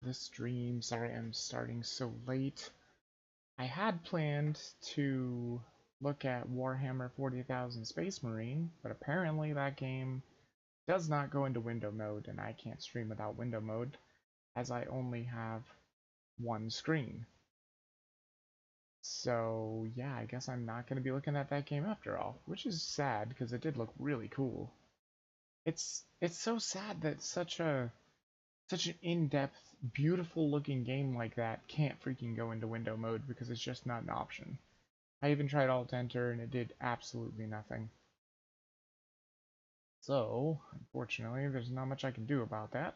the stream. Sorry I'm starting so late. I had planned to look at Warhammer 40,000 Space Marine, but apparently that game does not go into window mode, and I can't stream without window mode, as I only have one screen. So yeah, I guess I'm not going to be looking at that game after all, which is sad because it did look really cool. It's so sad that such an in-depth, beautiful looking game like that can't freaking go into window mode because it's just not an option. I even tried Alt Enter and it did absolutely nothing. So, unfortunately, there's not much I can do about that.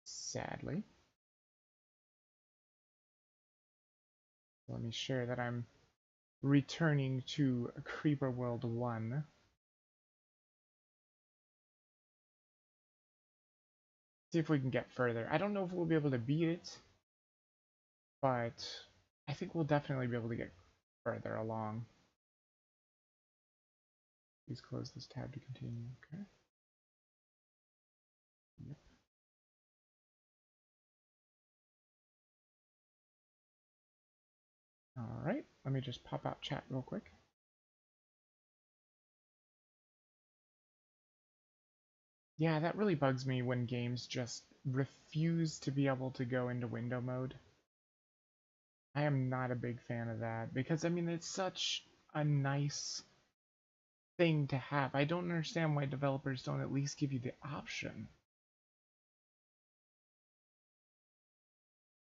Sadly. Let me share that I'm returning to Creeper World 1. See if we can get further. I don't know if we'll be able to beat it, but I think we'll definitely be able to get further along. Please close this tab to continue. Okay. Yep. Alright, let me just pop out chat real quick. Yeah, that really bugs me when games just refuse to be able to go into window mode. I am not a big fan of that because, I mean, it's such a nice thing to have. I don't understand why developers don't at least give you the option.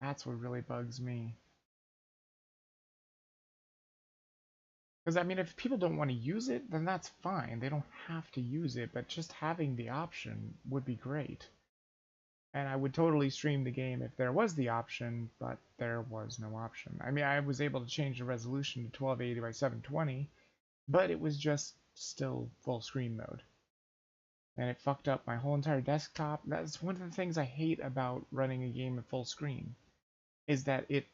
That's what really bugs me. Because, I mean, if people don't want to use it, then that's fine. They don't have to use it, but just having the option would be great. And I would totally stream the game if there was the option, but there was no option. I mean, I was able to change the resolution to 1280 by 720, but it was just still full screen mode. And it fucked up my whole entire desktop. That's one of the things I hate about running a game at full screen, is that it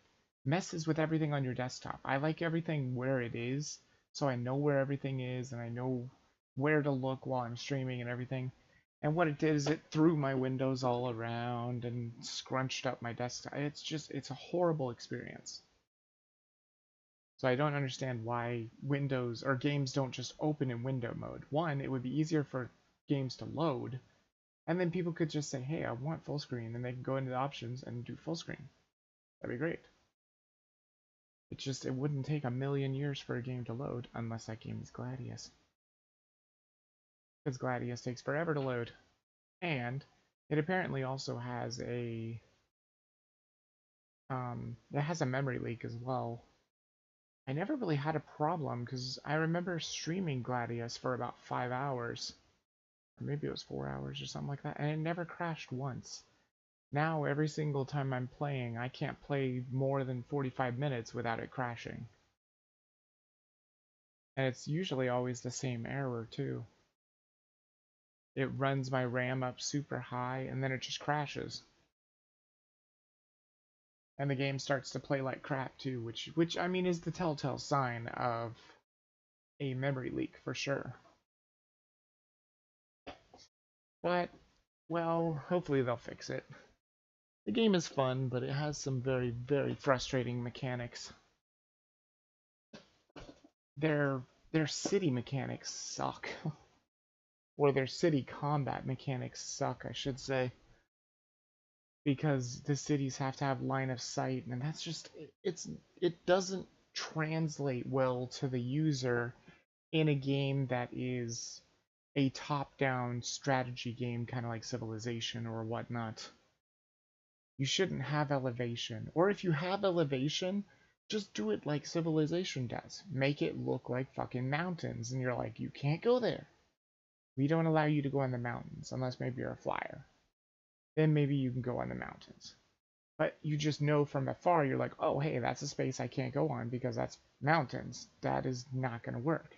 messes with everything on your desktop. I like everything where it is, so I know where everything is, and I know where to look while I'm streaming and everything. And what it did is it threw my windows all around and scrunched up my desktop. It's a horrible experience. So I don't understand why Windows or games don't just open in window mode. One, it would be easier for games to load, and then people could just say, hey, I want full screen, and they can go into the options and do full screen. That'd be great. It wouldn't take a million years for a game to load, unless that game is Gladius. Because Gladius takes forever to load. And it apparently also has a memory leak as well. I never really had a problem because I remember streaming Gladius for about 5 hours, or maybe it was 4 hours or something like that, and it never crashed once. Now every single time I'm playing, I can't play more than 45 minutes without it crashing. And it's usually always the same error too. It runs my RAM up super high and then it just crashes. And the game starts to play like crap too, which I mean is the telltale sign of a memory leak for sure. But, well, hopefully they'll fix it. The game is fun, but it has some very, very frustrating mechanics. Their city mechanics suck. Or their city combat mechanics suck, I should say. Because the cities have to have line of sight, and that's just, it doesn't translate well to the user in a game that is a top-down strategy game, kind of like Civilization or whatnot. You shouldn't have elevation. Or if you have elevation, just do it like Civilization does. Make it look like fucking mountains, and you're like, you can't go there. We don't allow you to go on the mountains, unless maybe you're a flyer. Then maybe you can go on the mountains. But you just know from afar, you're like, oh, hey, that's a space I can't go on because that's mountains. That is not going to work.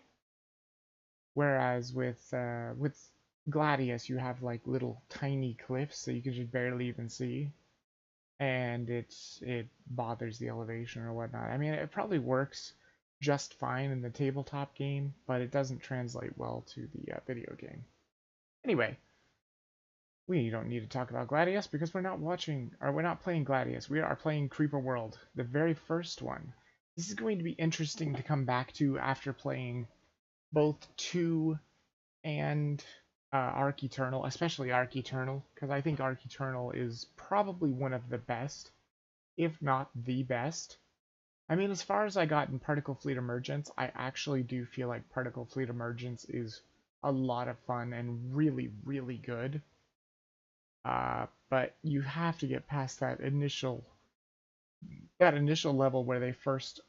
Whereas with Gladius, you have like little tiny cliffs that you can just barely even see, and it bothers the elevation or whatnot. I mean, it probably works just fine in the tabletop game, but it doesn't translate well to the video game. Anyway, We don't need to talk about Gladius because we're not watching, or we're not playing Gladius. We are playing Creeper World, the very first one. This is going to be interesting to come back to after playing both 2 and Arc Eternal, especially Arc Eternal, because I think Arc Eternal is probably one of the best, if not the best. I mean, as far as I got in Particle Fleet Emergence, I actually do feel like Particle Fleet Emergence is a lot of fun and really, really good. But you have to get past that initial level where they first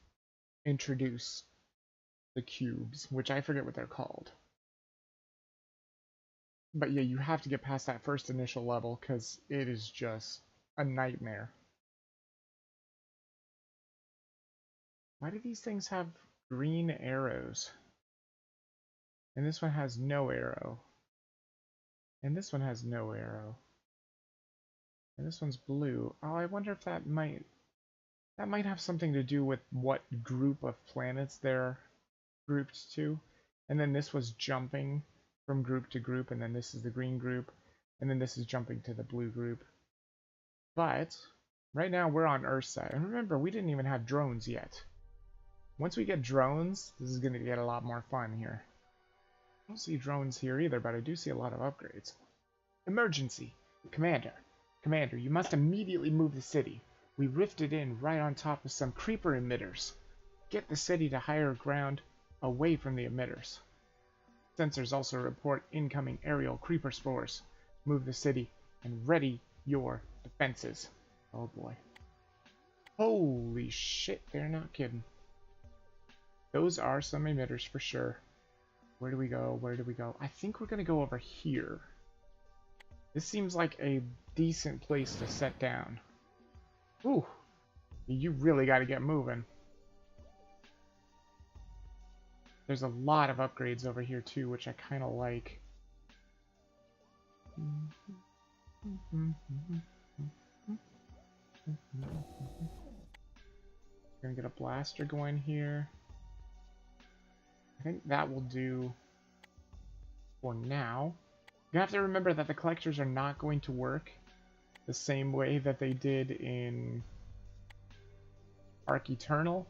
introduce the cubes, which I forget what they're called. But yeah, you have to get past that first initial level because it is just a nightmare. Why do these things have green arrows? And this one has no arrow. And this one has no arrow. And this one's blue. Oh, I wonder if that might have something to do with what group of planets they're grouped to. And then this was jumping from group to group, and then this is the green group, and then this is jumping to the blue group. But right now we're on Earth's side. And remember, we didn't even have drones yet. Once we get drones, this is going to get a lot more fun here. I don't see drones here either, but I do see a lot of upgrades. Emergency. Commander. Commander, you must immediately move the city. We rifted in right on top of some creeper emitters. Get the city to higher ground away from the emitters. Sensors also report incoming aerial creeper spores. Move the city and ready your defenses. Oh boy. Holy shit, they're not kidding. Those are some emitters for sure. Where do we go? Where do we go? I think we're going to go over here. This seems like a decent place to set down. Ooh, you really got to get moving. There's a lot of upgrades over here too, which I kind of like. Gonna get a blaster going here. I think that will do for now. You have to remember that the collectors are not going to work the same way that they did in Arc Eternal,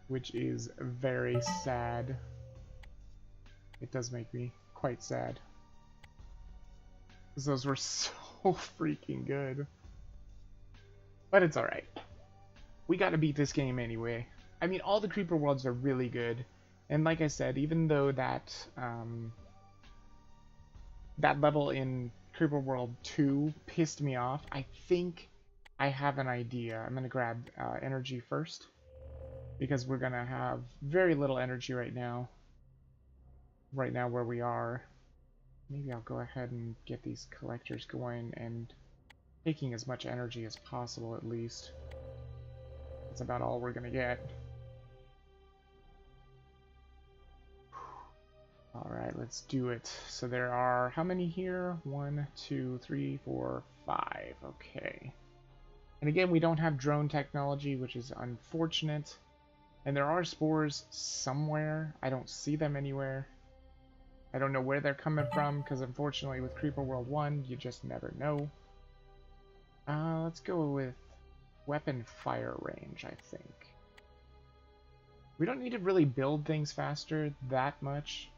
which is very sad. It does make me quite sad, because those were so freaking good. But it's alright. We gotta beat this game anyway. I mean, all the Creeper Worlds are really good. And like I said, even though that that level in Creeper World 2 pissed me off, I think I have an idea. I'm gonna grab energy first, because we're gonna have very little energy right now. Right now where we are. Maybe I'll go ahead and get these collectors going and taking as much energy as possible at least. That's about all we're gonna get. Alright, let's do it. So there are, how many here? 1, 2, 3, 4, 5. Okay. And again, we don't have drone technology, which is unfortunate. And there are spores somewhere. I don't see them anywhere. I don't know where they're coming from, because unfortunately with Creeper World 1, you just never know. Let's go with weapon fire range, I think. We don't need to really build things faster that much.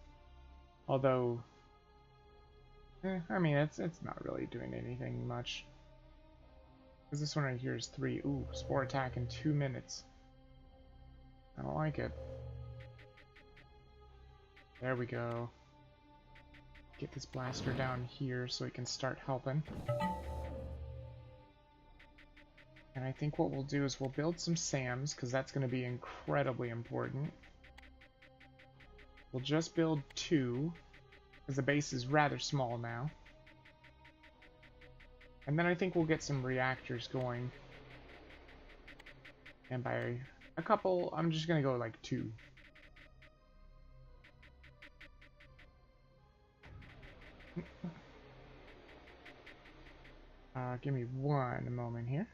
Although, I mean, it's not really doing anything much. Because this one right here is 3. Ooh, spore attack in 2 minutes. I don't like it. There we go. Get this blaster down here so it can start helping. And I think what we'll do is we'll build some SAMs, because that's going to be incredibly important. We'll just build 2, because the base is rather small now. And then I think we'll get some reactors going. And by a couple, I'm just going to go like 2. Give me one moment here.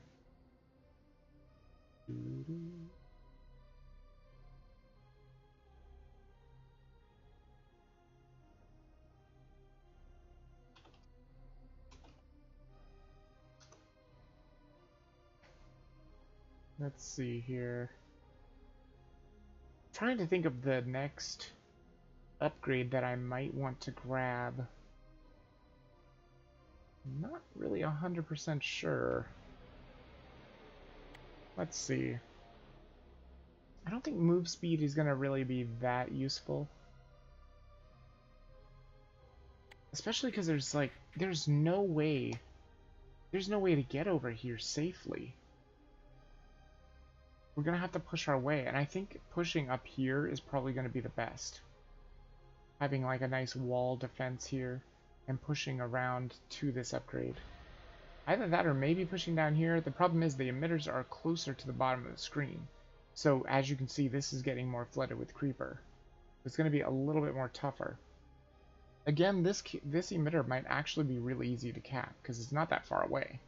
Let's see here. Trying to think of the next upgrade that I might want to grab. Not really 100% sure. Let's see. I don't think move speed is going to really be that useful. Especially because there's no way to get over here safely. We're going to have to push our way, and I think pushing up here is probably going to be the best. Having like a nice wall defense here, and pushing around to this upgrade. Either that or maybe pushing down here. The problem is the emitters are closer to the bottom of the screen. So as you can see, this is getting more flooded with creeper. It's going to be a little bit more tougher. Again, this emitter might actually be really easy to cap because it's not that far away.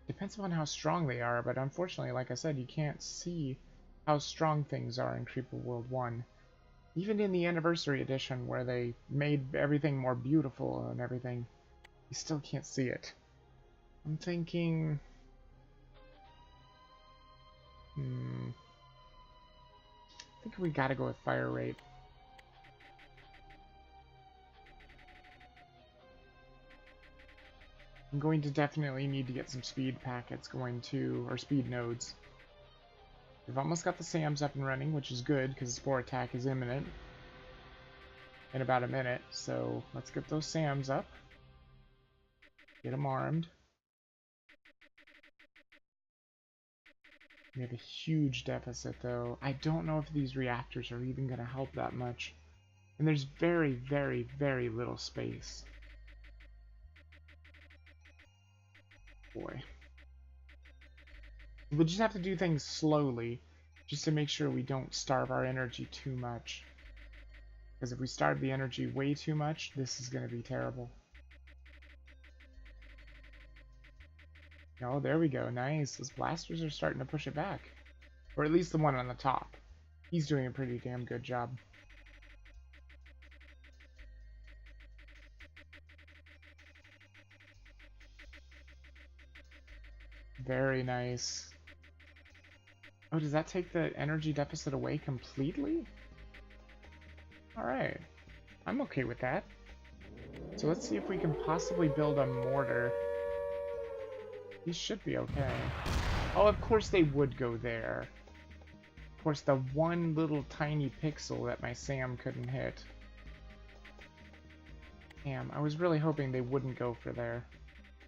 Depends upon how strong they are, but unfortunately, like I said, you can't see how strong things are in Creeper World 1. Even in the Anniversary Edition, where they made everything more beautiful and everything, you still can't see it. I'm thinking... I think we gotta go with fire rate. I'm going to definitely need to get some speed packets going to, or speed nodes. We've almost got the SAMs up and running, which is good because the Spore attack is imminent in about a minute. So let's get those SAMs up. Get them armed. We have a huge deficit though. I don't know if these reactors are even going to help that much. And there's very, very, very little space. Boy. We'll just have to do things slowly, just to make sure we don't starve our energy too much. Because if we starve the energy way too much, this is going to be terrible. Oh, there we go. Nice. Those blasters are starting to push it back. Or at least the one on the top. He's doing a pretty damn good job. Very nice. Oh, does that take the energy deficit away completely? Alright. I'm okay with that. So let's see if we can possibly build a mortar. These should be okay. Oh, of course they would go there. Of course, the one little tiny pixel that my SAM couldn't hit. Damn, I was really hoping they wouldn't go for there.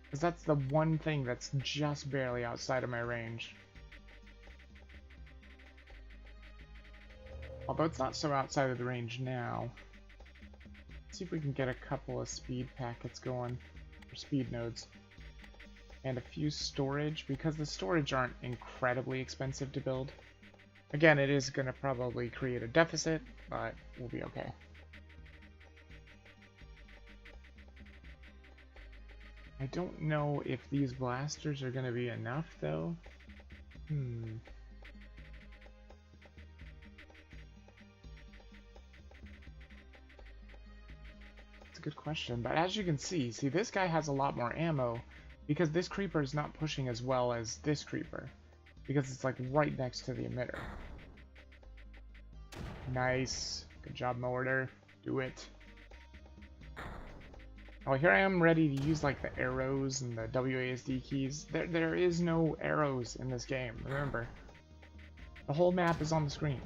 Because that's the one thing that's just barely outside of my range. Although it's not so outside of the range now. Let's see if we can get a couple of speed packets going. Or speed nodes. And a few storage, because the storage aren't incredibly expensive to build. Again, it is going to probably create a deficit, but we'll be okay. I don't know if these blasters are going to be enough, though. That's a good question, but as you can see, this guy has a lot more ammo, because this creeper is not pushing as well as this creeper, because it's like right next to the emitter. Nice. Good job, mortar. Do it. Oh, here I am ready to use like the arrows and the WASD keys. There is no arrows in this game, remember. The whole map is on the screen.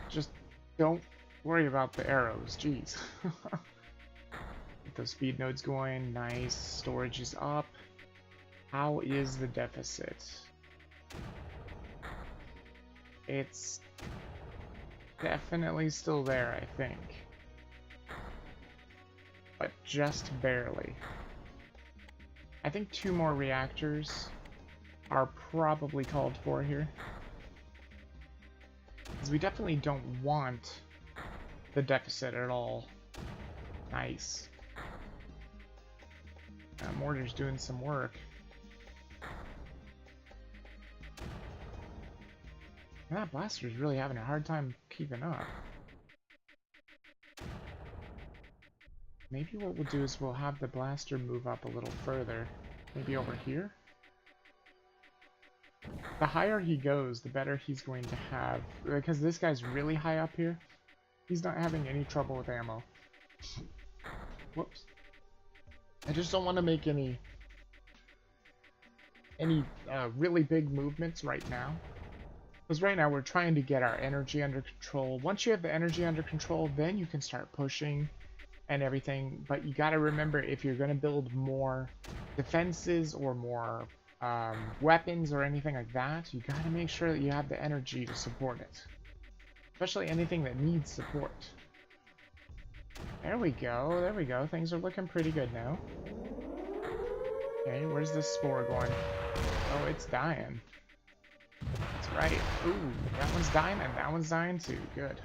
Just don't worry about the arrows, jeez. Get those speed nodes going, nice. Storage is up. How is the deficit? It's definitely still there, I think. But just barely. I think 2 more reactors are probably called for here. Because we definitely don't want the deficit at all. Nice. Mortar's doing some work. And that blaster's really having a hard time keeping up. Maybe what we'll do is we'll have the blaster move up a little further. Maybe over here? The higher he goes, the better he's going to have, because this guy's really high up here. He's not having any trouble with ammo. Whoops. I just don't want to make any really big movements right now. Because right now we're trying to get our energy under control. Once you have the energy under control, then you can start pushing and everything. But you got to remember, if you're going to build more defenses or more weapons or anything like that, you got to make sure that you have the energy to support it. Especially anything that needs support. There we go, there we go. Things are looking pretty good now. Okay, where's this spore going? Oh, it's dying. That's right. Ooh, that one's dying and that one's dying too. Good.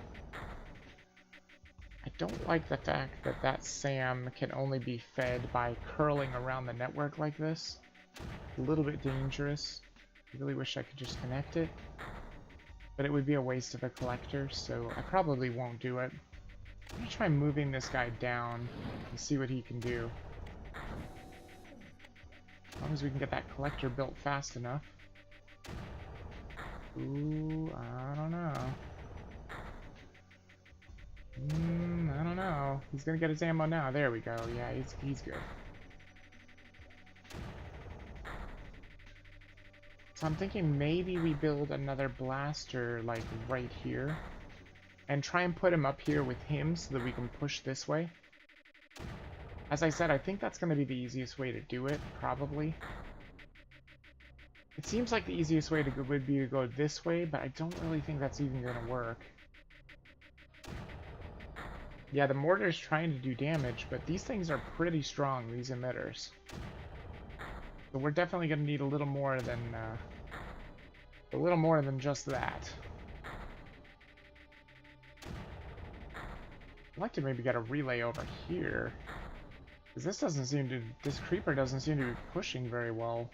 I don't like the fact that that SAM can only be fed by curling around the network like this. A little bit dangerous. I really wish I could just connect it. But it would be a waste of a collector, so I probably won't do it. I'm gonna try moving this guy down and see what he can do. As long as we can get that collector built fast enough. Ooh, I don't know. I don't know. He's gonna get his ammo now. There we go. Yeah, he's good. So I'm thinking maybe we build another blaster, like, right here. And try and put him up here with him so that we can push this way. As I said, I think that's going to be the easiest way to do it, probably. It seems like the easiest way to go would be to go this way, but I don't really think that's even going to work. Yeah, the mortar's trying to do damage, but these things are pretty strong, these emitters. So we're definitely going to need a little more than just that. I'd like to maybe get a relay over here. Because this creeper doesn't seem to be pushing very well.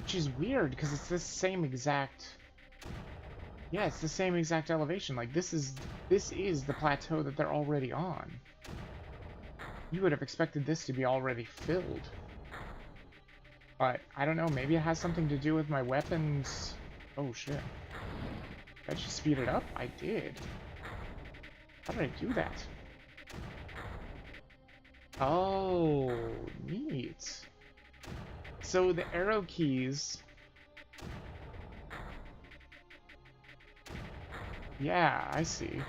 Which is weird, because it's this same exact... Yeah, it's the same exact elevation. Like, this is the plateau that they're already on. You would have expected this to be already filled. But, I don't know, maybe it has something to do with my weapons... Oh, shit. Did I just speed it up? I did. How did I do that? Oh, neat. So the arrow keys... Yeah, I see.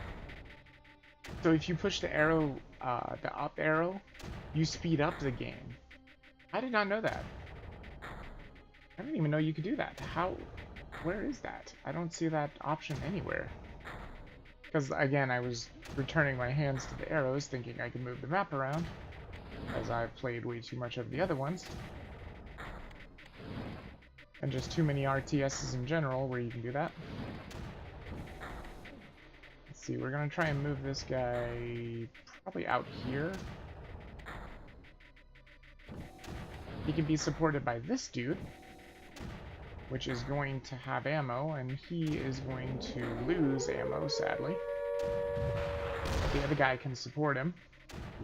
So if you push the arrow, the up arrow, you speed up the game. I did not know that. I didn't even know you could do that. How? Where is that? I don't see that option anywhere. Because, again, I was returning my hands to the arrows, thinking I could move the map around, as I've played way too much of the other ones. And just too many RTSs in general where you can do that. Let's see, we're going to try and move this guy probably out here. He can be supported by this dude, which is going to have ammo, and he is going to lose ammo, sadly. But the other guy can support him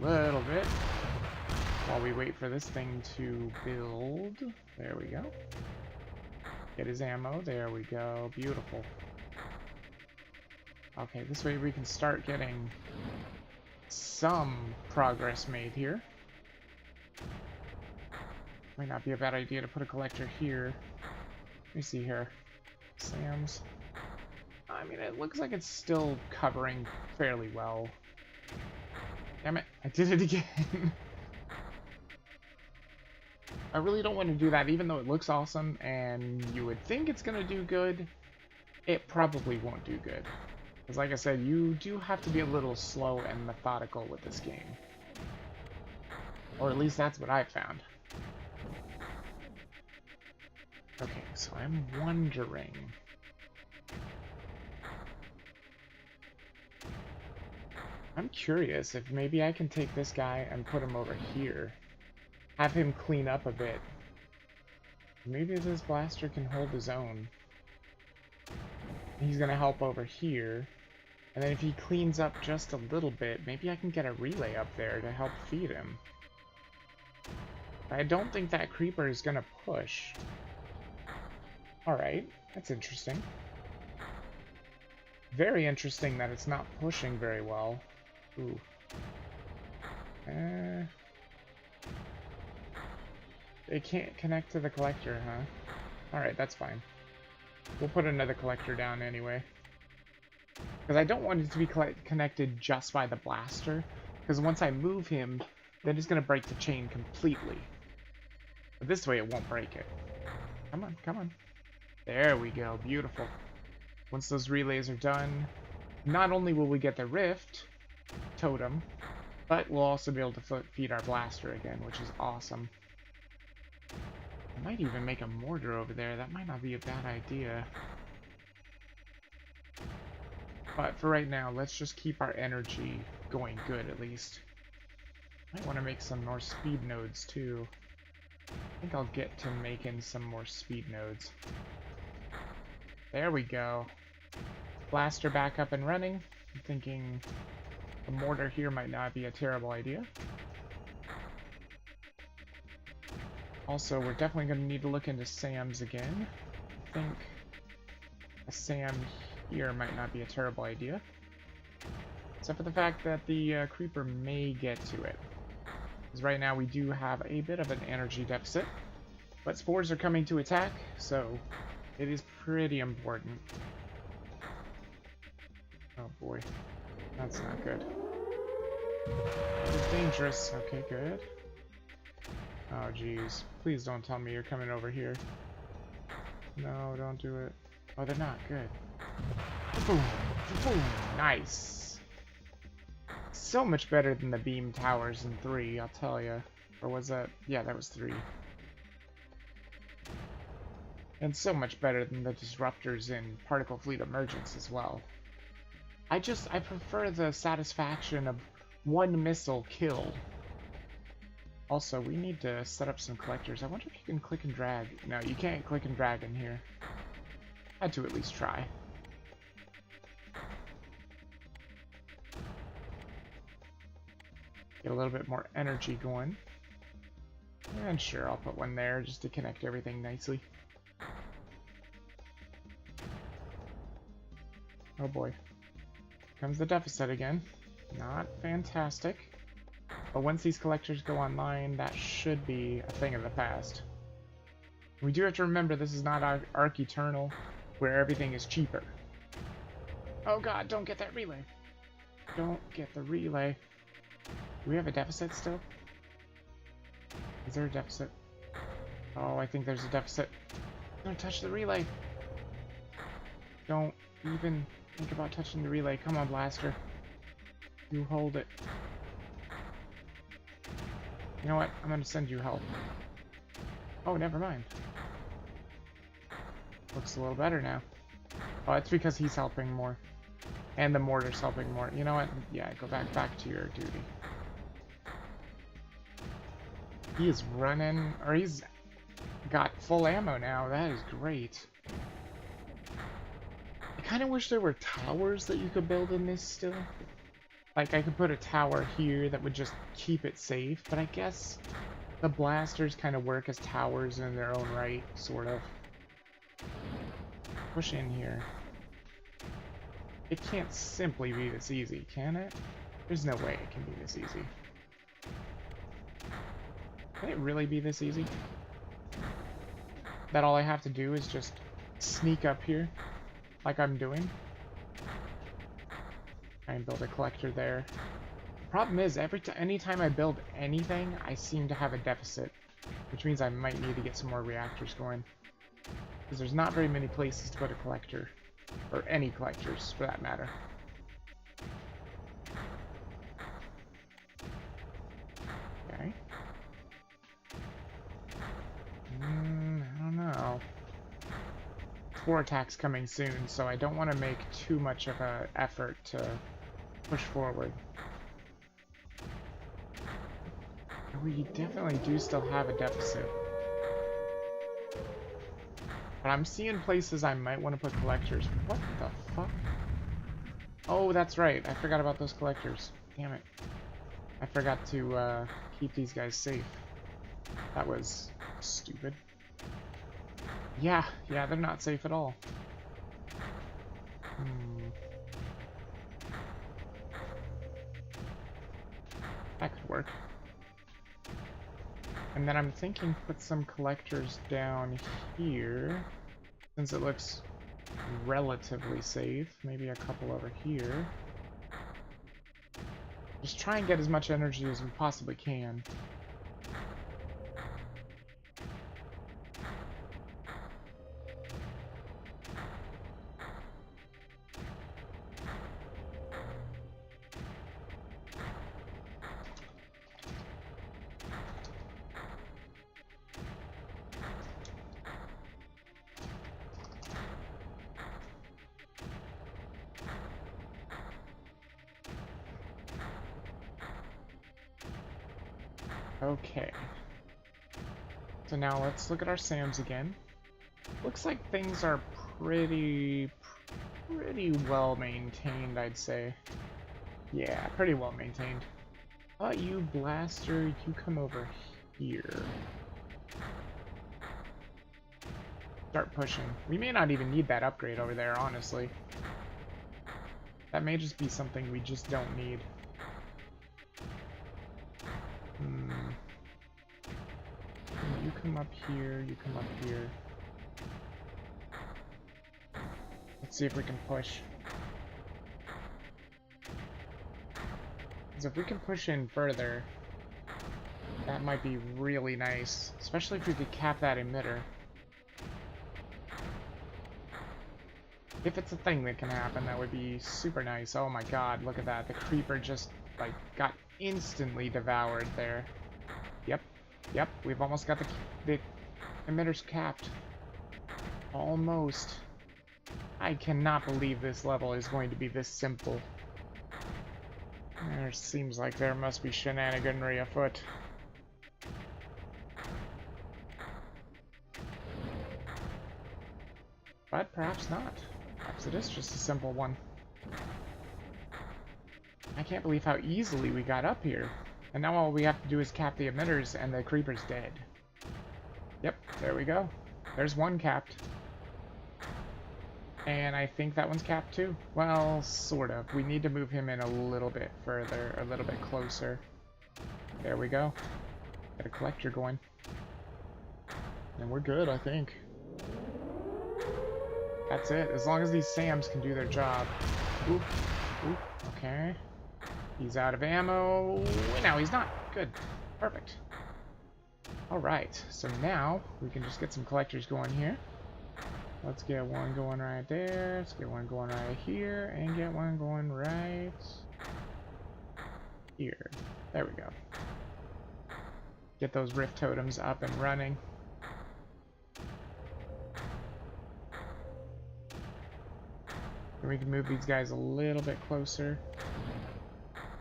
a little bit while we wait for this thing to build. There we go. Get his ammo. There we go. Beautiful. Okay, this way we can start getting some progress made here. Might not be a bad idea to put a collector here. Let me see here. Sam's. I mean, it looks like it's still covering fairly well. Damn it, I did it again. I really don't want to do that, even though it looks awesome and you would think it's going to do good. It probably won't do good. Because like I said, you do have to be a little slow and methodical with this game. Or at least that's what I've found. Okay, so I'm wondering... I'm curious if maybe I can take this guy and put him over here. Have him clean up a bit. Maybe this blaster can hold his own. He's gonna help over here. And then if he cleans up just a little bit, maybe I can get a relay up there to help feed him. I don't think that creeper is gonna push. Alright, that's interesting. Very interesting that it's not pushing very well. Ooh. It can't connect to the collector, huh? Alright, that's fine. We'll put another collector down anyway. Because I don't want it to be connected just by the blaster. Because once I move him, then it's going to break the chain completely. But this way it won't break it. Come on, come on. There we go, beautiful. Once those relays are done, not only will we get the rift totem, but we'll also be able to feed our blaster again, which is awesome. I might even make a mortar over there. That might not be a bad idea. But for right now, let's just keep our energy going good at least. Might want to make some more speed nodes too. I think I'll get to making some more speed nodes. There we go. Blaster back up and running. I'm thinking a mortar here might not be a terrible idea. Also, we're definitely going to need to look into SAMs again. I think a SAM here might not be a terrible idea. Except for the fact that the creeper may get to it. Because right now we do have a bit of an energy deficit. But spores are coming to attack, so it is pretty important. Oh boy, that's not good. It's dangerous. Okay, good. Oh jeez, please don't tell me you're coming over here. No, don't do it. Oh, they're not. Good. Boom, boom, nice. So much better than the beam towers in 3, I'll tell you. Or was that? Yeah, that was 3. And so much better than the disruptors in Particle Fleet Emergence as well. I prefer the satisfaction of one missile killed. Also, we need to set up some collectors. I wonder if you can click and drag. No, you can't click and drag in here. Had to at least try. Get a little bit more energy going. And sure, I'll put one there just to connect everything nicely. Oh boy. Comes the deficit again. Not fantastic. But once these collectors go online, that should be a thing of the past. We do have to remember this is not Arc Eternal, where everything is cheaper. Oh god, don't get that relay. Don't get the relay. Do we have a deficit still? Is there a deficit? Oh, I think there's a deficit. Don't touch the relay. Don't even think about touching the relay. Come on, blaster. You hold it. You know what? I'm gonna send you help. Oh, never mind. Looks a little better now. Oh, it's because he's helping more. And the mortar's helping more. You know what? Yeah, go back to your duty. He is running, or he's got full ammo now. That is great. I kind of wish there were towers that you could build in this still. Like, I could put a tower here that would just keep it safe, but I guess the blasters kind of work as towers in their own right, sort of. Push in here. It can't simply be this easy, can it? There's no way it can be this easy. Can it really be this easy? That all I have to do is just sneak up here, like I'm doing? Try and build a collector there. The problem is, anytime I build anything, I seem to have a deficit, which means I might need to get some more reactors going. Because there's not very many places to put a collector, or any collectors, for that matter. Okay. I don't know. Spore attack's coming soon, so I don't want to make too much of an effort to push forward. We definitely do still have a deficit. But I'm seeing places I might want to put collectors. What the fuck? Oh, that's right. I forgot about those collectors. Damn it. I forgot to keep these guys safe. That was stupid. Yeah, yeah, they're not safe at all. That could work. And then I'm thinking put some collectors down here, since it looks relatively safe. Maybe a couple over here. Just try and get as much energy as we possibly can. Okay. So now let's look at our SAMs again. Looks like things are pretty well maintained, I'd say. Yeah, pretty well maintained. How about you, Blaster? You come over here. Start pushing. We may not even need that upgrade over there, honestly. That may just be something we just don't need. You come up here, you come up here. Let's see if we can push. Because if we can push in further, that might be really nice. Especially if we could cap that emitter. If it's a thing that can happen, that would be super nice. Oh my god, look at that. The creeper just, like, got instantly devoured there. Yep, we've almost got the emitters capped. Almost. I cannot believe this level is going to be this simple. There seems like there must be shenaniganry afoot. But perhaps not. Perhaps it is just a simple one. I can't believe how easily we got up here. And now all we have to do is cap the emitters and the creeper's dead. Yep, there we go. There's one capped. And I think that one's capped too. Well, sort of. We need to move him in a little bit further, a little bit closer. There we go. Get a collector going. And we're good, I think. That's it. As long as these SAMs can do their job. Oop. Oop. Okay. He's out of ammo. No, he's not. Good. Perfect. Alright, so now we can just get some collectors going here. Let's get one going right there. Let's get one going right here. And get one going right here. There we go. Get those rift totems up and running. And we can move these guys a little bit closer.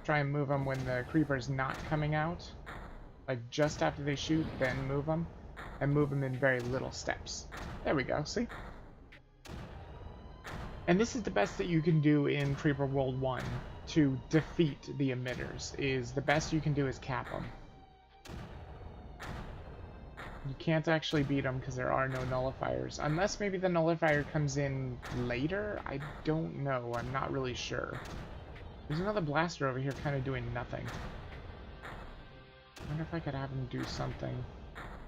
Try and move them when the creeper's not coming out. Like just after they shoot, then move them. And move them in very little steps. There we go, see? And this is the best that you can do in Creeper World 1 to defeat the emitters, is the best you can do is cap them. You can't actually beat them because there are no nullifiers. Unless maybe the nullifier comes in later? I don't know, I'm not really sure. There's another blaster over here kind of doing nothing. I wonder if I could have him do something.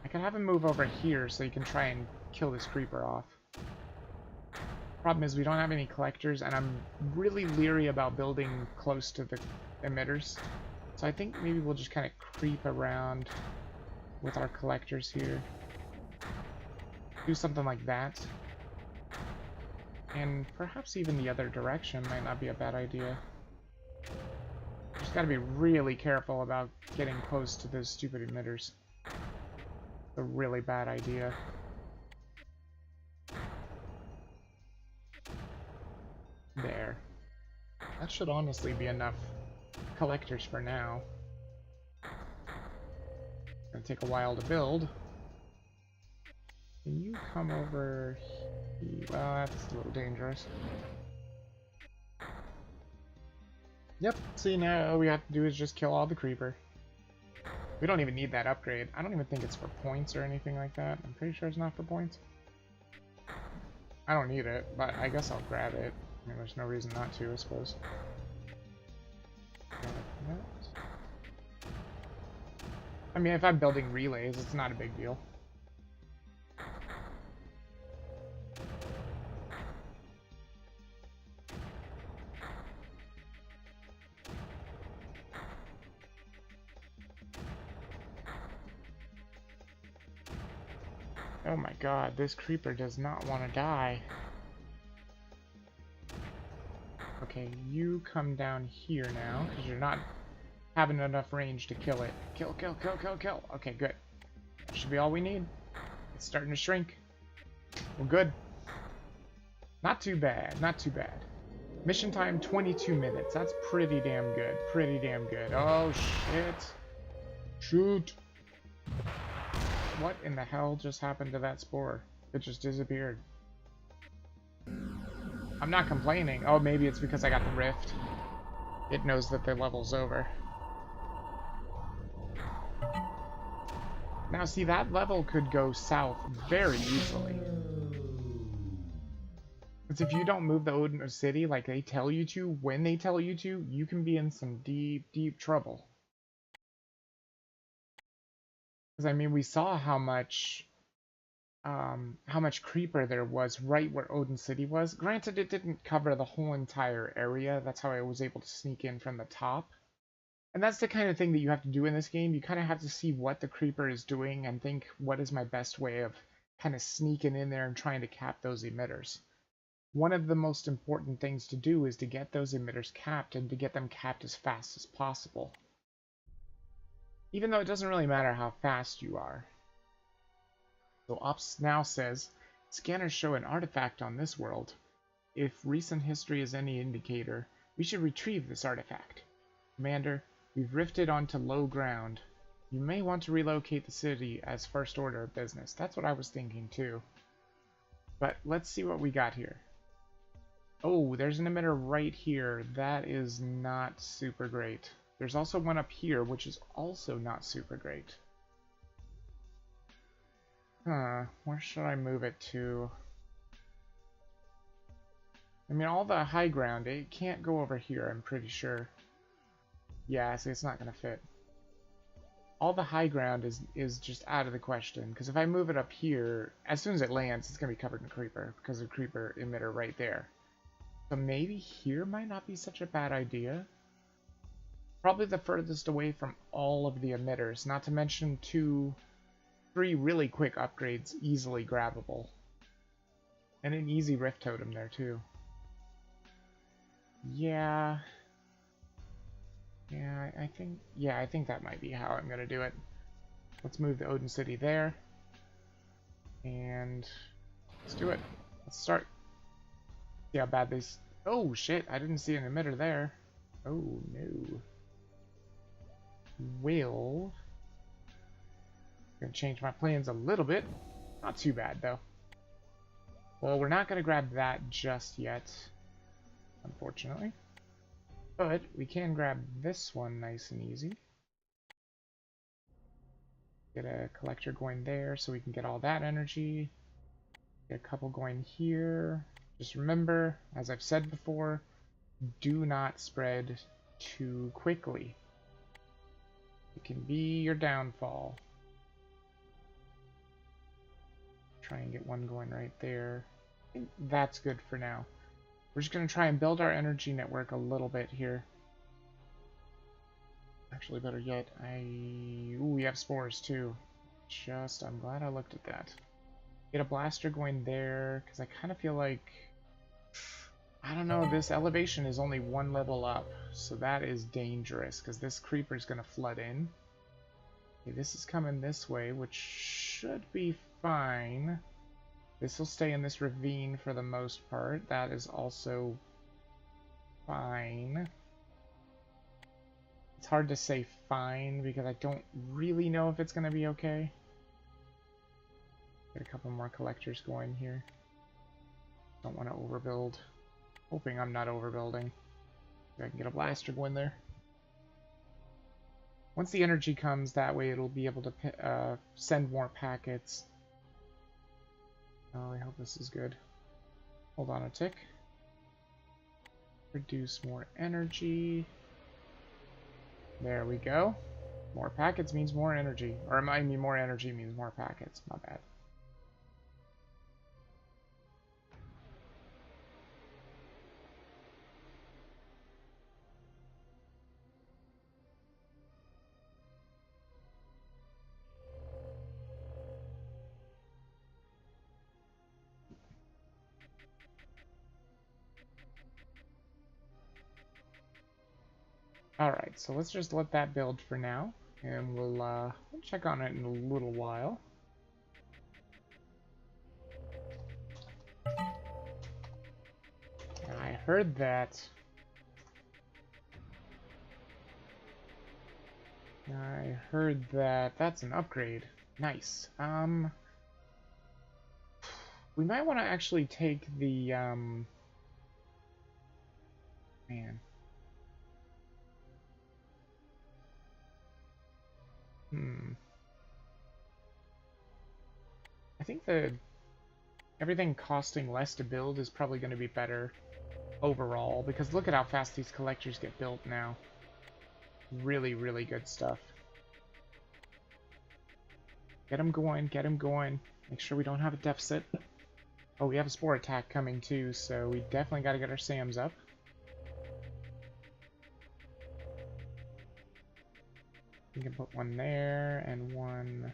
I could have him move over here so he can try and kill this creeper off. Problem is we don't have any collectors, and I'm really leery about building close to the emitters. So I think maybe we'll just kind of creep around with our collectors here. Do something like that. And perhaps even the other direction might not be a bad idea. Just gotta be really careful about getting close to those stupid emitters. It's a really bad idea. There. That should honestly be enough collectors for now. It's gonna take a while to build. Can you come over here? Well, that's a little dangerous. Yep, see, now all we have to do is just kill all the creeper. We don't even need that upgrade. I don't even think it's for points or anything like that. I'm pretty sure it's not for points. I don't need it, but I guess I'll grab it. I mean, there's no reason not to, I suppose. I mean, if I'm building relays, it's not a big deal. Oh my god, this creeper does not want to die. Okay, you come down here now, because you're not having enough range to kill it. Kill, kill, kill, kill, kill. Okay, good. That should be all we need. It's starting to shrink. We're good. Not too bad, not too bad. Mission time, 22 minutes. That's pretty damn good. Pretty damn good. Oh, shit. Shoot. What in the hell just happened to that spore? It just disappeared. I'm not complaining. Oh, maybe it's because I got the rift. It knows that the level's over. Now, see, that level could go south very easily. Because if you don't move the Odin City like they tell you to, when they tell you to, you can be in some deep, deep trouble. Because, I mean, we saw how much creeper there was right where Odin City was. Granted, it didn't cover the whole entire area. That's how I was able to sneak in from the top. And that's the kind of thing that you have to do in this game. You kind of have to see what the creeper is doing and think, what is my best way of kind of sneaking in there and trying to cap those emitters. One of the most important things to do is to get those emitters capped and to get them capped as fast as possible. Even though it doesn't really matter how fast you are. So Ops now says, scanners show an artifact on this world. If recent history is any indicator, we should retrieve this artifact. Commander, we've rifted onto low ground. You may want to relocate the city as first order of business. That's what I was thinking too. But let's see what we got here. Oh, there's an emitter right here. That is not super great. There's also one up here, which is also not super great. Where should I move it to? I mean, all the high ground, it can't go over here, I'm pretty sure. Yeah, see, it's not going to fit. All the high ground is just out of the question, because if I move it up here, as soon as it lands, it's going to be covered in creeper, because of the creeper emitter right there. So maybe here might not be such a bad idea. Probably the furthest away from all of the emitters, not to mention 3 really quick upgrades, easily grabbable. And an easy rift totem there too. Yeah, I think that might be how I'm gonna do it. Let's move the Odin City there. And let's do it. Let's start. See how bad they... Oh shit, I didn't see an emitter there. Oh no. Will... Gonna change my plans a little bit. Not too bad though. Well, we're not gonna grab that just yet, unfortunately. But we can grab this one nice and easy. Get a collector going there so we can get all that energy. Get a couple going here. Just remember, as I've said before, do not spread too quickly. It can be your downfall. Try and get one going right there. I think that's good for now. We're just going to try and build our energy network a little bit here. Actually, better yet, ooh, we have spores too. I'm glad I looked at that. Get a blaster going there, because I kind of feel like... I don't know, this elevation is only 1 level up, so that is dangerous, because this creeper is going to flood in. Okay, this is coming this way, which should be fine. This will stay in this ravine for the most part. That is also fine. It's hard to say fine because I don't really know if it's going to be okay. Get a couple more collectors going here. Don't want to overbuild. Hoping I'm not overbuilding. I can get a blaster going there. Once the energy comes, that way it'll be able to send more packets. Oh, I hope this is good. Hold on a tick. Produce more energy. There we go. More packets means more energy. Or I mean more energy means more packets. My bad. Alright, so let's just let that build for now. And we'll check on it in a little while. And I heard that... that's an upgrade. Nice. We might want to actually take the, man. I think everything costing less to build is probably going to be better overall, because look at how fast these collectors get built now. Really, really good stuff. Get them going, get them going. Make sure we don't have a deficit. Oh, we have a spore attack coming too, so we definitely got to get our SAMs up. We can put one there and one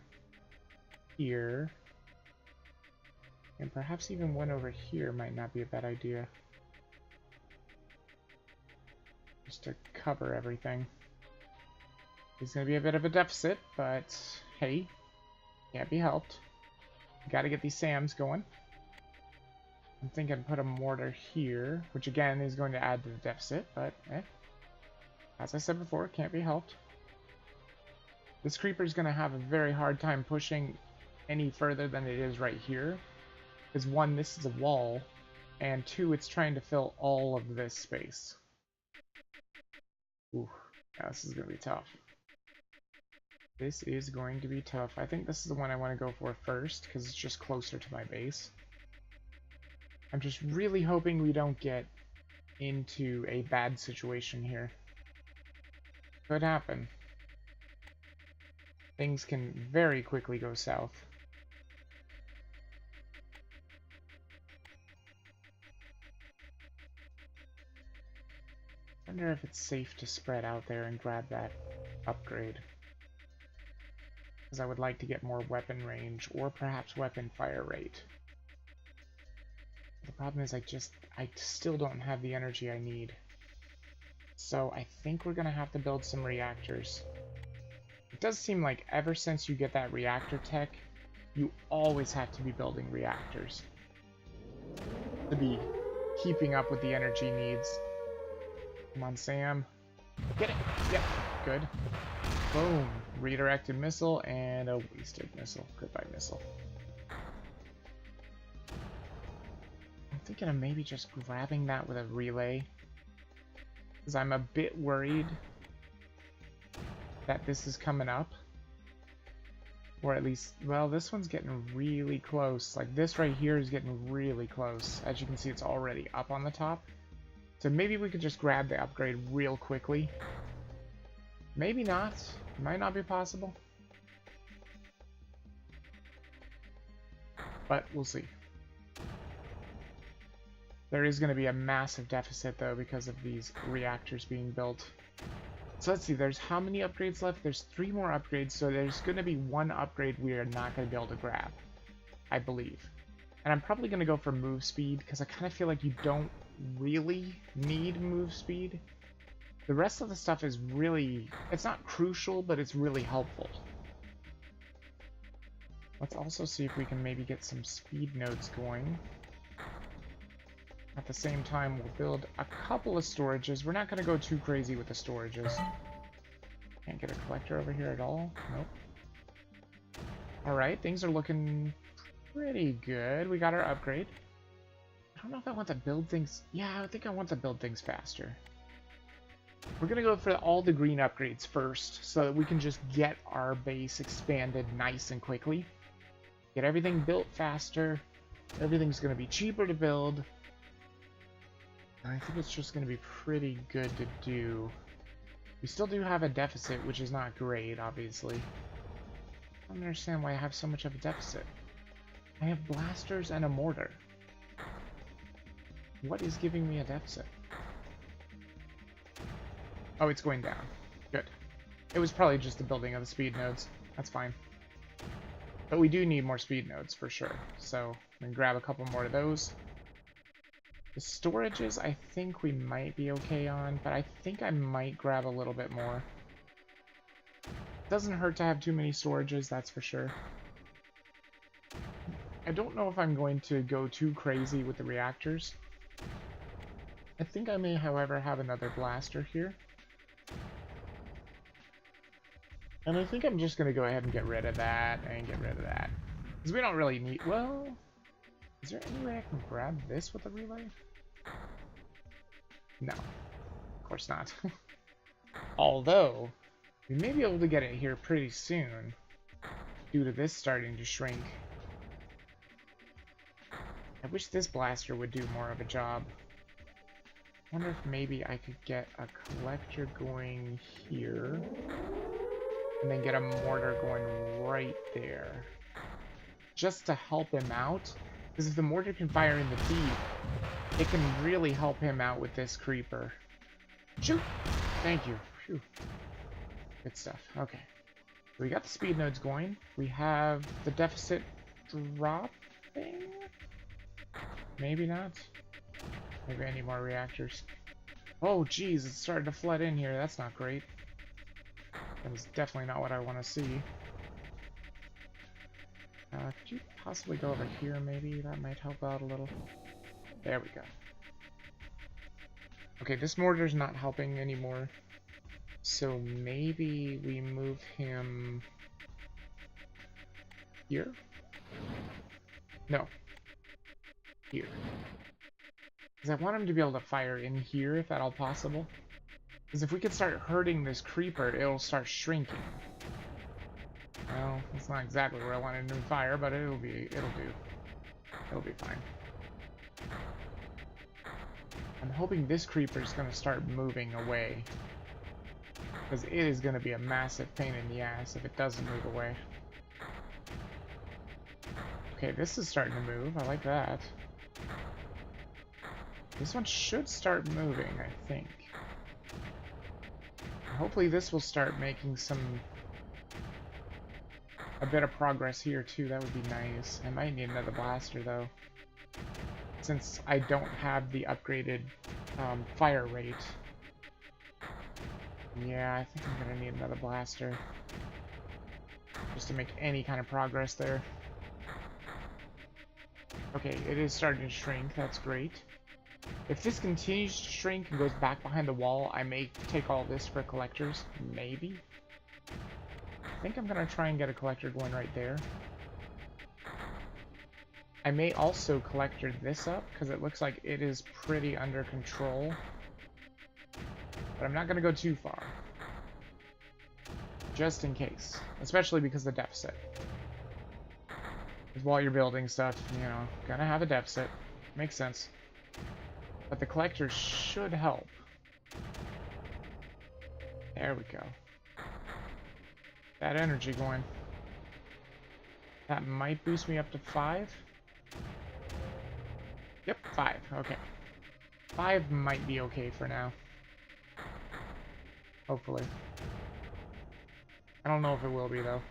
here. And perhaps even one over here might not be a bad idea. Just to cover everything. It's going to be a bit of a deficit, but hey, can't be helped. Got to get these SAMs going. I'm thinking put a mortar here, which again is going to add to the deficit, but as I said before, can't be helped. This creeper's going to have a very hard time pushing any further than it is right here. Because one, this is a wall, and two, it's trying to fill all of this space. Ooh, yeah, this is going to be tough. This is going to be tough. I think this is the one I want to go for first, because it's just closer to my base. I'm just really hoping we don't get into a bad situation here. Could happen. Things can very quickly go south. I wonder if it's safe to spread out there and grab that upgrade. Because I would like to get more weapon range, or perhaps weapon fire rate. The problem is I still don't have the energy I need. So I think we're going to have to build some reactors. It does seem like ever since you get that reactor tech, you always have to be building reactors to be keeping up with the energy needs. Come on, Sam. Get it! Yep, good. Boom. Redirected missile and a wasted missile. Goodbye, missile. I'm thinking of maybe just grabbing that with a relay, because I'm a bit worried that this is coming up. Or at least, well, this one's getting really close. Like, this right here is getting really close. As you can see, it's already up on the top. So maybe we could just grab the upgrade real quickly. Maybe not. Might not be possible. But we'll see. There is going to be a massive deficit, though, because of these reactors being built. So let's see, there's how many upgrades left? There's 3 more upgrades, so there's going to be one upgrade we are not going to be able to grab, I believe. And I'm probably going to go for move speed, because I kind of feel like you don't really need move speed. The rest of the stuff is really, it's not crucial, but it's really helpful. Let's also see if we can maybe get some speed nodes going. At the same time, we'll build a couple of storages. We're not going to go too crazy with the storages. Can't get a collector over here at all. Nope. Alright, things are looking pretty good. We got our upgrade. I don't know if I want to build things... Yeah, I think I want to build things faster. We're going to go for all the green upgrades first, so that we can just get our base expanded nice and quickly. Get everything built faster. Everything's going to be cheaper to build. And I think it's just going to be pretty good to do. We still do have a deficit, which is not great, obviously. I don't understand why I have so much of a deficit. I have blasters and a mortar. What is giving me a deficit? Oh, it's going down. Good. It was probably just the building of the speed nodes. That's fine. But we do need more speed nodes for sure. So I'm going to grab a couple more of those. The storages I think we might be okay on, but I think I might grab a little bit more. Doesn't hurt to have too many storages, that's for sure. I don't know if I'm going to go too crazy with the reactors. I think I may, however, have another blaster here. And I think I'm just going to go ahead and get rid of that and get rid of that. Because we don't really need... Well, is there any way I can grab this with a relay? No. Of course not. Although, we may be able to get it here pretty soon due to this starting to shrink. I wish this blaster would do more of a job. I wonder if maybe I could get a collector going here and then get a mortar going right there just to help him out, because if the mortar can fire in the deep, it can really help him out with this creeper. Shoot! Thank you. Phew. Good stuff. Okay. So we got the speed nodes going. We have the deficit dropping? Maybe not. Maybe I need more reactors. Oh, geez, it's starting to flood in here. That's not great. That is definitely not what I want to see. Could you possibly go over here, maybe? That might help out a little. There we go. Okay, this mortar's not helping anymore. So maybe we move him here? No. Here. Because I want him to be able to fire in here, if at all possible. Because if we could start hurting this creeper, it'll start shrinking. Well, that's not exactly where I want him to fire, but it'll do. It'll be fine. I'm hoping this creeper is going to start moving away. Because it is going to be a massive pain in the ass if it doesn't move away. Okay, this is starting to move. I like that. This one should start moving, I think. Hopefully this will start making a bit of progress here too. That would be nice. I might need another blaster though, since I don't have the upgraded fire rate. Yeah, I think I'm gonna need another blaster just to make any kind of progress there. Okay, it is starting to shrink. That's great. If this continues to shrink and goes back behind the wall, I may take all this for collectors. Maybe. I think I'm going to try and get a collector going right there. I may also collector this up, because it looks like it is pretty under control. But I'm not going to go too far. Just in case. Especially because of the deficit. Because while you're building stuff, you know, gonna have a deficit. Makes sense. But the collectors should help. There we go. That energy going. That might boost me up to 5. Yep, 5. Okay. 5 might be okay for now. Hopefully. I don't know if it will be, though.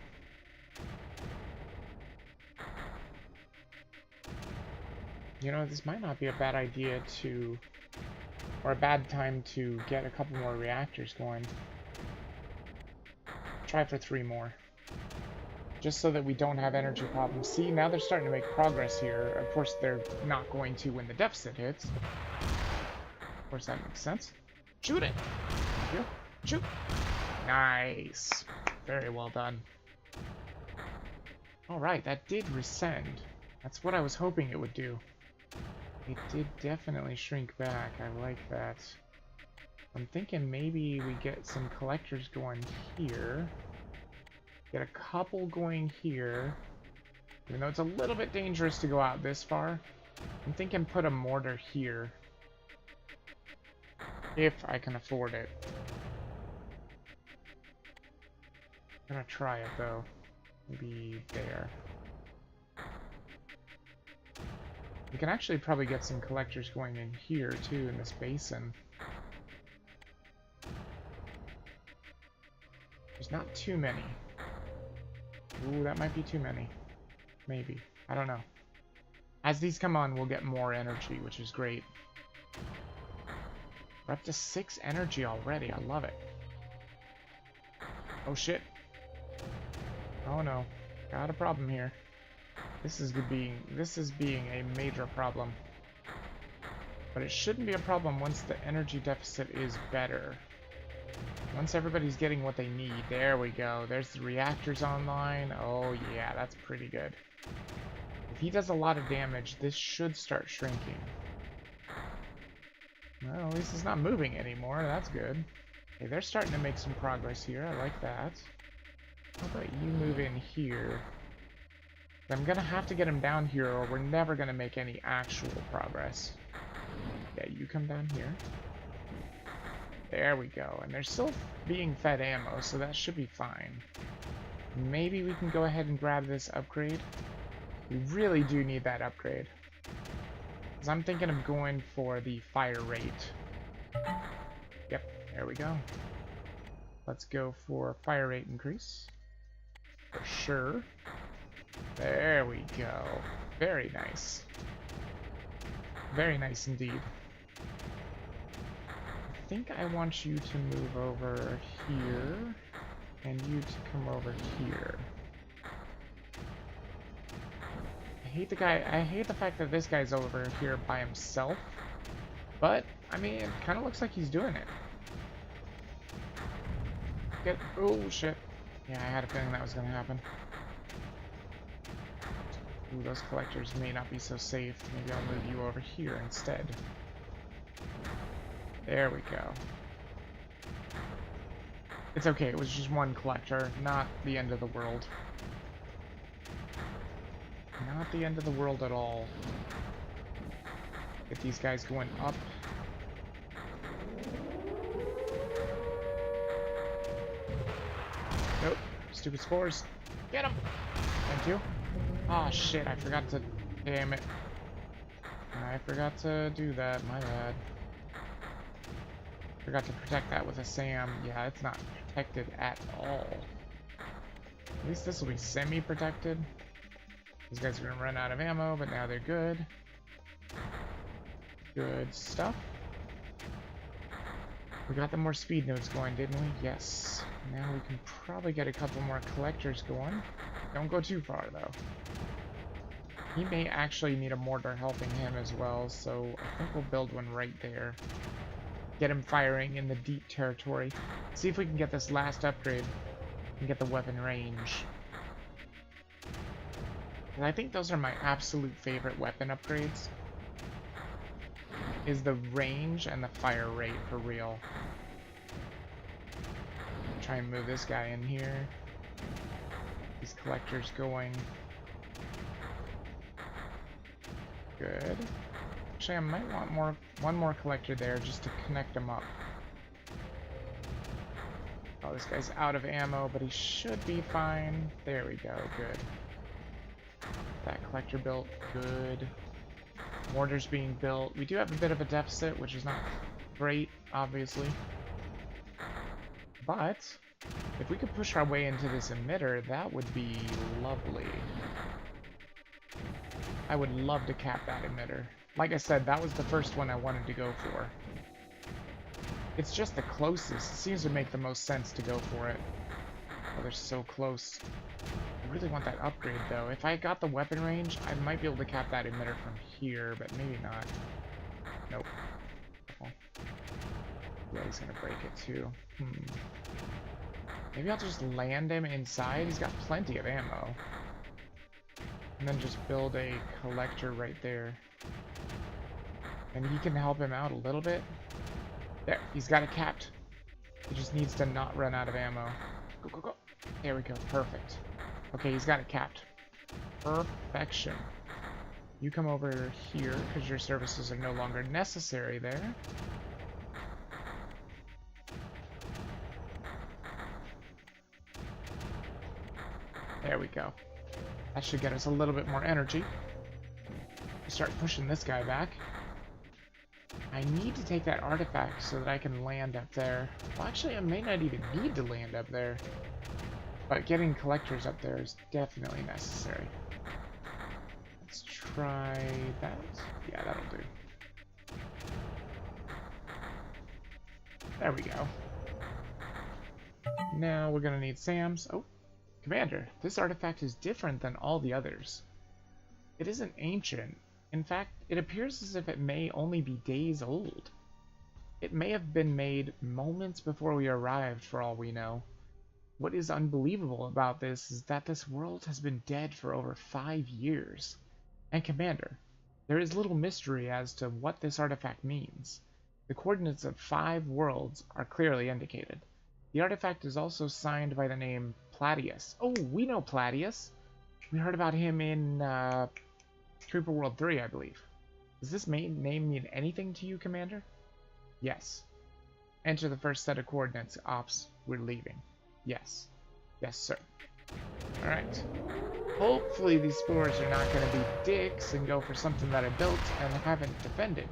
You know, this might not be a bad idea to... or a bad time to get a couple more reactors going. Try for 3 more. Just so that we don't have energy problems. See, now they're starting to make progress here. Of course, they're not going to when the deficit hits. Of course, that makes sense. Shoot it! Thank you. Shoot! Nice! Very well done. Alright, that did rescend. That's what I was hoping it would do. It did definitely shrink back. I like that. I'm thinking maybe we get some collectors going here. Get a couple going here. Even though it's a little bit dangerous to go out this far. I'm thinking put a mortar here. If I can afford it. I'm gonna try it though. Maybe there. We can actually probably get some collectors going in here too, in this basin. There's not too many. Ooh, that might be too many. Maybe. I don't know. As these come on, we'll get more energy, which is great. We're up to 6 energy already. I love it. Oh shit. Oh no. Got a problem here. This is being a major problem. But it shouldn't be a problem once the energy deficit is better. Once everybody's getting what they need. There we go. There's the reactors online. Oh yeah, that's pretty good. If he does a lot of damage, this should start shrinking. Well, at least it's not moving anymore. That's good. Okay, they're starting to make some progress here. I like that. How about you move in here? I'm gonna have to get him down here or we're never gonna make any actual progress. Yeah, you come down here. There we go. And they're still being fed ammo, so that should be fine. Maybe we can go ahead and grab this upgrade. We really do need that upgrade. Because I'm thinking of going for the fire rate. Yep, there we go. Let's go for fire rate increase. For sure. There we go. Very nice. Very nice indeed. I think I want you to move over here, and you to come over here. I hate the fact that this guy's over here by himself, but, I mean, it kind of looks like he's doing it. Oh, shit. Yeah, I had a feeling that was going to happen. Ooh, those collectors may not be so safe. Maybe I'll move you over here instead. There we go. It's okay, it was just one collector, not the end of the world. Not the end of the world at all. Get these guys going up. Nope. Stupid spores. Get them! Thank you. Ah, shit, I forgot to... Damn it. I forgot to do that, my bad. Forgot to protect that with a SAM. Yeah, it's not protected at all. At least this will be semi-protected. These guys are gonna run out of ammo, but now they're good. Good stuff. We got the more speed nodes going, didn't we? Yes. Now we can probably get a couple more collectors going. Don't go too far, though. He may actually need a mortar helping him as well, so I think we'll build one right there. Get him firing in the deep territory. See if we can get this last upgrade and get the weapon range. And I think those are my absolute favorite weapon upgrades. Is the range and the fire rate for real. Try and move this guy in here. These collectors going. Good. Actually, I might want one more collector there just to connect them up. Oh, this guy's out of ammo, but he should be fine. There we go, good. That collector built, good. Mortars being built. We do have a bit of a deficit, which is not great, obviously. But if we could push our way into this emitter, that would be lovely. I would love to cap that emitter. Like I said, that was the first one I wanted to go for. It's just the closest. It seems to make the most sense to go for it. Oh, they're so close. I really want that upgrade, though. If I got the weapon range, I might be able to cap that emitter from here, but maybe not. Nope. Oh. Yeah, he's gonna break it, too. Maybe I'll just land him inside. He's got plenty of ammo. And then just build a collector right there. And he can help him out a little bit. There, he's got it capped. He just needs to not run out of ammo. Go, go, go. There we go, perfect. Okay, he's got it capped. Perfection. You come over here, because your services are no longer necessary there. There we go. That should get us a little bit more energy. Start pushing this guy back. I need to take that artifact so that I can land up there. Well, actually, I may not even need to land up there. But getting collectors up there is definitely necessary. Let's try that. Yeah, that'll do. There we go. Now we're gonna need Sam's. Oh, Commander, this artifact is different than all the others. It isn't ancient. In fact, it appears as if it may only be days old. It may have been made moments before we arrived, for all we know. What is unbelievable about this is that this world has been dead for over 5 years. And Commander, there is little mystery as to what this artifact means. The coordinates of 5 worlds are clearly indicated. The artifact is also signed by the name Platius. Oh, we know Platius. We heard about him in Trooper World 3, I believe. Does this name mean anything to you, Commander? Yes. Enter the first set of coordinates, Ops. We're leaving. Yes. Yes, sir. Alright. Hopefully these spores are not going to be dicks and go for something that I built and haven't defended.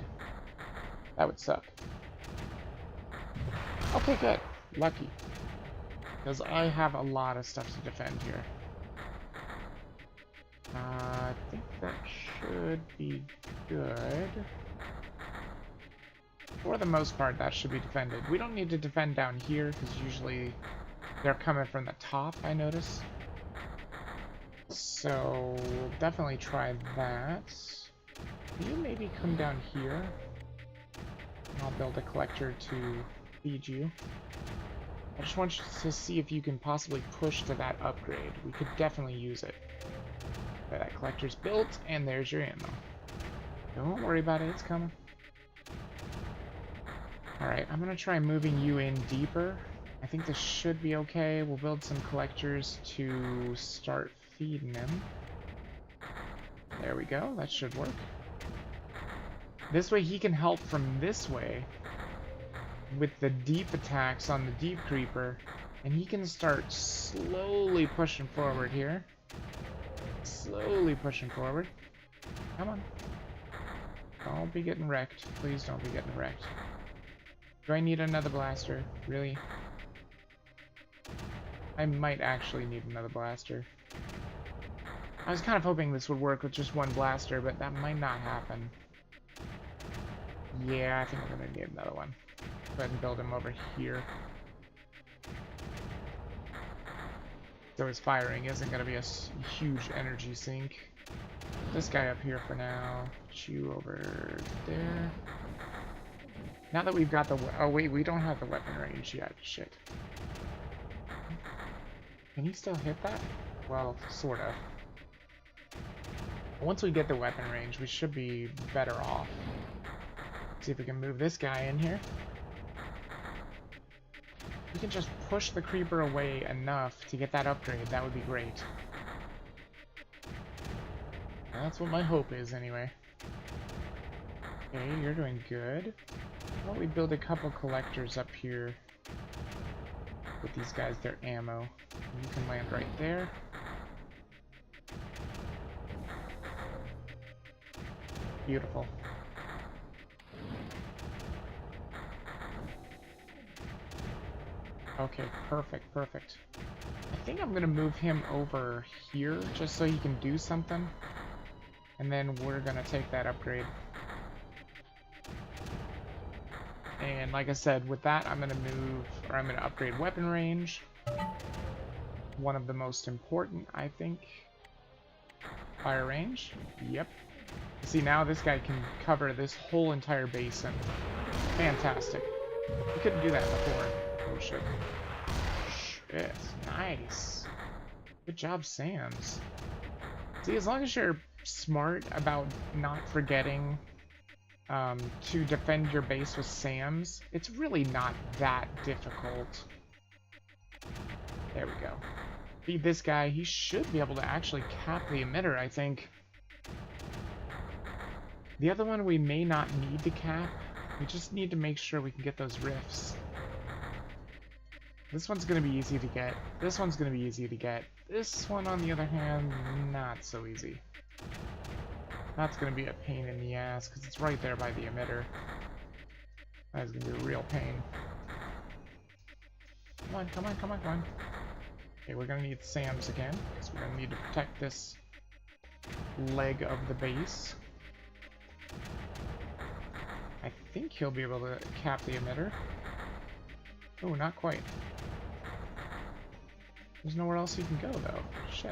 That would suck. Okay, good. Lucky. Because I have a lot of stuff to defend here. I think that should be good. For the most part, that should be defended. We don't need to defend down here, because usually they're coming from the top, I notice. So, we'll definitely try that. Can you maybe come down here? I'll build a collector to feed you. I just want you to see if you can possibly push to that upgrade. We could definitely use it. Okay, that collector's built, and there's your ammo. Don't worry about it, it's coming. Alright, I'm gonna try moving you in deeper. I think this should be okay. We'll build some collectors to start feeding them. There we go, that should work. This way he can help from this way with the deep attacks on the deep creeper, and he can start slowly pushing forward here. Slowly pushing forward. Come on. Don't be getting wrecked. Please don't be getting wrecked. Do I need another blaster? Really? I might actually need another blaster. I was kind of hoping this would work with just one blaster, but that might not happen. Yeah, I think I'm gonna need another one. Go ahead and build him over here. So his firing isn't gonna be a huge energy sink. This guy up here for now. Put you over there. Now that we've got the... Oh wait, we don't have the weapon range yet. Shit. Can he still hit that? Well, sort of. Once we get the weapon range, we should be better off. See if we can move this guy in here. We can just push the creeper away enough to get that upgrade. That would be great. That's what my hope is, anyway. Okay, you're doing good. Why don't we build a couple collectors up here with these guys, their ammo. You can land right there. Beautiful. Okay, perfect, perfect. I think I'm gonna move him over here just so he can do something. And then we're gonna take that upgrade. And like I said, with that I'm gonna upgrade weapon range. One of the most important, I think. Fire range. Yep. See, now this guy can cover this whole entire basin. Fantastic. We couldn't do that before. Oh shit. Shit. Nice. Good job, Sam's. See, as long as you're smart about not forgetting to defend your base with Sam's, it's really not that difficult. There we go. Feed this guy. He should be able to actually cap the emitter, I think. The other one we may not need to cap. We just need to make sure we can get those rifts. This one's going to be easy to get. This one's going to be easy to get. This one, on the other hand, not so easy. That's going to be a pain in the ass, because it's right there by the emitter. That is going to be a real pain. Come on, come on, come on, come on. Okay, we're going to need SAMs again, because we're going to need to protect this leg of the base. I think he'll be able to cap the emitter. Oh, not quite. There's nowhere else he can go, though. Shit.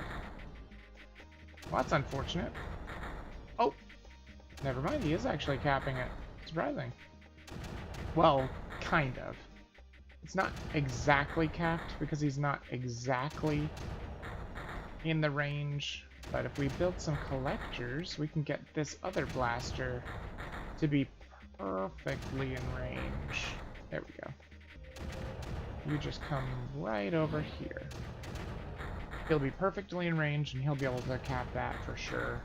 Well, that's unfortunate. Oh! Never mind, he is actually capping it. Surprising. Well, kind of. It's not exactly capped, because he's not exactly in the range. But if we build some collectors, we can get this other blaster to be perfectly in range. There we go. You just come right over here. He'll be perfectly in range, and he'll be able to cap that for sure.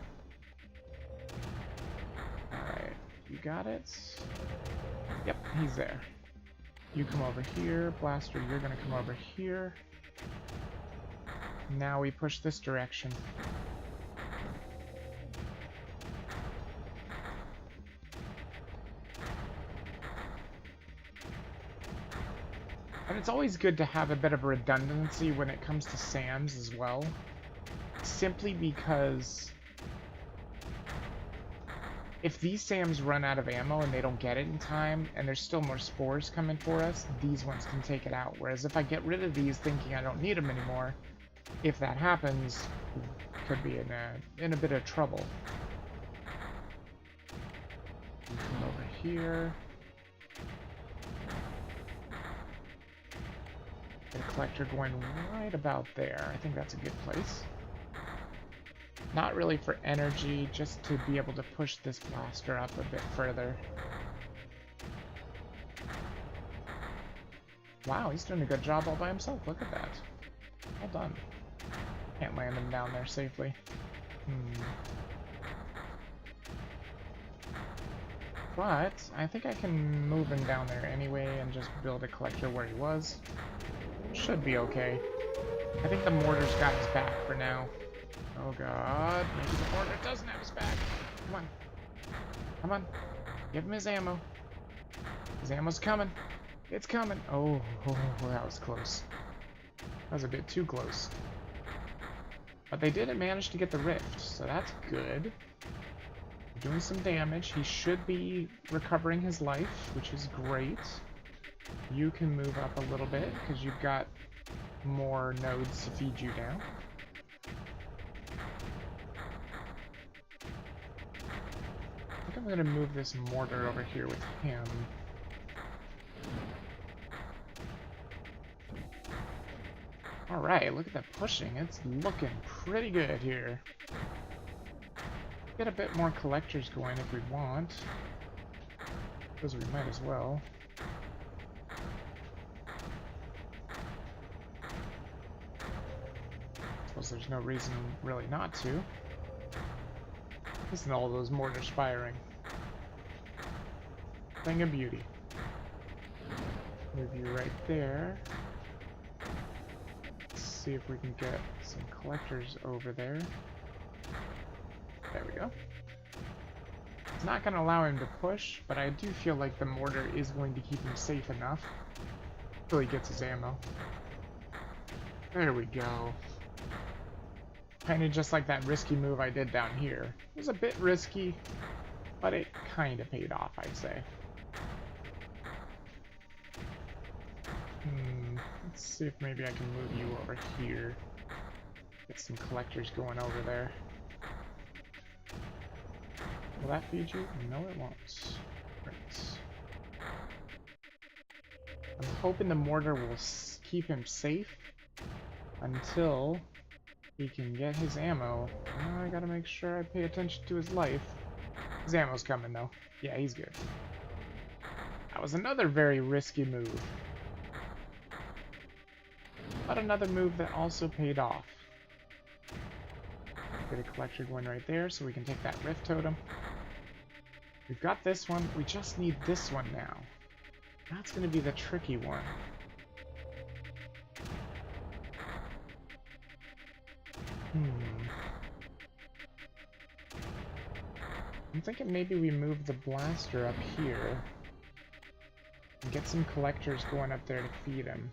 Alright, you got it? Yep, he's there. You come over here. Blaster, you're gonna come over here. Now we push this direction. And it's always good to have a bit of redundancy when it comes to SAMs as well. Simply because if these SAMs run out of ammo and they don't get it in time, and there's still more spores coming for us, these ones can take it out. Whereas if I get rid of these thinking I don't need them anymore, if that happens, could be in a bit of trouble. You come over here. Get a collector going right about there. I think that's a good place. Not really for energy, just to be able to push this blaster up a bit further. Wow, he's doing a good job all by himself. Look at that. Well done. Can't land him down there safely. But I think I can move him down there anyway and just build a collector where he was. Should be okay. I think the mortar's got his back for now. Oh god, maybe the mortar doesn't have his back. Come on. Come on. Give him his ammo. His ammo's coming. It's coming. Oh, that was close. That was a bit too close. But they didn't manage to get the rift, so that's good. Doing some damage. He should be recovering his life, which is great. You can move up a little bit, because you've got more nodes to feed you down. I think I'm going to move this mortar over here with him. Alright, look at that pushing. It's looking pretty good here. Get a bit more collectors going if we want. Because we might as well. Suppose there's no reason really not to. Listen to all those mortars firing. Thing of beauty. Move you right there. Let's see if we can get some collectors over there. There we go. It's not going to allow him to push, but I do feel like the mortar is going to keep him safe enough until he gets his ammo. There we go. Kind of just like that risky move I did down here. It was a bit risky, but it kind of paid off, I'd say. Let's see if maybe I can move you over here. Get some collectors going over there. Will that feed you? No, it won't. Great. I'm hoping the mortar will keep him safe until he can get his ammo. Oh, I gotta make sure I pay attention to his life. His ammo's coming, though. Yeah, he's good. That was another very risky move. But another move that also paid off. Get a collector going right there so we can take that rift totem. We've got this one. We just need this one now. That's going to be the tricky one. I'm thinking maybe we move the blaster up here and get some collectors going up there to feed him.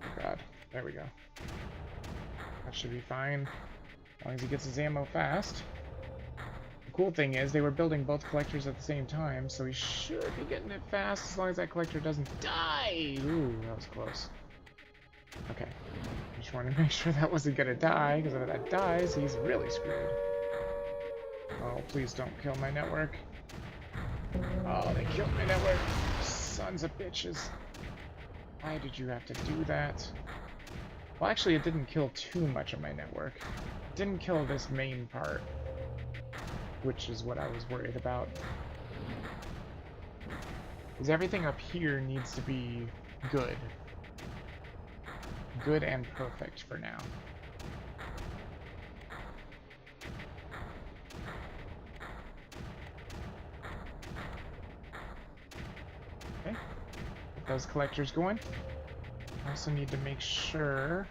Oh god, there we go. That should be fine, as long as he gets his ammo fast. The cool thing is, they were building both collectors at the same time, so he should be getting it fast as long as that collector doesn't die! Ooh, that was close. Okay, just wanted to make sure that wasn't gonna die, because if that dies, he's really screwed. Oh, please don't kill my network. Oh, they killed my network. Sons of bitches. Why did you have to do that? Well, actually, it didn't kill too much of my network. It didn't kill this main part, which is what I was worried about. Because everything up here needs to be good. Good and perfect for now. Okay. Get those collectors going. I also need to make sure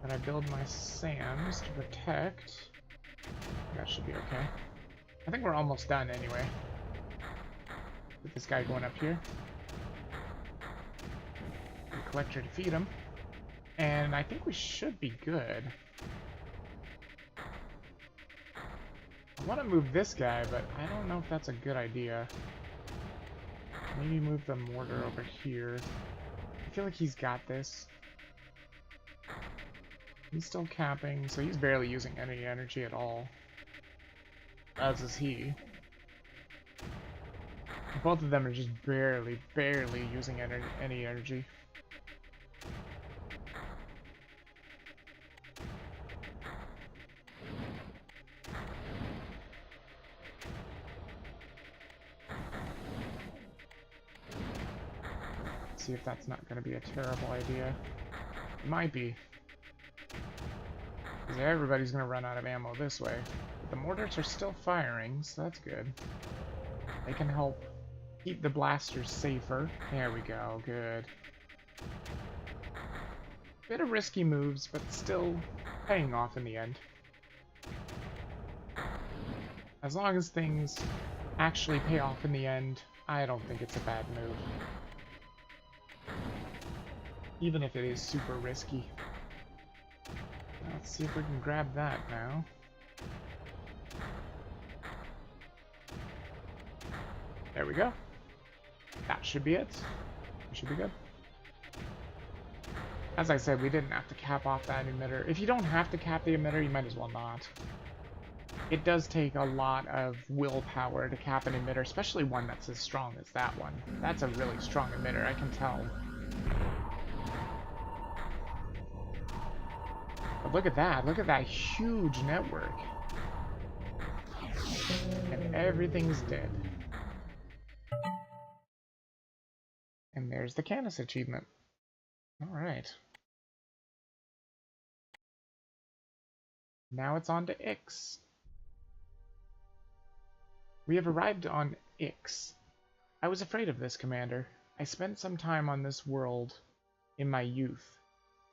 that I build my SAMs to protect. That should be okay. I think we're almost done anyway. With this guy going up here. The collector to feed him. And I think we should be good. I want to move this guy, but I don't know if that's a good idea. Maybe move the mortar over here. I feel like he's got this. He's still capping, so he's barely using any energy at all. As is he. Both of them are just barely using any energy. See if that's not going to be a terrible idea. It might be. Because everybody's going to run out of ammo this way. But the mortars are still firing, so that's good. They can help keep the blasters safer. There we go, good. Bit of risky moves, but still paying off in the end. As long as things actually pay off in the end, I don't think it's a bad move. Even if it is super risky. Now let's see if we can grab that now. There we go. That should be it. We should be good. As I said, we didn't have to cap off that emitter. If you don't have to cap the emitter, you might as well not. It does take a lot of willpower to cap an emitter, especially one that's as strong as that one. That's a really strong emitter, I can tell. But look at that huge network. And everything's dead. And there's the Canis achievement. Alright. Now it's on to Ix. We have arrived on Ix. I was afraid of this, Commander. I spent some time on this world in my youth.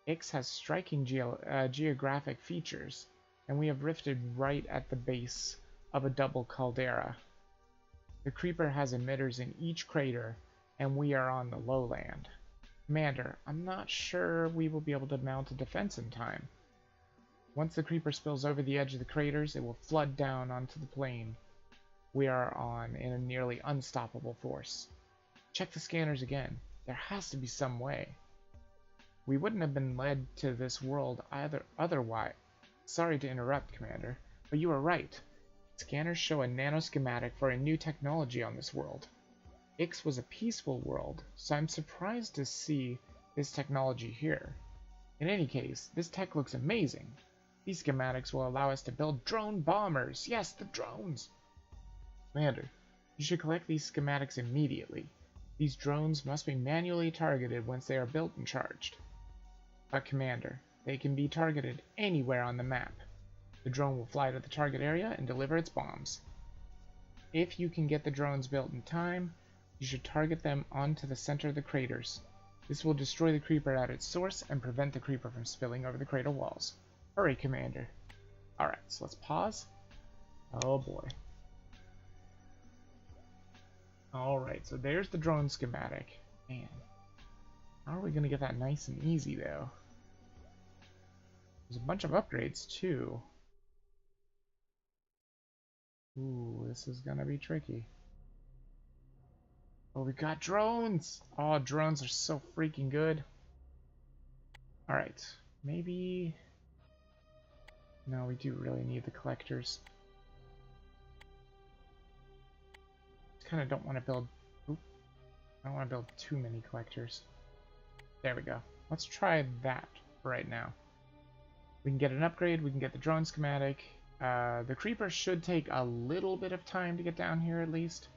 Ix has striking geographic features, and we have rifted right at the base of a double caldera. The Creeper has emitters in each crater, and we are on the lowland. Commander, I'm not sure we will be able to mount a defense in time. Once the Creeper spills over the edge of the craters, it will flood down onto the plain we are on in a nearly unstoppable force. Check the scanners again. There has to be some way. We wouldn't have been led to this world otherwise. Sorry to interrupt, Commander, but you are right. Scanners show a nanoschematic for a new technology on this world. Ix was a peaceful world, so I'm surprised to see this technology here. In any case, this tech looks amazing. These schematics will allow us to build drone bombers. Yes, the drones! Commander, you should collect these schematics immediately. These drones must be manually targeted once they are built and charged. But Commander, they can be targeted anywhere on the map. The drone will fly to the target area and deliver its bombs. If you can get the drones built in time, you should target them onto the center of the craters. This will destroy the creeper at its source and prevent the creeper from spilling over the crater walls. Hurry, Commander. Alright, so let's pause. Oh boy. Alright, so there's the drone schematic. Man, how are we going to get that nice and easy, though? There's a bunch of upgrades, too. Ooh, this is going to be tricky. Oh, we got drones! Oh, drones are so freaking good. Alright, maybe... No, we do really need the collectors. Kind of don't want to build... Oop, I don't want to build too many collectors. There we go. Let's try that right now. We can get an upgrade, we can get the drone schematic. The creeper should take a little bit of time to get down here at least.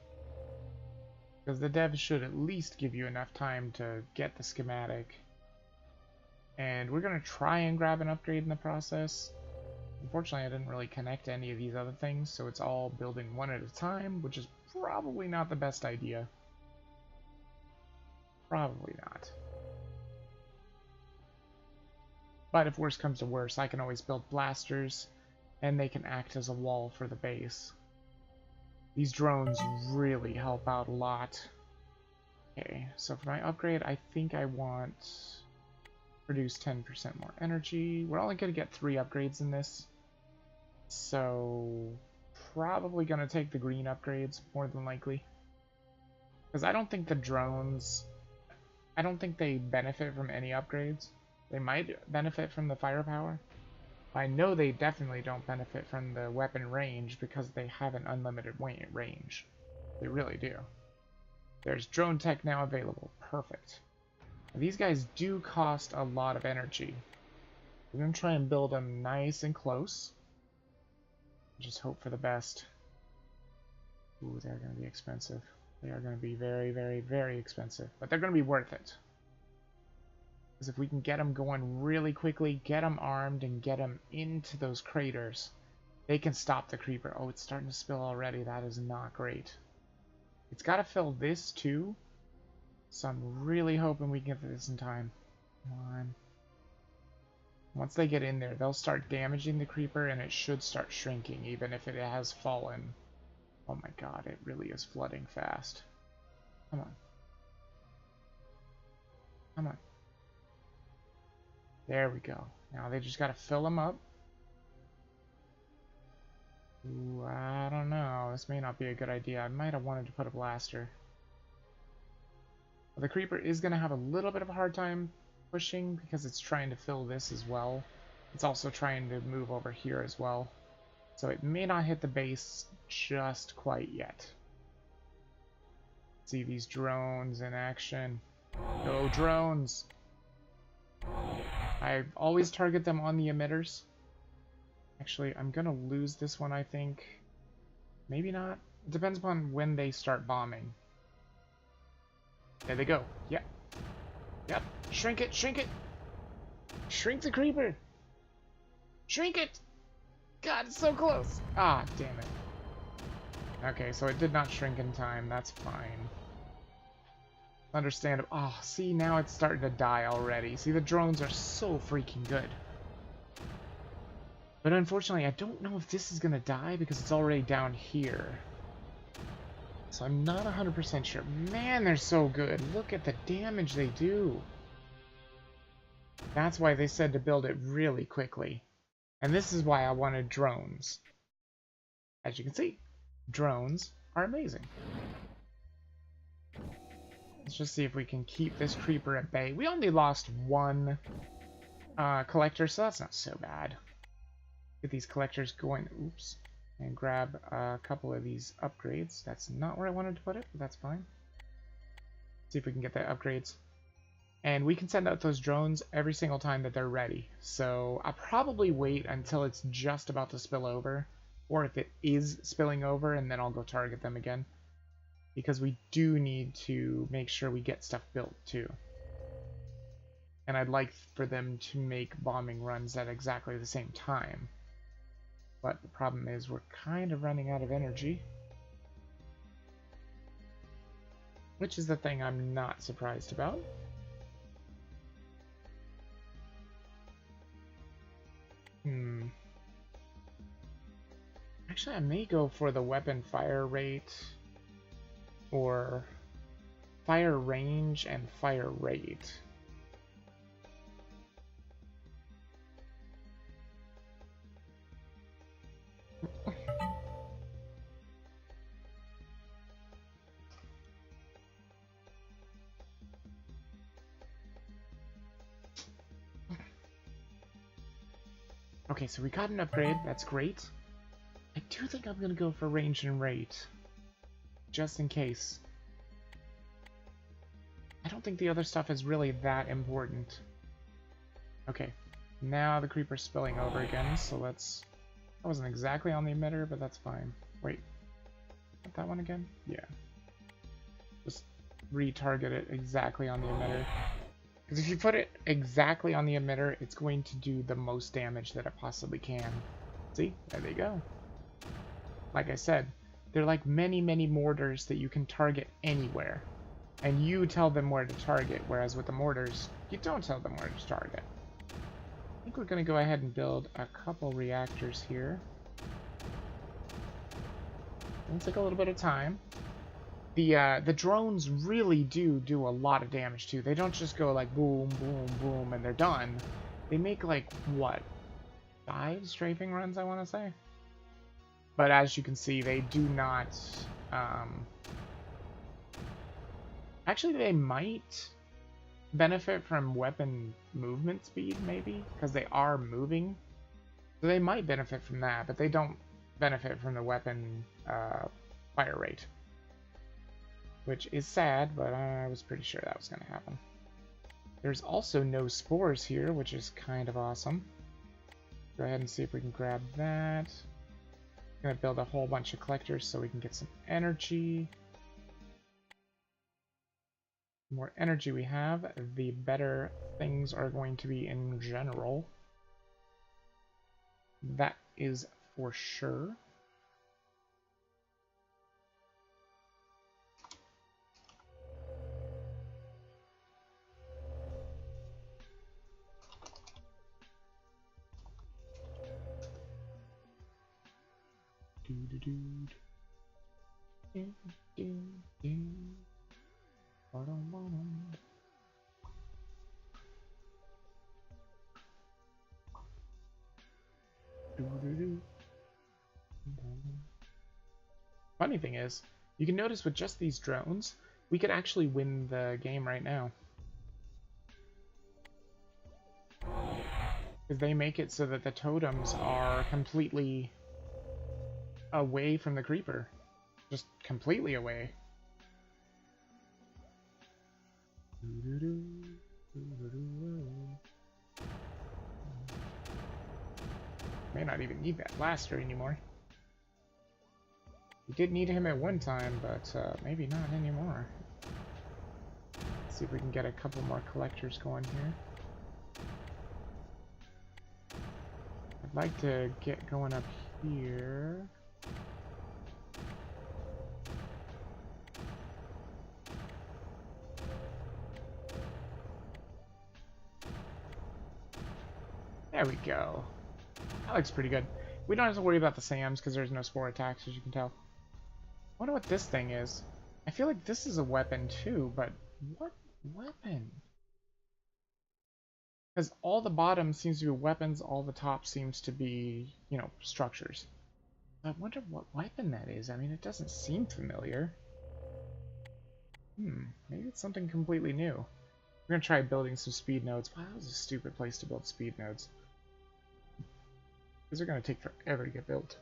Because the devs should at least give you enough time to get the schematic. And we're going to try and grab an upgrade in the process. Unfortunately, I didn't really connect to any of these other things, so it's all building one at a time, which is probably not the best idea. Probably not. But if worse comes to worse, I can always build blasters, and they can act as a wall for the base. These drones really help out a lot. Okay, so for my upgrade, I think I want produce 10% more energy. We're only going to get 3 upgrades in this. So probably going to take the green upgrades more than likely. Because I don't think the drones, I don't think they benefit from any upgrades. They might benefit from the firepower. I know they definitely don't benefit from the weapon range because they have an unlimited range. They really do. There's drone tech now available. Perfect. These guys do cost a lot of energy. We're going to try and build them nice and close. Just hope for the best. Ooh, they're going to be expensive. They are going to be very, very, very expensive. But they're going to be worth it. Because if we can get them going really quickly, get them armed, and get them into those craters, they can stop the creeper. Oh, it's starting to spill already. That is not great. It's got to fill this too. So I'm really hoping we can get this in time. Come on. Once they get in there, they'll start damaging the creeper, and it should start shrinking, even if it has fallen. Oh my god, it really is flooding fast. Come on. Come on. There we go. Now they just gotta fill them up. Ooh, I don't know. This may not be a good idea. I might have wanted to put a blaster. The creeper is going to have a little bit of a hard time pushing because it's trying to fill this as well. It's also trying to move over here as well. So it may not hit the base just quite yet. See these drones in action. Go drones! I always target them on the emitters. Actually, I'm going to lose this one, I think. Maybe not. It depends upon when they start bombing. There they go. Yep. Yep. Shrink it, shrink it! Shrink the creeper! Shrink it! God, it's so close! Ah, damn it. Okay, so it did not shrink in time. That's fine. Understandable. Oh, see, now it's starting to die already. See, the drones are so freaking good. But unfortunately, I don't know if this is going to die because it's already down here. So I'm not 100% sure. Man, they're so good. Look at the damage they do. That's why they said to build it really quickly. And this is why I wanted drones. As you can see, drones are amazing. Let's just see if we can keep this creeper at bay. We only lost one collector, so that's not so bad. Get these collectors going. Oops. And grab a couple of these upgrades. That's not where I wanted to put it, but that's fine. See if we can get the upgrades. And we can send out those drones every single time that they're ready. So I'll probably wait until it's just about to spill over. Or if it is spilling over, and then I'll go target them again. Because we do need to make sure we get stuff built too. And I'd like for them to make bombing runs at exactly the same time. But the problem is we're kind of running out of energy. Which is the thing I'm not surprised about. Hmm. Actually, I may go for the weapon fire rate, or fire range and fire rate. Okay, so we got an upgrade. That's great. I do think I'm going to go for range and rate, just in case. I don't think the other stuff is really that important. Okay, now the creeper's spilling over again, so let's... That wasn't exactly on the emitter, but that's fine. Wait, not that one again? Yeah. Just retarget it exactly on the emitter. Because if you put it exactly on the emitter, it's going to do the most damage that it possibly can. See? There they go. Like I said, they're like many, many mortars that you can target anywhere. And you tell them where to target, whereas with the mortars, you don't tell them where to target. I think we're going to go ahead and build a couple reactors here. It'll take a little bit of time. The drones really do a lot of damage too. They don't just go like boom, boom, boom, and they're done. They make like, what, 5 strafing runs, I want to say? But as you can see, they do not... Actually, they might benefit from weapon movement speed, maybe, because they are moving. So they might benefit from that, but they don't benefit from the weapon fire rate. Which is sad, but I was pretty sure that was going to happen. There's also no spores here, which is kind of awesome. Go ahead and see if we can grab that. I'm going to build a whole bunch of collectors so we can get some energy. The more energy we have, the better things are going to be in general. That is for sure. Funny thing is, you can notice with just these drones, we could actually win the game right now. Because they make it so that the totems are completely away from the creeper. Just completely away. May not even need that blaster anymore. We did need him at one time, but maybe not anymore. Let's see if we can get a couple more collectors going here. I'd like to get going up here. There we go. That looks pretty good. We don't have to worry about the SAMs because there's no spore attacks, as you can tell. I wonder what this thing is. I feel like this is a weapon too, but what weapon? Because all the bottom seems to be weapons, all the top seems to be, you know, structures. I wonder what weapon that is. I mean, it doesn't seem familiar. Maybe it's something completely new. We're gonna try building some speed nodes. Wow, that was a stupid place to build speed nodes. These are gonna take forever to get built.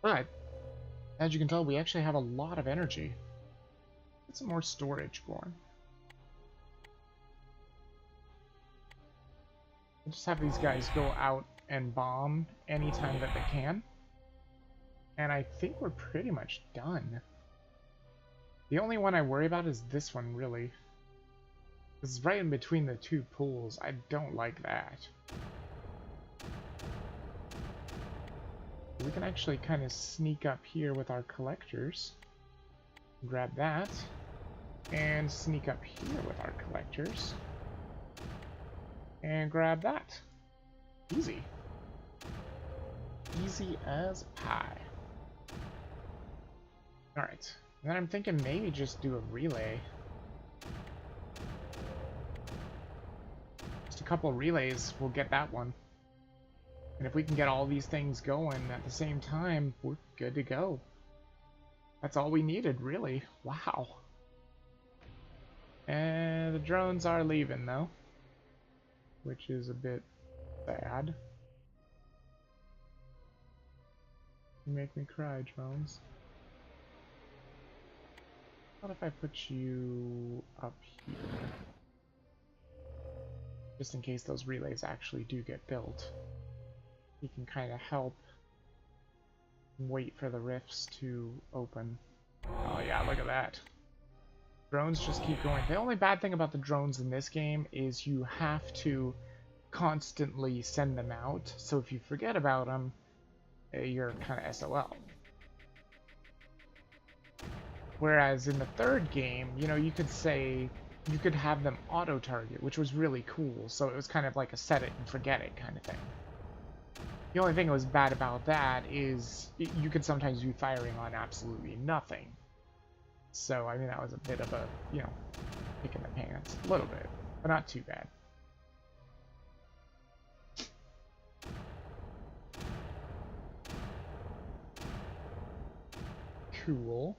But, as you can tell, we actually have a lot of energy. Get some more storage going. We'll just have these guys go out and bomb anytime that they can. And I think we're pretty much done. The only one I worry about is this one, really. This is right in between the two pools. I don't like that. We can actually kind of sneak up here with our collectors. Grab that. And sneak up here with our collectors. And grab that. Easy. Easy as pie. Alright. Then I'm thinking maybe just do a relay. Just a couple relays, we'll get that one. And if we can get all these things going at the same time, we're good to go. That's all we needed, really. Wow. And the drones are leaving, though. Which is a bit sad. You make me cry, drones. What if I put you up here? Just in case those relays actually do get built. You can kind of help wait for the rifts to open. Oh yeah, look at that. Drones just keep going. The only bad thing about the drones in this game is you have to constantly send them out. So if you forget about them, you're kind of SOL. Whereas in the third game, you know, you could say, you could have them auto-target, which was really cool. So it was kind of like a set it and forget it kind of thing. The only thing that was bad about that is you could sometimes be firing on absolutely nothing. So, I mean, that was a bit of a, you know, kick in the pants. A little bit, but not too bad. Cool.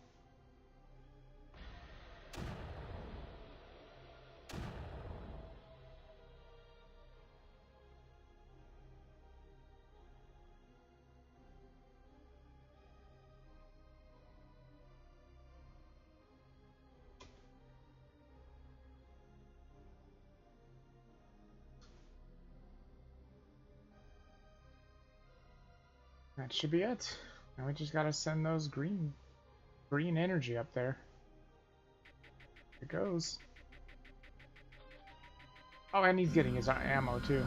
That should be it. Now we just gotta send those green energy up there. Here it goes. Oh, and he's getting his ammo too.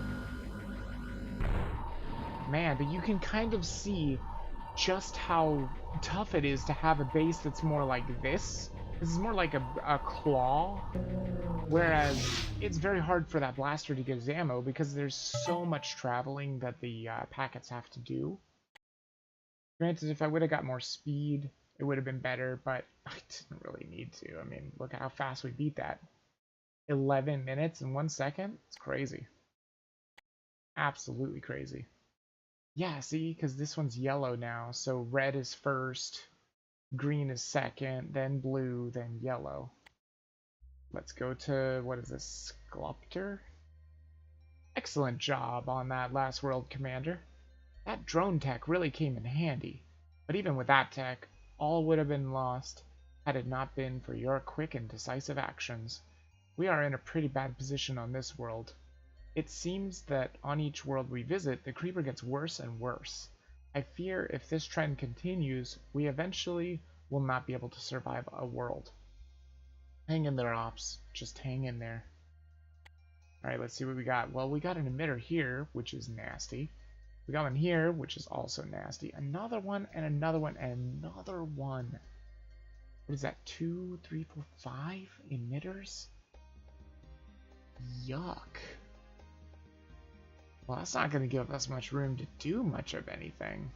Man, but you can kind of see just how tough it is to have a base that's more like this. This is more like a claw, whereas it's very hard for that blaster to get his ammo because there's so much traveling that the packets have to do. Granted, if I would have got more speed, it would have been better, but I didn't really need to. I mean, look at how fast we beat that. 11 minutes and 1 second? It's crazy. Absolutely crazy. Yeah, see, because this one's yellow now, so red is first, green is second, then blue, then yellow. Let's go to, what is this, Sculptor? Excellent job on that last world, Commander. That drone tech really came in handy, but even with that tech, all would have been lost had it not been for your quick and decisive actions. We are in a pretty bad position on this world. It seems that on each world we visit, the creeper gets worse and worse. I fear if this trend continues, we eventually will not be able to survive a world. Hang in there, Ops. Just hang in there. Alright, let's see what we got. Well, we got an emitter here, which is nasty. We got one here, which is also nasty. Another one, and another one, and another one. What is that? 2, 3, 4, 5 emitters? Yuck. Well, that's not going to give us much room to do much of anything.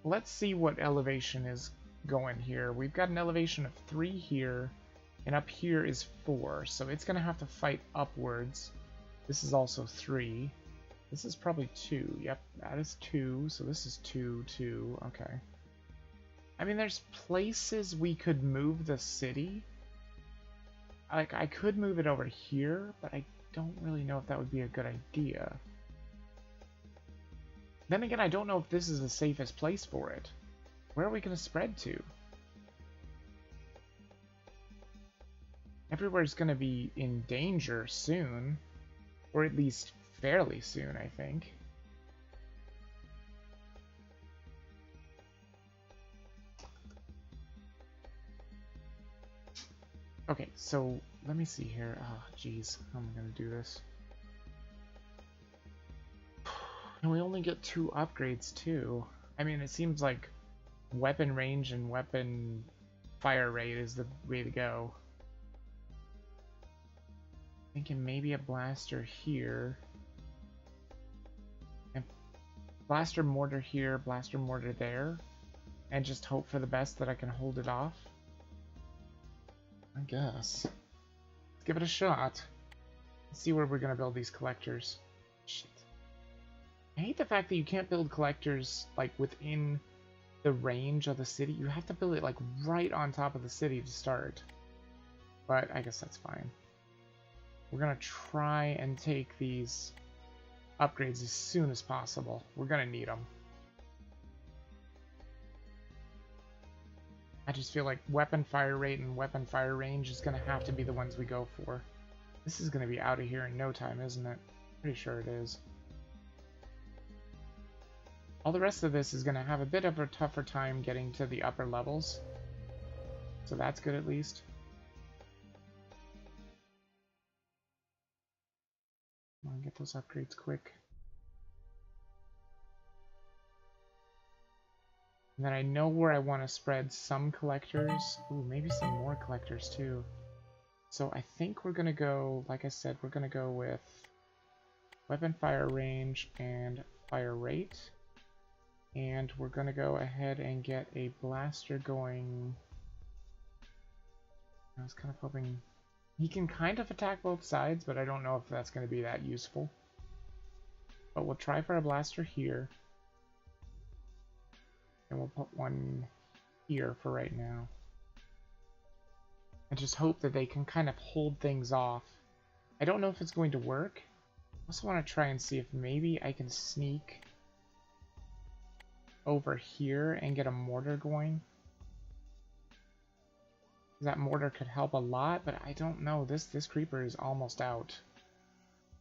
Let's see what elevation is going here. We've got an elevation of 3 here, and up here is 4, so it's going to have to fight upwards. This is also 3. This is probably 2. Yep, that is 2. So this is 2, 2. Okay. I mean, there's places we could move the city. Like, I could move it over here, but I don't really know if that would be a good idea. Then again, I don't know if this is the safest place for it. Where are we going to spread to? Everywhere's going to be in danger soon. Or at least fairly soon, I think. Okay, so let me see here. Oh, jeez, how am I going to do this? And we only get 2 upgrades, too. I mean, it seems like weapon range and weapon fire rate is the way to go. Thinking maybe a blaster here. Blaster mortar here, blaster mortar there, and just hope for the best that I can hold it off. I guess. Let's give it a shot. Let's see where we're gonna build these collectors. Shit. I hate the fact that you can't build collectors like within the range of the city. You have to build it like right on top of the city to start. But I guess that's fine. We're gonna try and take these upgrades as soon as possible. We're gonna need them. I just feel like weapon fire rate and weapon fire range is gonna have to be the ones we go for. This is gonna be out of here in no time, isn't it? Pretty sure it is. All the rest of this is gonna have a bit of a tougher time getting to the upper levels. So that's good at least. Come on, get those upgrades quick. And then I know where I want to spread some collectors. Ooh, maybe some more collectors too. So I think we're going to go, like I said, we're going to go with weapon fire range and fire rate. And we're going to go ahead and get a blaster going. I was kind of hoping he can kind of attack both sides, but I don't know if that's going to be that useful. But we'll try for a blaster here. And we'll put one here for right now. And just hope that they can kind of hold things off. I don't know if it's going to work. I also want to try and see if maybe I can sneak over here and get a mortar going. That mortar could help a lot, but I don't know. This creeper is almost out.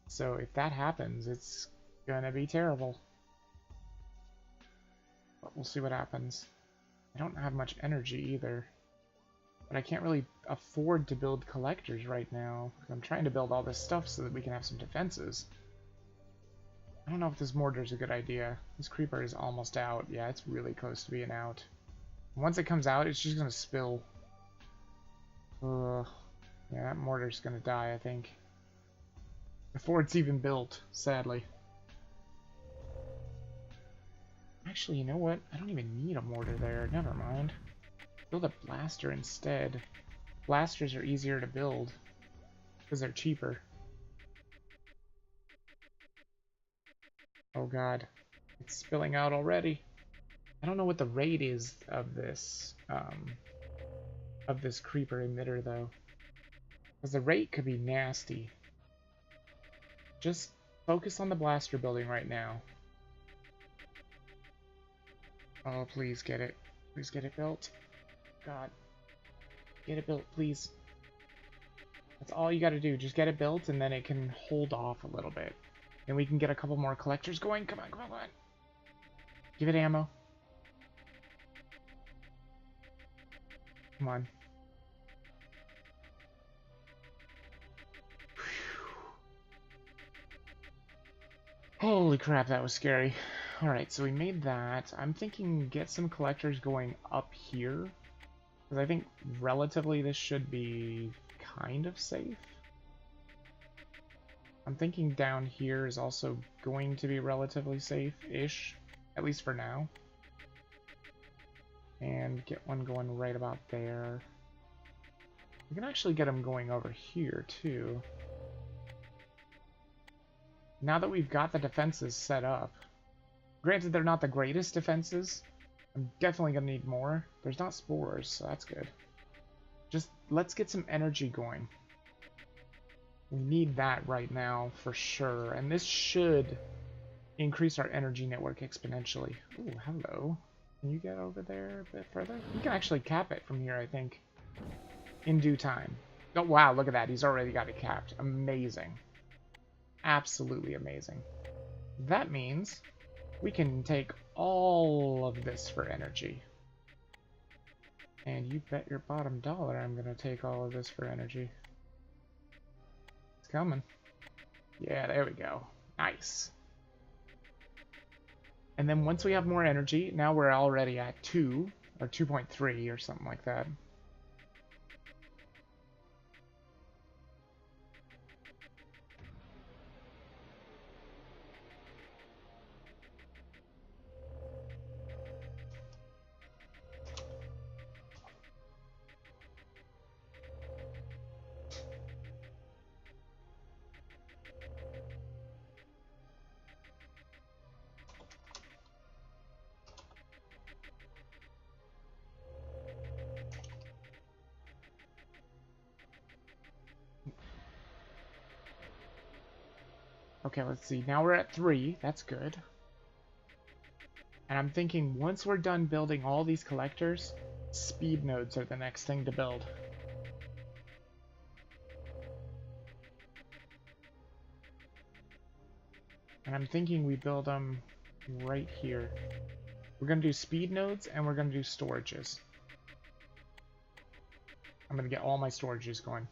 So if that happens, it's gonna be terrible. But we'll see what happens. I don't have much energy either. But I can't really afford to build collectors right now. I'm trying to build all this stuff so that we can have some defenses. I don't know if this mortar is a good idea. This creeper is almost out. Yeah, it's really close to being out. Once it comes out, it's just gonna spill. Ugh. Yeah, that mortar's gonna die, I think. Before it's even built, sadly. Actually, you know what? I don't even need a mortar there. Never mind. Build a blaster instead. Blasters are easier to build because they're cheaper. Oh god. It's spilling out already. I don't know what the rate is of this creeper emitter though. Because the rate could be nasty. Just focus on the blaster building right now. Oh, please get it. Please get it built. God. Get it built, please. That's all you gotta do. Just get it built, and then it can hold off a little bit. And we can get a couple more collectors going. Come on, come on, come on. Give it ammo. Come on. Holy crap, that was scary. Alright, so we made that. I'm thinking get some collectors going up here. Because I think relatively this should be kind of safe. I'm thinking down here is also going to be relatively safe-ish. At least for now. And get one going right about there. We can actually get them going over here, too. Now that we've got the defenses set up. Granted, they're not the greatest defenses. I'm definitely going to need more. There's not spores, so that's good. Just let's get some energy going. We need that right now for sure. And this should increase our energy network exponentially. Ooh, hello. Can you get over there a bit further? You can actually cap it from here, I think. In due time. Oh, wow, look at that. He's already got it capped. Amazing. Absolutely amazing. That means we can take all of this for energy. And you bet your bottom dollar I'm going to take all of this for energy. It's coming. Yeah, there we go. Nice. And then once we have more energy, now we're already at 2, or 2.3 or something like that. Okay, let's see. Now we're at 3. That's good. And I'm thinking once we're done building all these collectors, speed nodes are the next thing to build. And I'm thinking we build them right here. We're going to do speed nodes and we're going to do storages. I'm going to get all my storages going.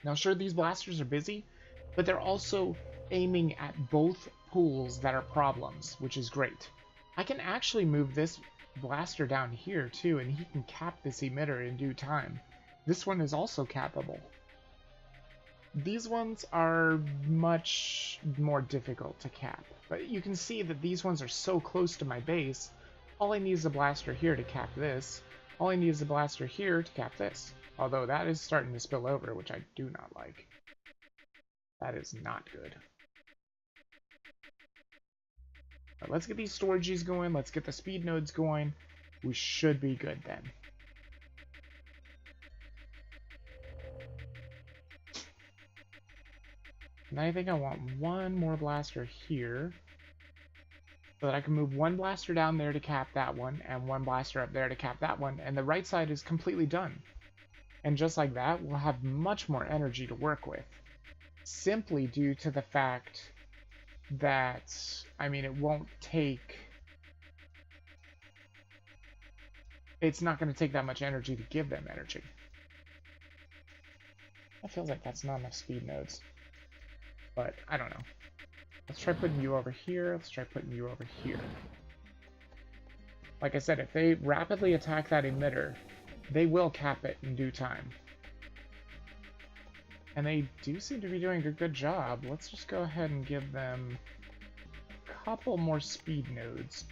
Now, sure, these blasters are busy, but they're also aiming at both pools that are problems, which is great. I can actually move this blaster down here, too, and he can cap this emitter in due time. This one is also cappable. These ones are much more difficult to cap, but you can see that these ones are so close to my base. All I need is a blaster here to cap this. All I need is a blaster here to cap this. Although that is starting to spill over, which I do not like. That is not good. But let's get these storages going. Let's get the speed nodes going. We should be good then. And I think I want one more blaster here, so that I can move one blaster down there to cap that one, and one blaster up there to cap that one, and the right side is completely done. And just like that, we'll have much more energy to work with. Simply due to the fact that, I mean, it won't take... It's not going to take that much energy to give them energy. That feels like that's not enough speed nodes. But, I don't know. Let's try putting you over here. Let's try putting you over here. Like I said, if they rapidly attack that emitter, they will cap it in due time. And they do seem to be doing a good job. Let's just go ahead and give them a couple more speed nodes.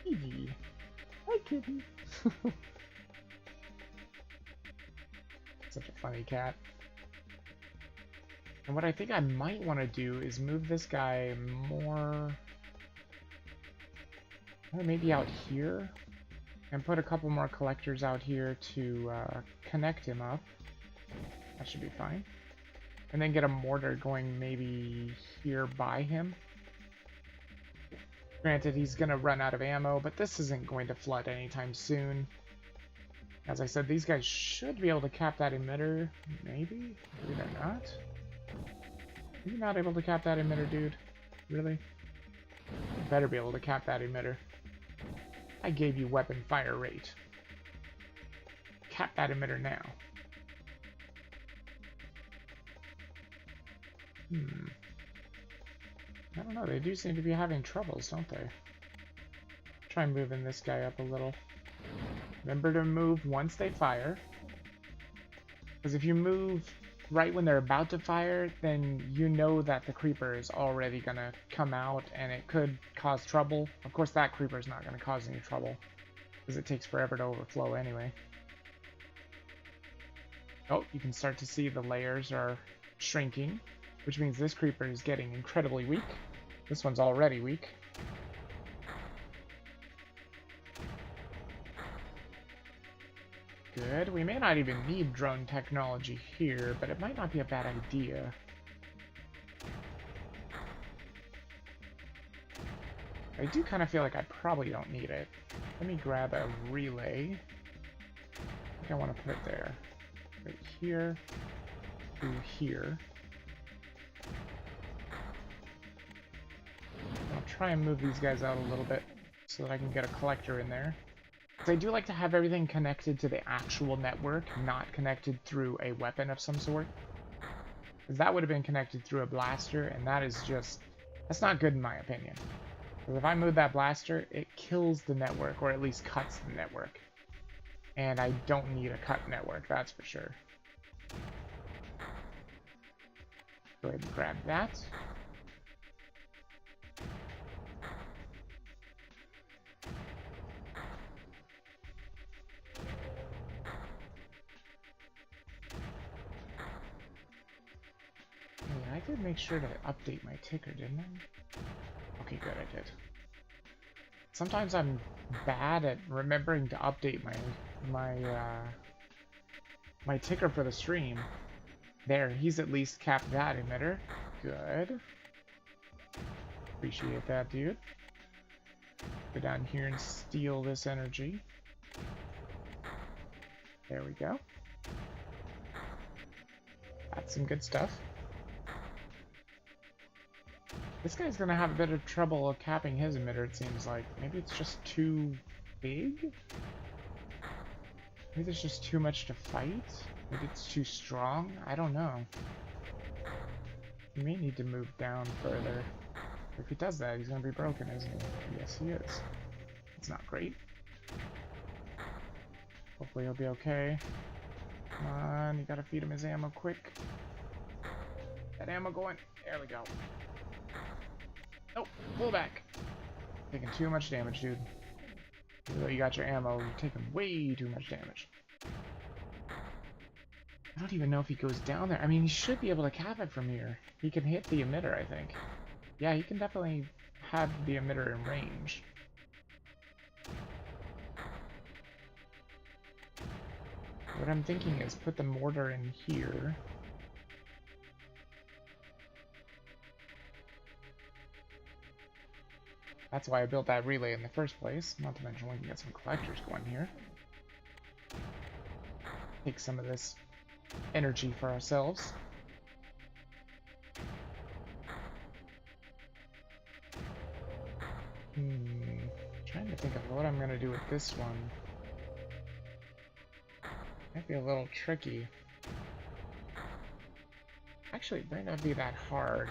Kitty. Hi, kitty. Such a funny cat. And what I think I might want to do is move this guy more... or maybe out here? And put a couple more collectors out here to connect him up. That should be fine. And then get a mortar going maybe here by him. Granted, he's going to run out of ammo, but this isn't going to flood anytime soon. As I said, these guys should be able to cap that emitter. Maybe? Maybe they're not. Are you not able to cap that emitter, dude? Really? You better be able to cap that emitter. I gave you weapon fire rate. Cap that emitter now. I don't know, they do seem to be having troubles, don't they? Try moving this guy up a little. Remember to move once they fire. Because if you move right when they're about to fire, then you know that the creeper is already going to come out and it could cause trouble. Of course, that creeper is not going to cause any trouble because it takes forever to overflow anyway. Oh, you can start to see the layers are shrinking, which means this creeper is getting incredibly weak. This one's already weak. Good. We may not even need drone technology here, but it might not be a bad idea. I do kind of feel like I probably don't need it. Let me grab a relay. I think I want to put it there. Right here. Through here. I'll try and move these guys out a little bit so that I can get a collector in there. I do like to have everything connected to the actual network, not connected through a weapon of some sort. Because that would have been connected through a blaster, and that is just... that's not good in my opinion. Because if I move that blaster, it kills the network, or at least cuts the network. And I don't need a cut network, that's for sure. Go ahead and grab that. I did make sure to update my ticker, didn't I? Okay, good, I did. Sometimes I'm bad at remembering to update my ticker for the stream. There, he's at least capped that emitter. Good. Appreciate that, dude. Go down here and steal this energy. There we go. That's some good stuff. This guy's gonna have a bit of trouble of capping his emitter, it seems like. Maybe it's just too big? Maybe there's just too much to fight? Maybe it's too strong? I don't know. He may need to move down further. If he does that, he's gonna be broken, isn't he? Yes, he is. It's not great. Hopefully he'll be okay. Come on, you gotta feed him his ammo quick. That ammo going. There we go. Nope, pull back. Taking too much damage, dude. Even though you got your ammo, you're taking way too much damage. I don't even know if he goes down there. I mean, he should be able to cap it from here. He can hit the emitter, I think. Yeah, he can definitely have the emitter in range. What I'm thinking is put the mortar in here. That's why I built that relay in the first place. Not to mention we can get some collectors going here. Take some of this energy for ourselves. Trying to think of what I'm gonna do with this one. Might be a little tricky. Actually, it might not be that hard.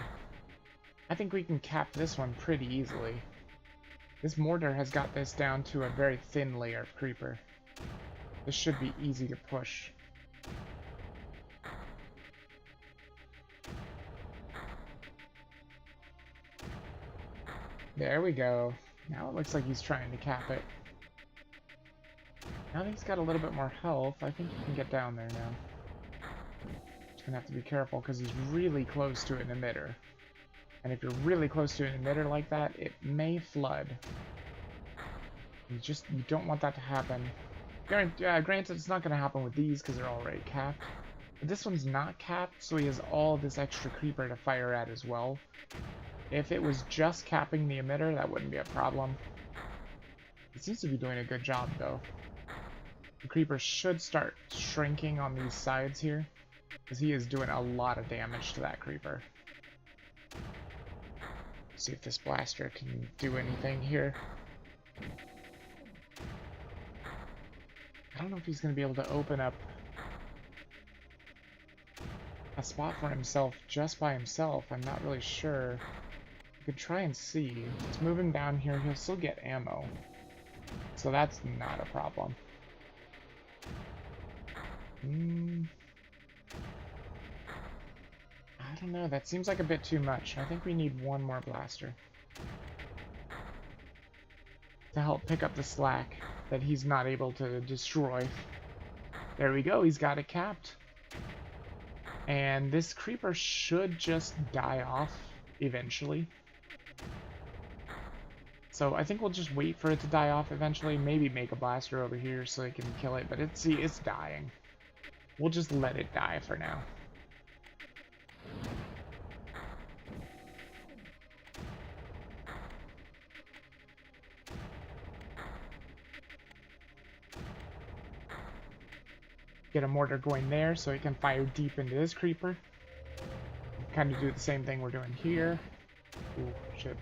I think we can cap this one pretty easily. This mortar has got this down to a very thin layer of creeper. This should be easy to push. There we go. Now it looks like he's trying to cap it. Now that he's got a little bit more health, I think he can get down there now. Just gonna have to be careful because he's really close to an emitter. And if you're really close to an emitter like that, it may flood. You don't want that to happen. Granted, it's not gonna happen with these because they're already capped. But this one's not capped, so he has all this extra creeper to fire at as well. If it was just capping the emitter, that wouldn't be a problem. It seems to be doing a good job, though. The creeper should start shrinking on these sides here, because he is doing a lot of damage to that creeper. See if this blaster can do anything here. I don't know if he's going to be able to open up a spot for himself just by himself. I'm not really sure. You could try and see. It's moving down here. He'll still get ammo. So that's not a problem. I don't know. That seems like a bit too much. I think we need one more blaster to help pick up the slack that he's not able to destroy. There we go. He's got it capped. And this creeper should just die off eventually. So I think we'll just wait for it to die off eventually. Maybe make a blaster over here so they can kill it. But it's dying. We'll just let it die for now. Get a mortar going there so it can fire deep into this creeper. Kind of do the same thing we're doing here. Ooh, shit.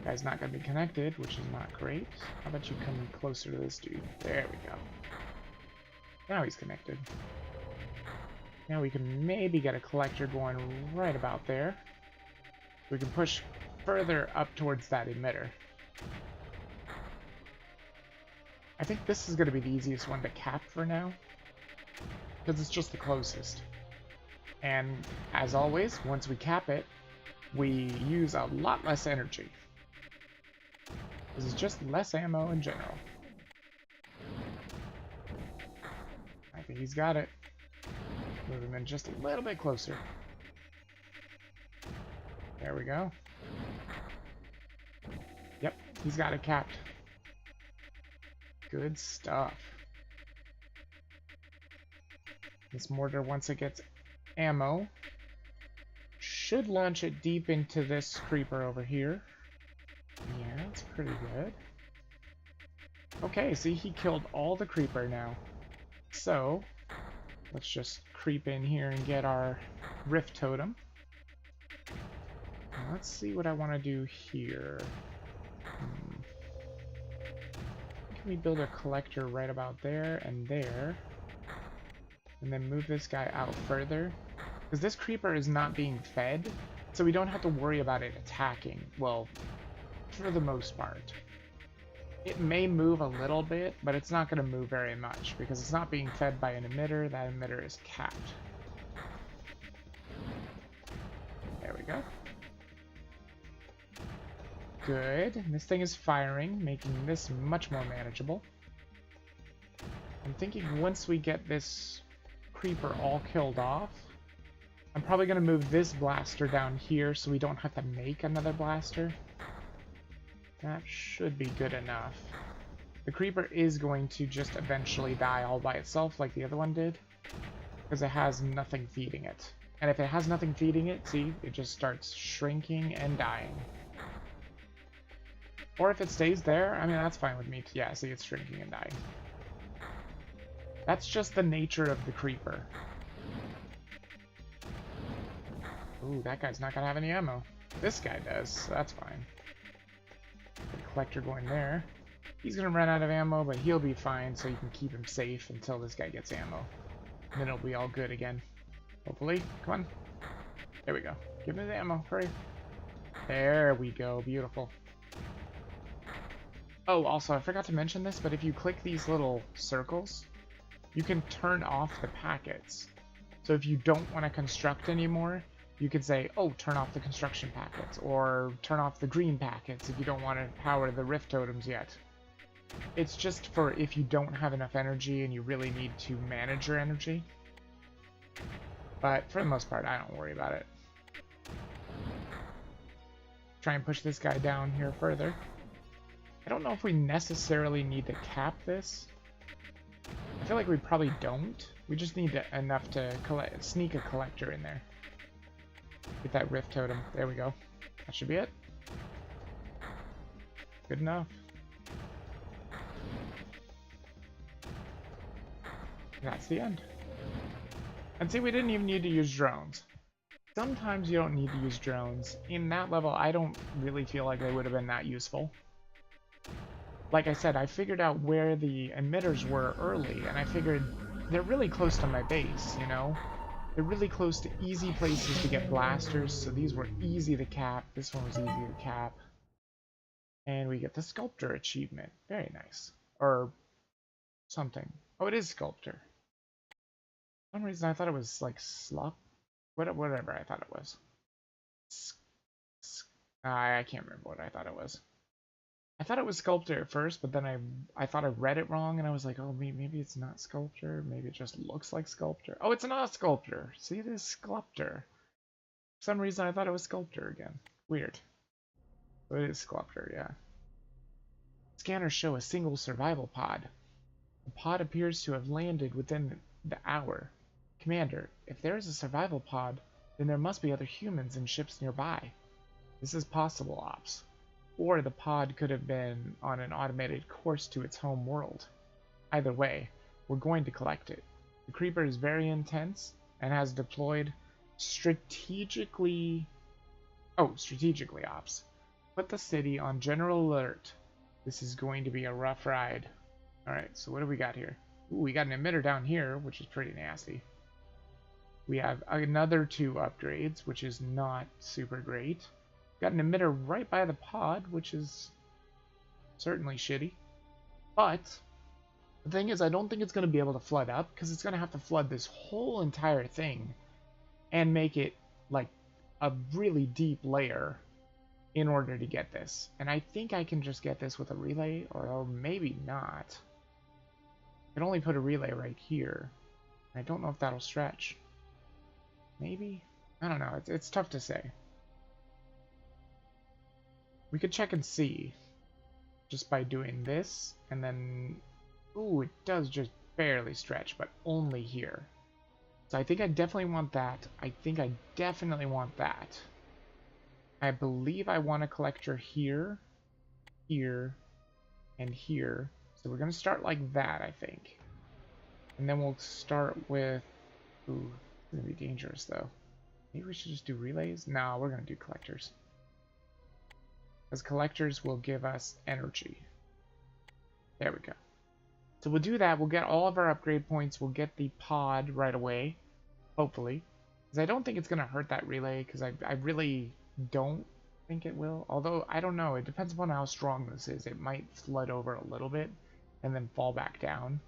Guy's not going to be connected, which is not great. How about you come closer to this dude? There we go. Now he's connected. Now we can maybe get a collector going right about there. We can push further up towards that emitter. I think this is going to be the easiest one to cap for now, because it's just the closest. And as always, once we cap it, we use a lot less energy. This is just less ammo in general. I think he's got it. Move him in just a little bit closer. There we go. Yep, he's got it capped. Good stuff. This mortar, once it gets ammo. Should launch it deep into this creeper over here. Yeah, that's pretty good. Okay, see, he killed all the creeper now. So, let's just creep in here and get our rift totem. Now, let's see what I want to do here. Can we build a collector right about there and there? And then move this guy out further? Because this creeper is not being fed, so we don't have to worry about it attacking. Well, for the most part. It may move a little bit, but it's not going to move very much because it's not being fed by an emitter. That emitter is capped. There we go. Good. And this thing is firing, making this much more manageable. I'm thinking once we get this creeper all killed off, I'm probably going to move this blaster down here so we don't have to make another blaster. That should be good enough. The creeper is going to just eventually die all by itself like the other one did, because it has nothing feeding it. And if it has nothing feeding it, see, it just starts shrinking and dying. Or if it stays there, I mean, that's fine with me. Yeah, see, it's shrinking and dying. That's just the nature of the creeper. Ooh, that guy's not gonna have any ammo. This guy does, so that's fine. The collector going there. He's gonna run out of ammo, but he'll be fine, so you can keep him safe until this guy gets ammo. And then it'll be all good again. Hopefully. Come on. There we go. Give me the ammo. Hurry. There we go. Beautiful. Oh, also, I forgot to mention this, but if you click these little circles, you can turn off the packets. So if you don't want to construct anymore, you could say, oh, turn off the construction packets, or turn off the green packets if you don't want to power the rift totems yet. It's just for if you don't have enough energy and you really need to manage your energy. But for the most part, I don't worry about it. Try and push this guy down here further. I don't know if we necessarily need to cap this. I feel like we probably don't. We just need enough to sneak a collector in there. Get that rift totem. There we go. That should be it. Good enough. That's the end. And see, we didn't even need to use drones. Sometimes you don't need to use drones. In that level, I don't really feel like they would have been that useful. Like I said, I figured out where the emitters were early, and I figured they're really close to my base, you know? They're really close to easy places to get blasters, so these were easy to cap. This one was easy to cap. And we get the Sculptor achievement. Very nice. Or something. Oh, it is Sculptor. For some reason I thought it was like Slop. Whatever I thought it was. I can't remember what I thought it was. I thought it was Sculptor at first, but then I thought I read it wrong, and I was like, oh, maybe it's not Sculptor. Maybe it just looks like Sculptor. Oh, it's not Sculptor. See, it is Sculptor. For some reason, I thought it was Sculptor again. Weird. But it is Sculptor, yeah. Scanners show a single survival pod. The pod appears to have landed within the hour. Commander, if there is a survival pod, then there must be other humans and ships nearby. This is possible, Ops. Or the pod could have been on an automated course to its home world. Either way, we're going to collect it. The creeper is very intense and has deployed strategically, Ops. Put the city on general alert. This is going to be a rough ride. Alright, so what do we got here? Ooh, we got an emitter down here, which is pretty nasty. We have another 2 upgrades, which is not super great. Got an emitter right by the pod, which is certainly shitty. But the thing is, I don't think it's going to be able to flood up, because it's going to have to flood this whole entire thing and make it like a really deep layer in order to get this. And I think I can just get this with a relay, or maybe not. I can only put a relay right here. I don't know if that'll stretch. Maybe? I don't know. It's tough to say. We could check and see just by doing this, and then, ooh, it does just barely stretch, but only here. So I think I definitely want that. I think I definitely want that. I believe I want a collector here, here, and here. So we're going to start like that, I think. And then we'll start with... Ooh, it's going to be dangerous, though. Maybe we should just do relays? No, we're going to do collectors. Because collectors will give us energy. There we go. So we'll do that. We'll get all of our upgrade points. We'll get the pod right away. Hopefully. Because I don't think it's going to hurt that relay. Because I really don't think it will. Although, I don't know. It depends upon how strong this is. It might flood over a little bit. And then fall back down.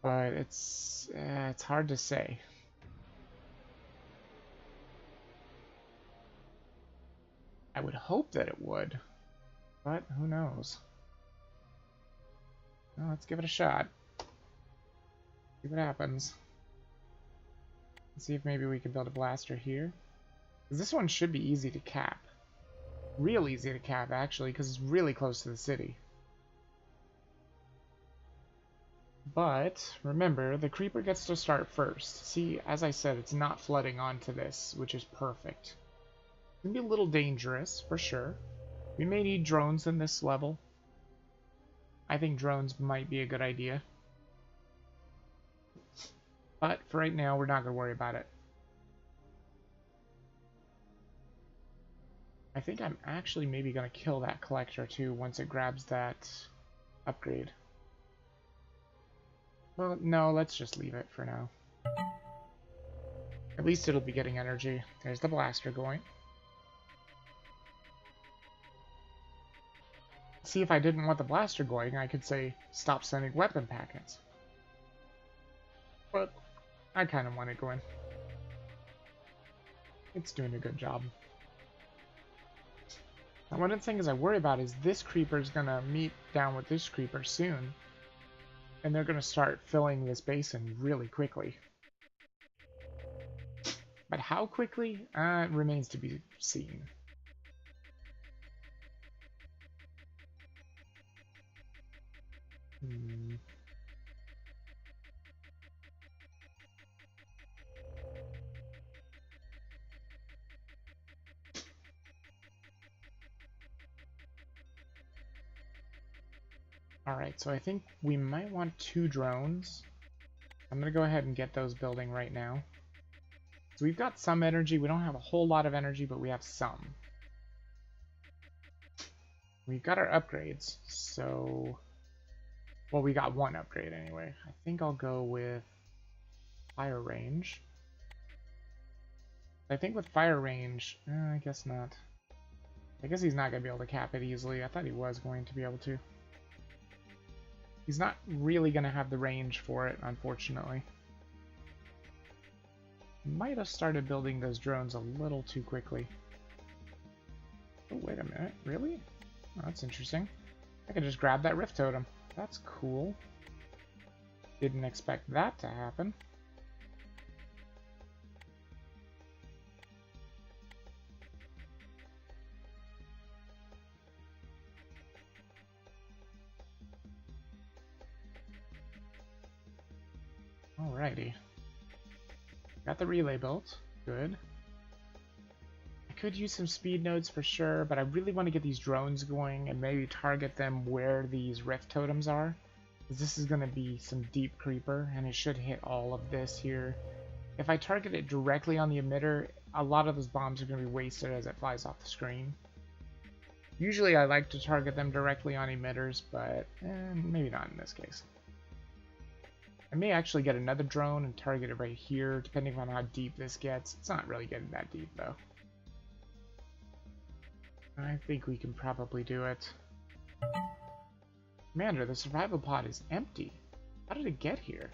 But it's hard to say. I would hope that it would. But who knows. Well, let's give it a shot. See what happens. Let's see if maybe we can build a blaster here. This one should be easy to cap. Real easy to cap, actually, because it's really close to the city. But, remember, the creeper gets to start first. See, as I said, it's not flooding onto this, which is perfect. It can be a little dangerous, for sure. We may need drones in this level. I think drones might be a good idea. But, for right now, we're not going to worry about it. I think I'm actually maybe going to kill that collector, too, once it grabs that upgrade. Well, no, let's just leave it for now. At least it'll be getting energy. There's the blaster going. See, if I didn't want the blaster going, I could say, stop sending weapon packets. But I kind of want it going. It's doing a good job. Now, one of the things I worry about is this creeper is going to meet down with this creeper soon. And they're going to start filling this basin really quickly. But how quickly? It remains to be seen. Alright, so I think we might want 2 drones. I'm going to go ahead and get those building right now. So we've got some energy. We don't have a whole lot of energy, but we have some. We've got our upgrades, so... Well, we got one upgrade anyway. I think I'll go with fire range. I think with fire range... I guess not. I guess he's not going to be able to cap it easily. I thought he was going to be able to. He's not really going to have the range for it, unfortunately. Might have started building those drones a little too quickly. Oh, wait a minute. Really? Oh, that's interesting. I can just grab that rift totem. That's cool. Didn't expect that to happen. Alrighty. Got the relay built. Good. I could use some speed nodes for sure, but I really want to get these drones going and maybe target them where these rift totems are. Because this is going to be some deep creeper, and it should hit all of this here. If I target it directly on the emitter, a lot of those bombs are going to be wasted as it flies off the screen. Usually I like to target them directly on emitters, but maybe not in this case. I may actually get another drone and target it right here, depending on how deep this gets. It's not really getting that deep, though. I think we can probably do it. Commander, the survival pod is empty. How did it get here?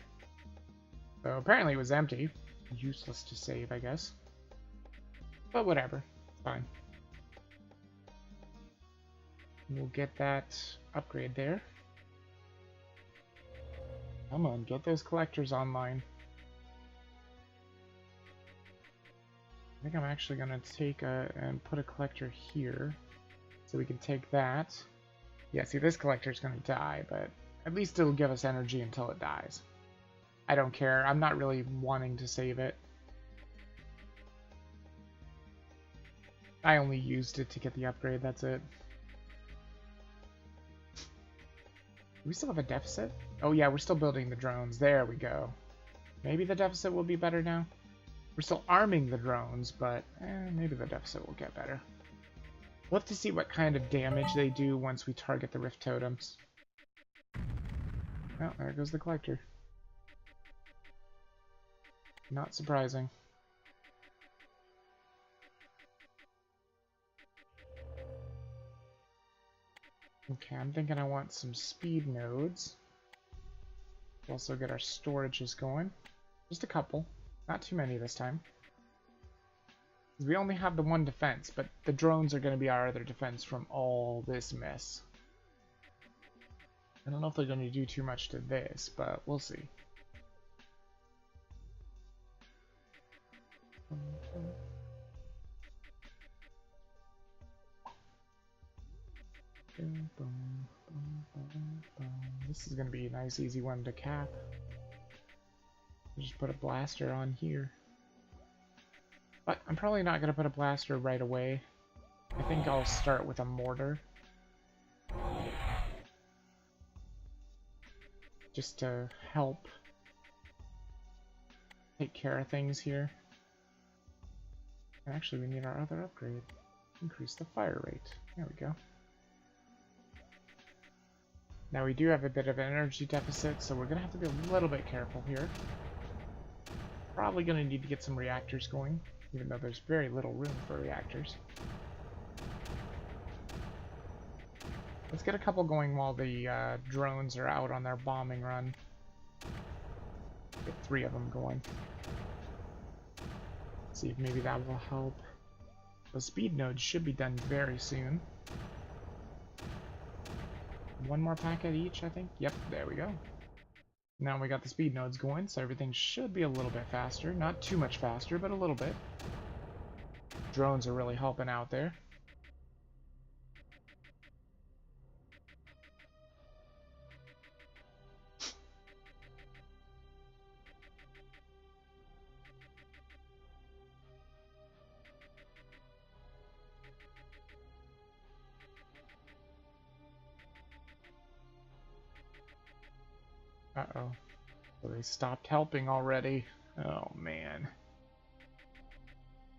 So apparently it was empty. Useless to save, I guess. But whatever. Fine. We'll get that upgrade there. Come on, get those collectors online. I think I'm actually going to take and put a collector here. So we can take that. Yeah, see, this collector is going to die, but at least it'll give us energy until it dies. I don't care. I'm not really wanting to save it. I only used it to get the upgrade, that's it. Do we still have a deficit? Oh yeah, we're still building the drones. There we go. Maybe the deficit will be better now. We're still arming the drones, but maybe the deficit will get better. We'll have to see what kind of damage they do once we target the Rift Totems. Oh, there goes the collector. Not surprising. Okay, I'm thinking I want some speed nodes. We'll also get our storages going. Just a couple. Not too many this time. We only have the one defense, but the drones are going to be our other defense from all this mess. I don't know if they're going to do too much to this, but we'll see. This is going to be a nice, easy one to cap. Just put a blaster on here. But I'm probably not going to put a blaster right away. I think I'll start with a mortar. Just to help take care of things here. And actually, we need our other upgrade. Increase the fire rate. There we go. Now we do have a bit of an energy deficit, so we're going to have to be a little bit careful here. Probably going to need to get some reactors going, even though there's very little room for reactors. Let's get a couple going while the drones are out on their bombing run. Get 3 of them going. See if maybe that will help. Those speed nodes should be done very soon. 1 more packet each, I think. Yep, there we go. Now we got the speed nodes going, so everything should be a little bit faster. Not too much faster, but a little bit. Drones are really helping out there. Uh-oh. So they stopped helping already. Oh, man.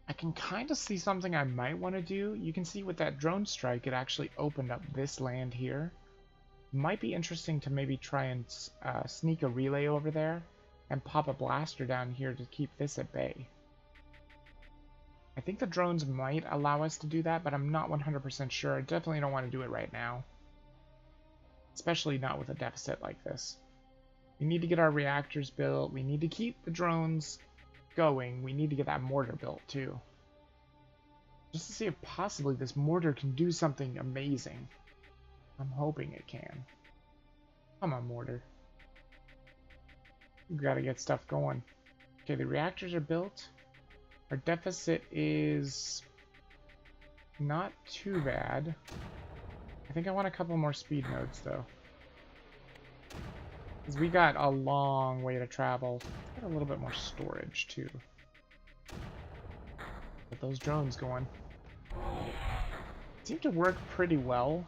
I can kind of see something I might want to do. You can see with that drone strike, it actually opened up this land here. Might be interesting to maybe try and sneak a relay over there and pop a blaster down here to keep this at bay. I think the drones might allow us to do that, but I'm not 100% sure. I definitely don't want to do it right now. Especially not with a deficit like this. We need to get our reactors built. We need to keep the drones going. We need to get that mortar built too. Just to see if possibly this mortar can do something amazing. I'm hoping it can. Come on, mortar. We've got to get stuff going. Okay, the reactors are built. Our deficit is not too bad. I think I want a couple more speed nodes though. Because we got a long way to travel. Got a little bit more storage, too. Get those drones going. Seem to work pretty well,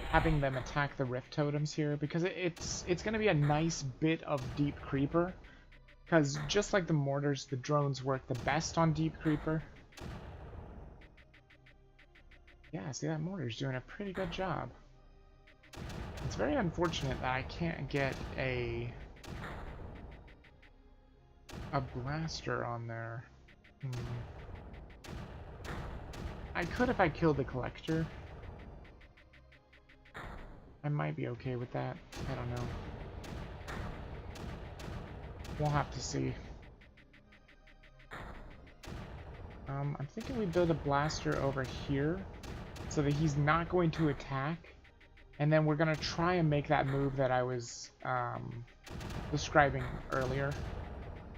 having them attack the Rift Totems here, because it's going to be a nice bit of Deep Creeper. Because just like the mortars, the drones work the best on Deep Creeper. Yeah, see, that mortar's doing a pretty good job. It's very unfortunate that I can't get a blaster on there. I could if I killed the collector. I might be okay with that. I don't know. We'll have to see. I'm thinking we build a blaster over here so that he's not going to attack. And then we're going to try and make that move that I was describing earlier.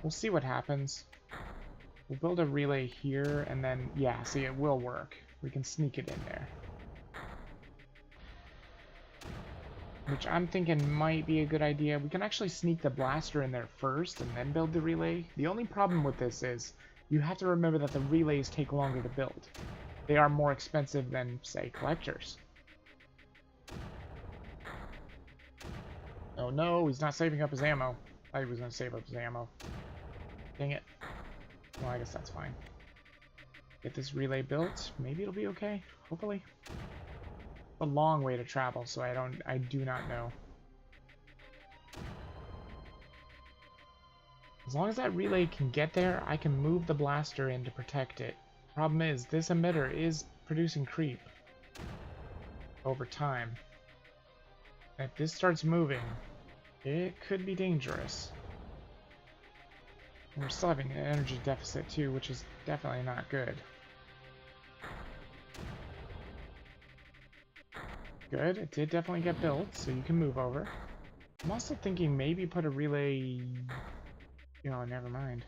We'll see what happens. We'll build a relay here, and then, yeah, see, it will work. We can sneak it in there. which I'm thinking might be a good idea. We can actually sneak the blaster in there first and then build the relay. The only problem with this is you have to remember that the relays take longer to build. They are more expensive than, say, collectors. Oh no, he's not saving up his ammo. I thought he was going to save up his ammo. Dang it. Well, I guess that's fine. Get this relay built. Maybe it'll be okay. Hopefully. A long way to travel, so I do not know. As long as that relay can get there, I can move the blaster in to protect it. Problem is, this emitter is producing creep over time. If this starts moving, it could be dangerous. And we're still having an energy deficit too, which is definitely not good. Good, it did definitely get built, so you can move over. I'm also thinking maybe put a relay... You know, never mind.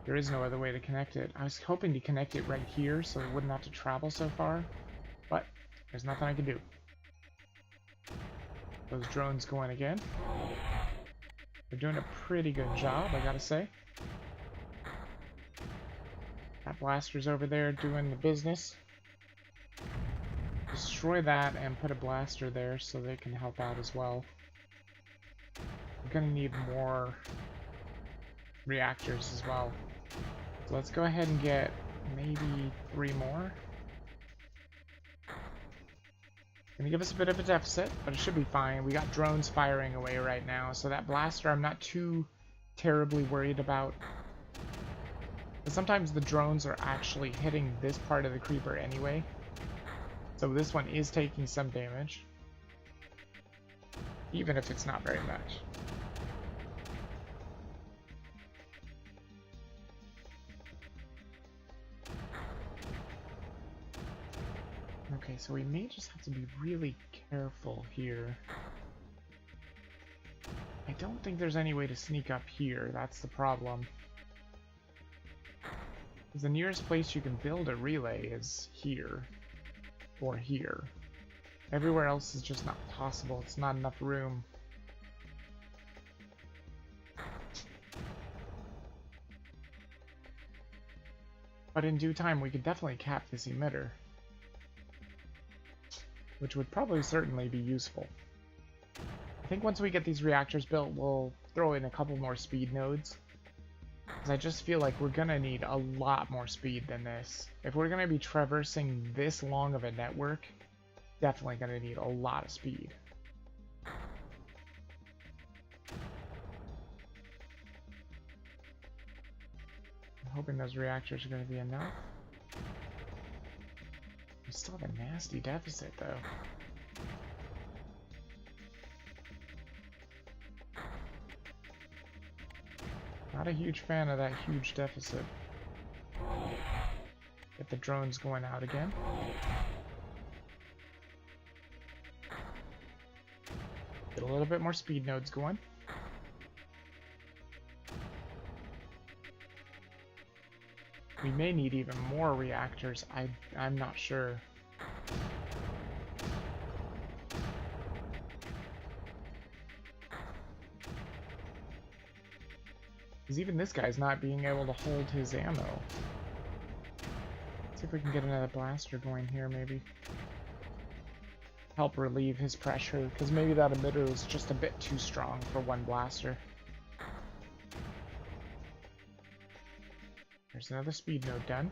There is no other way to connect it. I was hoping to connect it right here so it wouldn't have to travel so far, but there's nothing I can do. Those drones going again. They're doing a pretty good job, I gotta say. That blaster's over there doing the business. Destroy that and put a blaster there so they can help out as well. We're gonna need more reactors as well. So let's go ahead and get maybe 3 more. Gonna give us a bit of a deficit, but it should be fine. We got drones firing away right now, so that blaster I'm not too terribly worried about. But sometimes the drones are actually hitting this part of the creeper anyway. So this one is taking some damage. Even if it's not very much. Okay, so we may just have to be really careful here. I don't think there's any way to sneak up here, that's the problem. The nearest place you can build a relay is here. Or here. Everywhere else is just not possible, it's not enough room. But in due time we could definitely cap this emitter. Which would probably certainly be useful. I think once we get these reactors built, we'll throw in a couple more speed nodes. Because I just feel like we're gonna need a lot more speed than this. If we're gonna be traversing this long of a network, definitely gonna need a lot of speed. I'm hoping those reactors are gonna be enough. We still have a nasty deficit though. Not a huge fan of that huge deficit. Get the drones going out again. Get a little bit more speed nodes going. We may need even more reactors. I'm not sure. Because even this guy's not being able to hold his ammo. Let's see if we can get another blaster going here, maybe. Help relieve his pressure, because maybe that emitter is just a bit too strong for one blaster. There's another speed node done.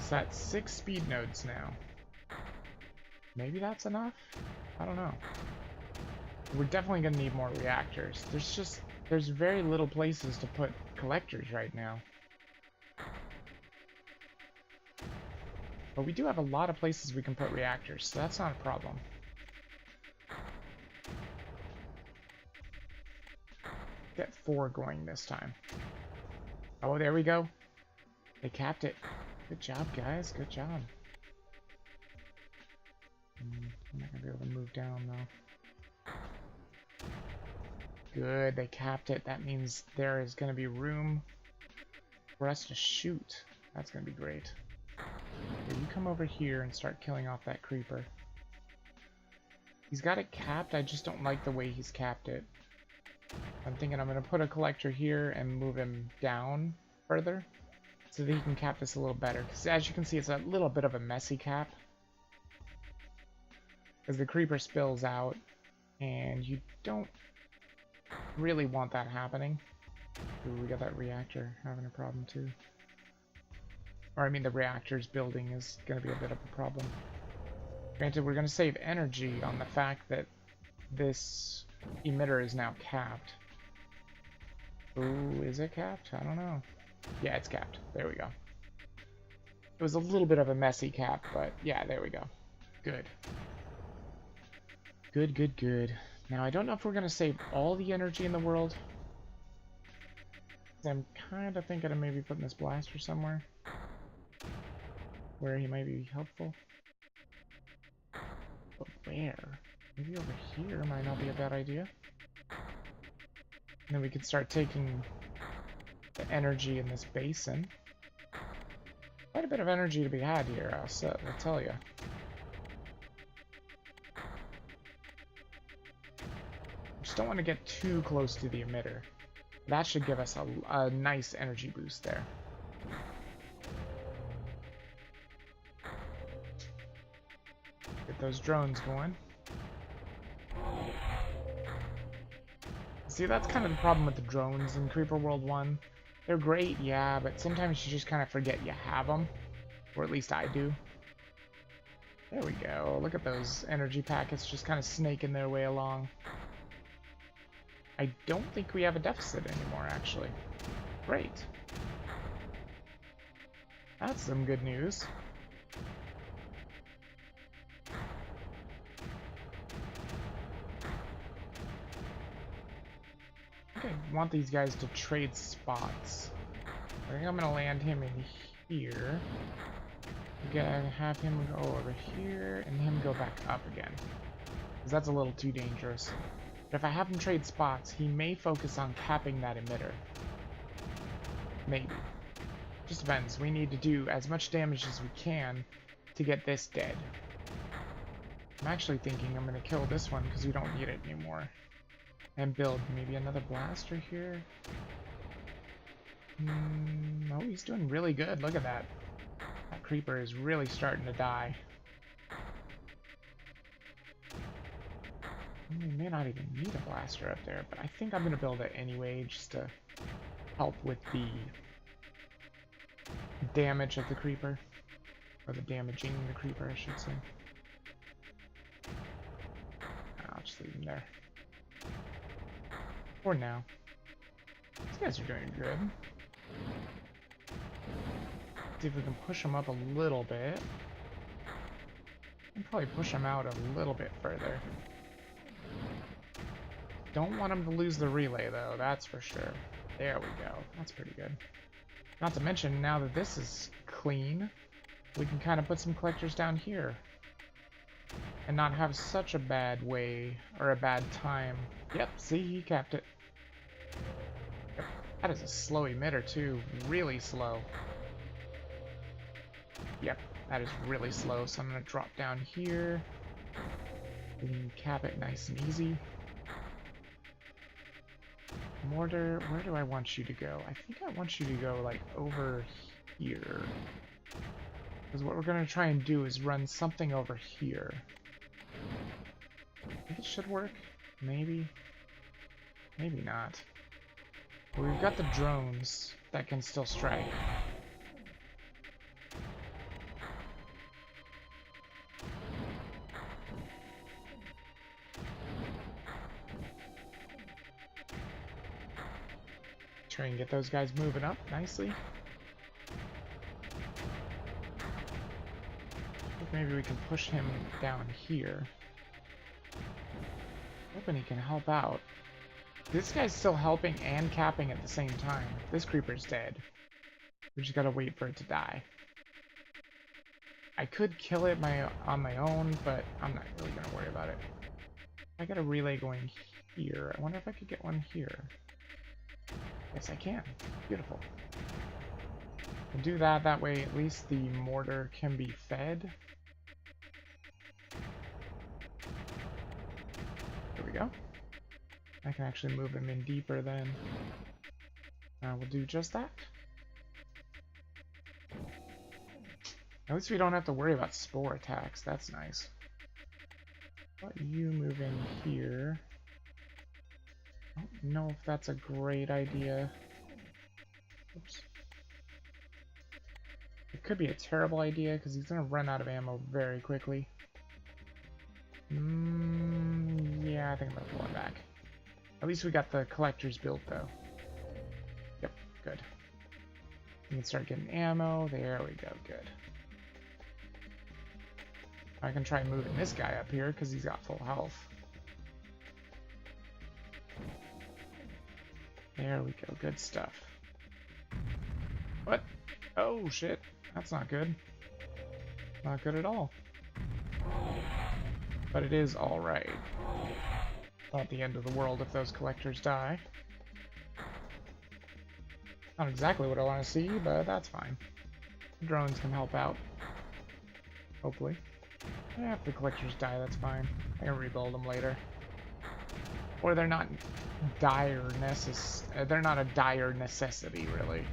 So that's 6 speed nodes now. Maybe that's enough? I don't know. We're definitely going to need more reactors. There's very little places to put collectors right now. But we do have a lot of places we can put reactors, so that's not a problem. Get 4 going this time. Oh, there we go. They capped it. Good job, guys. Good job. I'm not going to be able to move down, though. Good, they capped it. That means there is going to be room for us to shoot. That's going to be great. Okay, you come over here and start killing off that creeper. He's got it capped, I just don't like the way he's capped it. I'm thinking I'm going to put a collector here and move him down further so that he can cap this a little better. Because as you can see, it's a little bit of a messy cap. Because the creeper spills out, and you don't really want that happening. Ooh, we got that reactor having a problem too. Or I mean the reactor's building is going to be a bit of a problem. Granted, we're going to save energy on the fact that this emitter is now capped. Ooh, is it capped? I don't know. Yeah, it's capped. There we go. It was a little bit of a messy cap, but yeah, there we go. Good. Good, good, good. Now, I don't know if we're going to save all the energy in the world. I'm kind of thinking of maybe putting this blaster somewhere where he might be helpful. But where? Maybe over here might not be a bad idea. And then we can start taking the energy in this basin. Quite a bit of energy to be had here, I'll tell you. Just don't want to get too close to the emitter. That should give us a nice energy boost there. Get those drones going. See, that's kind of the problem with the drones in Creeper World 1. They're great, yeah, but sometimes you just kind of forget you have them. Or at least I do. There we go. Look at those energy packets just kind of snaking their way along. I don't think we have a deficit anymore, actually. Great. That's some good news. I think I want these guys to trade spots. I think I'm going to land him in here. We're going to have him go over here and him go back up again. Because that's a little too dangerous. But if I have him trade spots, he may focus on capping that emitter. Maybe. Just depends. We need to do as much damage as we can to get this dead. I'm actually thinking I'm going to kill this one because we don't need it anymore. And build maybe another blaster here. Oh, he's doing really good. Look at that. That creeper is really starting to die. We may not even need a blaster up there, but I think I'm going to build it anyway just to help with the damage of the creeper. Or the damaging the creeper, I should say. I'll just leave him there. For now. These guys are doing good. See if we can push them up a little bit. And probably push them out a little bit further. Don't want them to lose the relay, though, that's for sure. There we go. That's pretty good. Not to mention, now that this is clean, we can kind of put some collectors down here. And not have such a bad way, or a bad time. Yep, see, he capped it. Yep. That is a slow emitter, too. Really slow. Yep, that is really slow, so I'm going to drop down here. We can cap it nice and easy. Mortar, where do I want you to go? I think I want you to go, like, over here. Because what we're going to try and do is run something over here. I think it should work. Maybe. Maybe not. But we've got the drones that can still strike. Try and get those guys moving up nicely. I think maybe we can push him down here. Hoping he can help out. This guy's still helping and capping at the same time. This creeper's dead. We just gotta wait for it to die. I could kill it on my own, but I'm not really gonna worry about it. I got a relay going here. I wonder if I could get one here. Yes, I can. Beautiful. I'll do that. That way, at least the mortar can be fed. go. I can actually move him in deeper then. We'll do just that. At least we don't have to worry about spore attacks. That's nice. Let you move in here. I don't know if that's a great idea. Oops. It could be a terrible idea because he's going to run out of ammo very quickly. Yeah, I think I'm going to pull him back. At least we got the collectors built though. Yep, good. We can start getting ammo. There we go, good. I can try moving this guy up here because he's got full health. There we go, good stuff. What? Oh shit, that's not good. Not good at all. But it is alright. Not the end of the world if those collectors die. Not exactly what I want to see, but that's fine. Drones can help out. Hopefully. Yeah, if the collectors die, that's fine. I can rebuild them later. Or they're not they're not a dire necessity, really.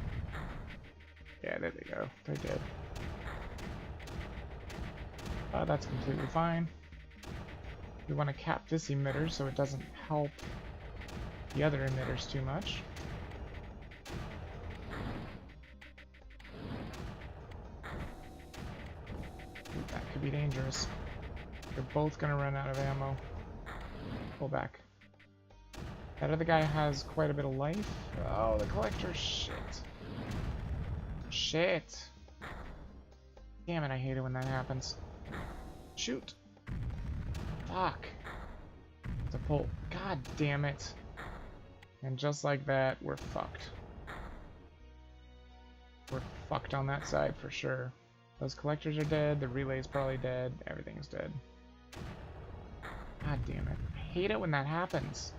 Yeah, there they go. They're dead. That's completely fine. We want to cap this emitter so it doesn't help the other emitters too much. Ooh, that could be dangerous. They're both going to run out of ammo. Pull back. That other guy has quite a bit of life. Oh, the collector. Shit. Shit. Damn it, I hate it when that happens. Shoot. Fuck. To pull. God damn it. And just like that, we're fucked. We're fucked on that side for sure. Those collectors are dead, the relay's probably dead, everything's dead. God damn it. I hate it when that happens.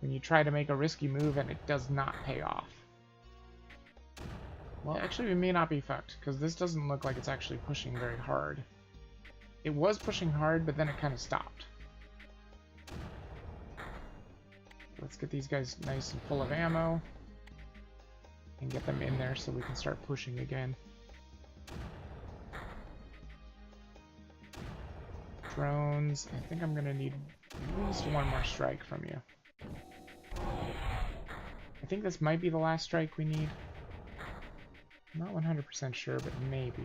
When you try to make a risky move and it does not pay off. Well, actually we may not be fucked, because this doesn't look like it's actually pushing very hard. It was pushing hard, but then it kind of stopped. Let's get these guys nice and full of ammo. And get them in there so we can start pushing again. Drones. I think I'm going to need at least one more strike from you. I think this might be the last strike we need. I'm not 100% sure, but maybe.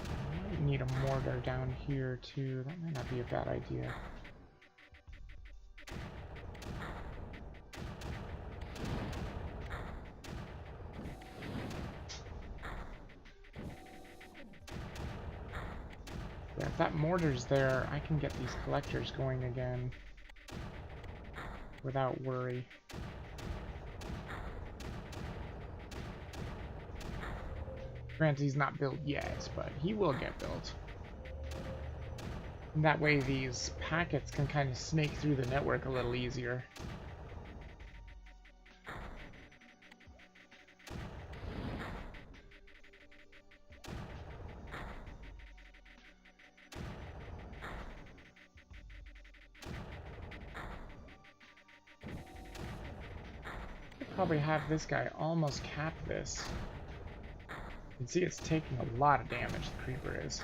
I might need a mortar down here too. That might not be a bad idea. Yeah, if that mortar's there, I can get these collectors going again without worry. Granted, he's not built yet, but he will get built. And that way these packets can kind of snake through the network a little easier. Probably have this guy almost cap this. You can see it's taking a lot of damage, the creeper is.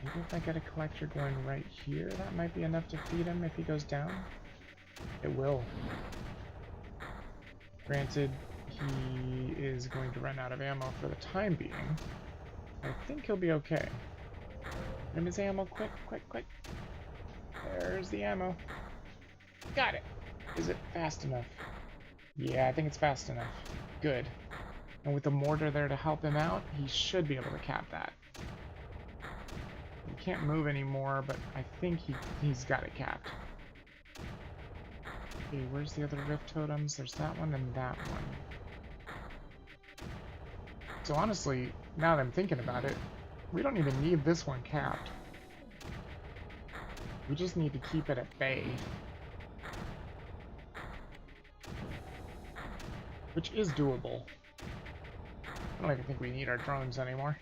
Maybe if I get a collector going right here, that might be enough to feed him if he goes down. It will. Granted, he is going to run out of ammo for the time being. I think he'll be okay. Get him his ammo, quick, quick, quick. There's the ammo. Got it. Is it fast enough? Yeah, I think it's fast enough. Good. And with the mortar there to help him out, he should be able to cap that. He can't move anymore, but I think he's got it capped. Okay, where's the other rift totems? There's that one and that one. So honestly, now that I'm thinking about it, we don't even need this one capped. We just need to keep it at bay. which is doable. I don't even think we need our drones anymore.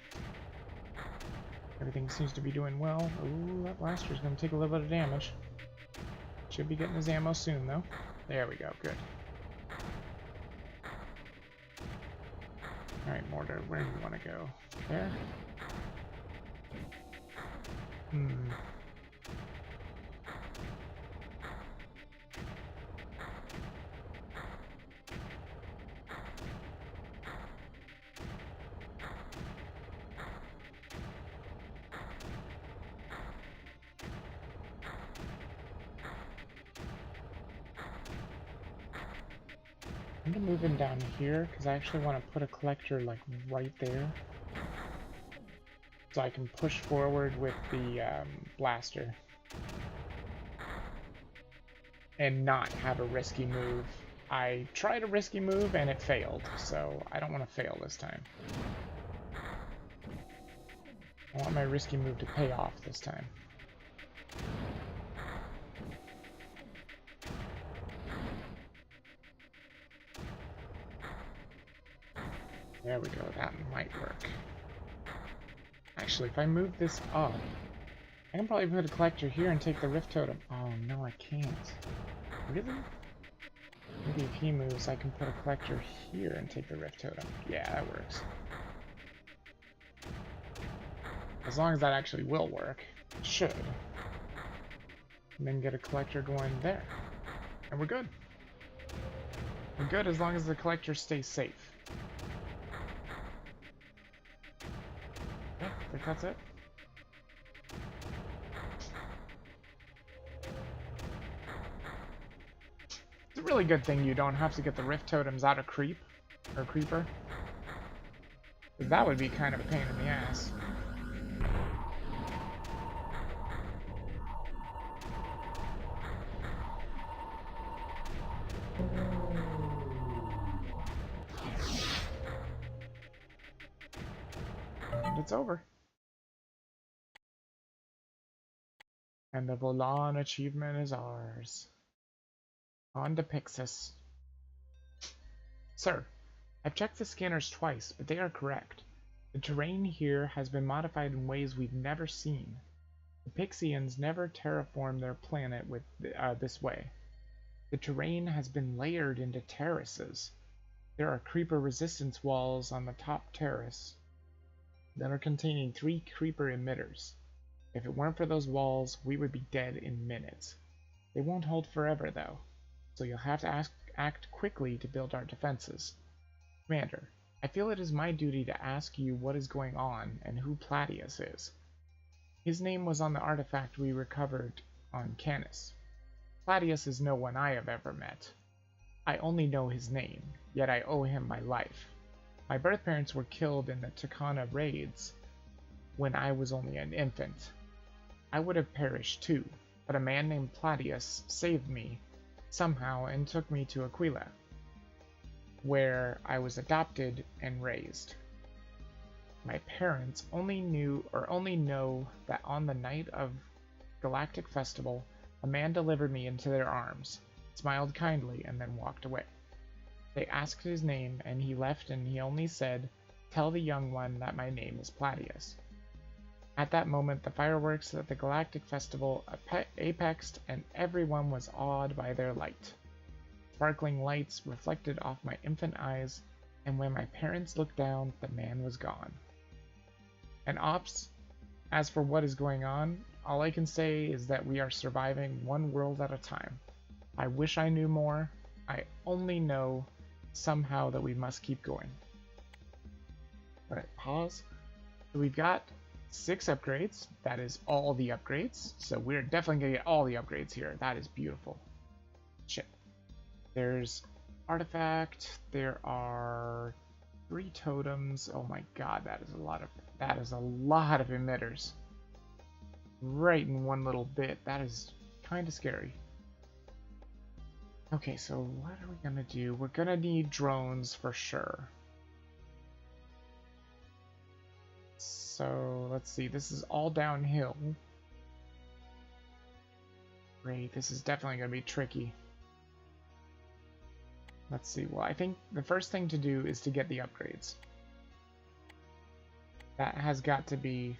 Everything seems to be doing well. Ooh, that blaster's gonna take a little bit of damage. Should be getting his ammo soon, though. There we go, good. Alright, Mortar, where do you want to go? There? I'm gonna move him down here because I actually want to put a collector like right there, so I can push forward with the blaster and not have a risky move. I tried a risky move and it failed, so I don't want to fail this time. I want my risky move to pay off this time. There we go, that might work. Actually, if I move this up, I can probably put a collector here and take the Rift Totem. Oh, no, I can't. Really? Maybe if he moves, I can put a collector here and take the Rift Totem. Yeah, that works. As long as that actually will work. It should. And then get a collector going there. And we're good. We're good as long as the collector stays safe. Yeah, I think that's it. It's a really good thing you don't have to get the Rift Totems out of Creep, or Creeper. Because that would be kind of a pain in the ass. And it's over. And the Volan achievement is ours. On to Pixis. Sir, I've checked the scanners twice, but they are correct. The terrain here has been modified in ways we've never seen. The Pixians never terraformed their planet with this way. The terrain has been layered into terraces. There are creeper resistance walls on the top terrace that are containing 3 creeper emitters. If it weren't for those walls, we would be dead in minutes. They won't hold forever, though, so you'll have to act quickly to build our defenses. Commander, I feel it is my duty to ask you what is going on and who Platius is. His name was on the artifact we recovered on Canis. Platius is no one I have ever met. I only know his name, yet I owe him my life. My birth parents were killed in the Takana raids when I was only an infant. I would have perished too, but a man named Platius saved me somehow and took me to Aquila, where I was adopted and raised. My parents only know that on the night of Galactic Festival, a man delivered me into their arms, smiled kindly, and then walked away. They asked his name, and he left, and he only said, "Tell the young one that my name is Platius." At that moment, the fireworks at the Galactic Festival apexed, and everyone was awed by their light. Sparkling lights reflected off my infant eyes, and when my parents looked down, the man was gone. And Ops, as for what is going on, all I can say is that we are surviving one world at a time. I wish I knew more. I only know somehow that we must keep going. Alright, pause. So we've got 6 upgrades. That is all the upgrades. So we're definitely going to get all the upgrades here. That is beautiful. Shit. There's artifact. There are 3 totems. Oh my god, that is a lot of emitters. Right in one little bit. That is kind of scary. Okay, so what are we gonna do? We're gonna need drones for sure. So let's see, this is all downhill. Great, this is definitely gonna be tricky. Let's see. Well, I think the first thing to do is to get the upgrades. That has got to be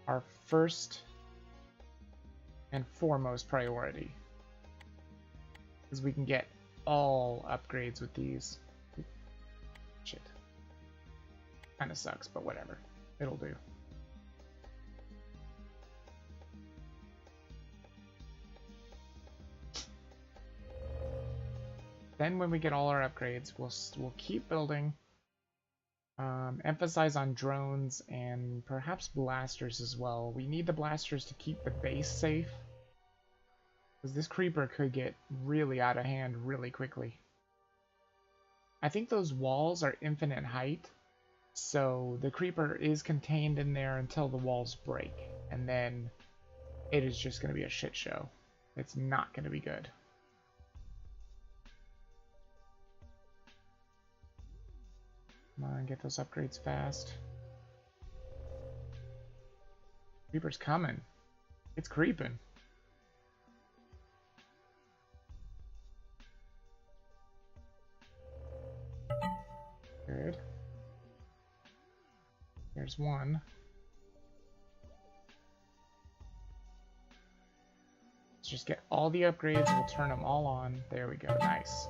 our first and foremost priority. Because we can get all upgrades with these. Shit. Kinda sucks, but whatever. It'll do. Then when we get all our upgrades, we'll keep building. Emphasize on drones and perhaps blasters as well. We need the blasters to keep the base safe. Because this creeper could get really out of hand really quickly. I think those walls are infinite height. So the creeper is contained in there until the walls break. And then it is just going to be a shit show. It's not going to be good. Come on, get those upgrades fast. Creeper's coming. It's creeping. Good. There's one. Let's just get all the upgrades. We'll turn them all on. There we go. Nice.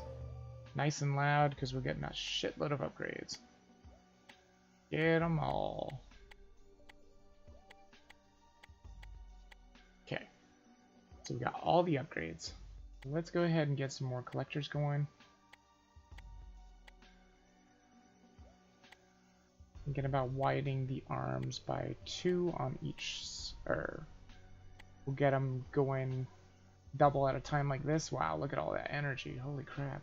Nice and loud because we're getting a shitload of upgrades. Get them all. Okay. So we got all the upgrades. Let's go ahead and get some more collectors going. Thinking about widening the arms by 2 on each. We'll get them going double at a time like this. Wow, look at all that energy. Holy crap.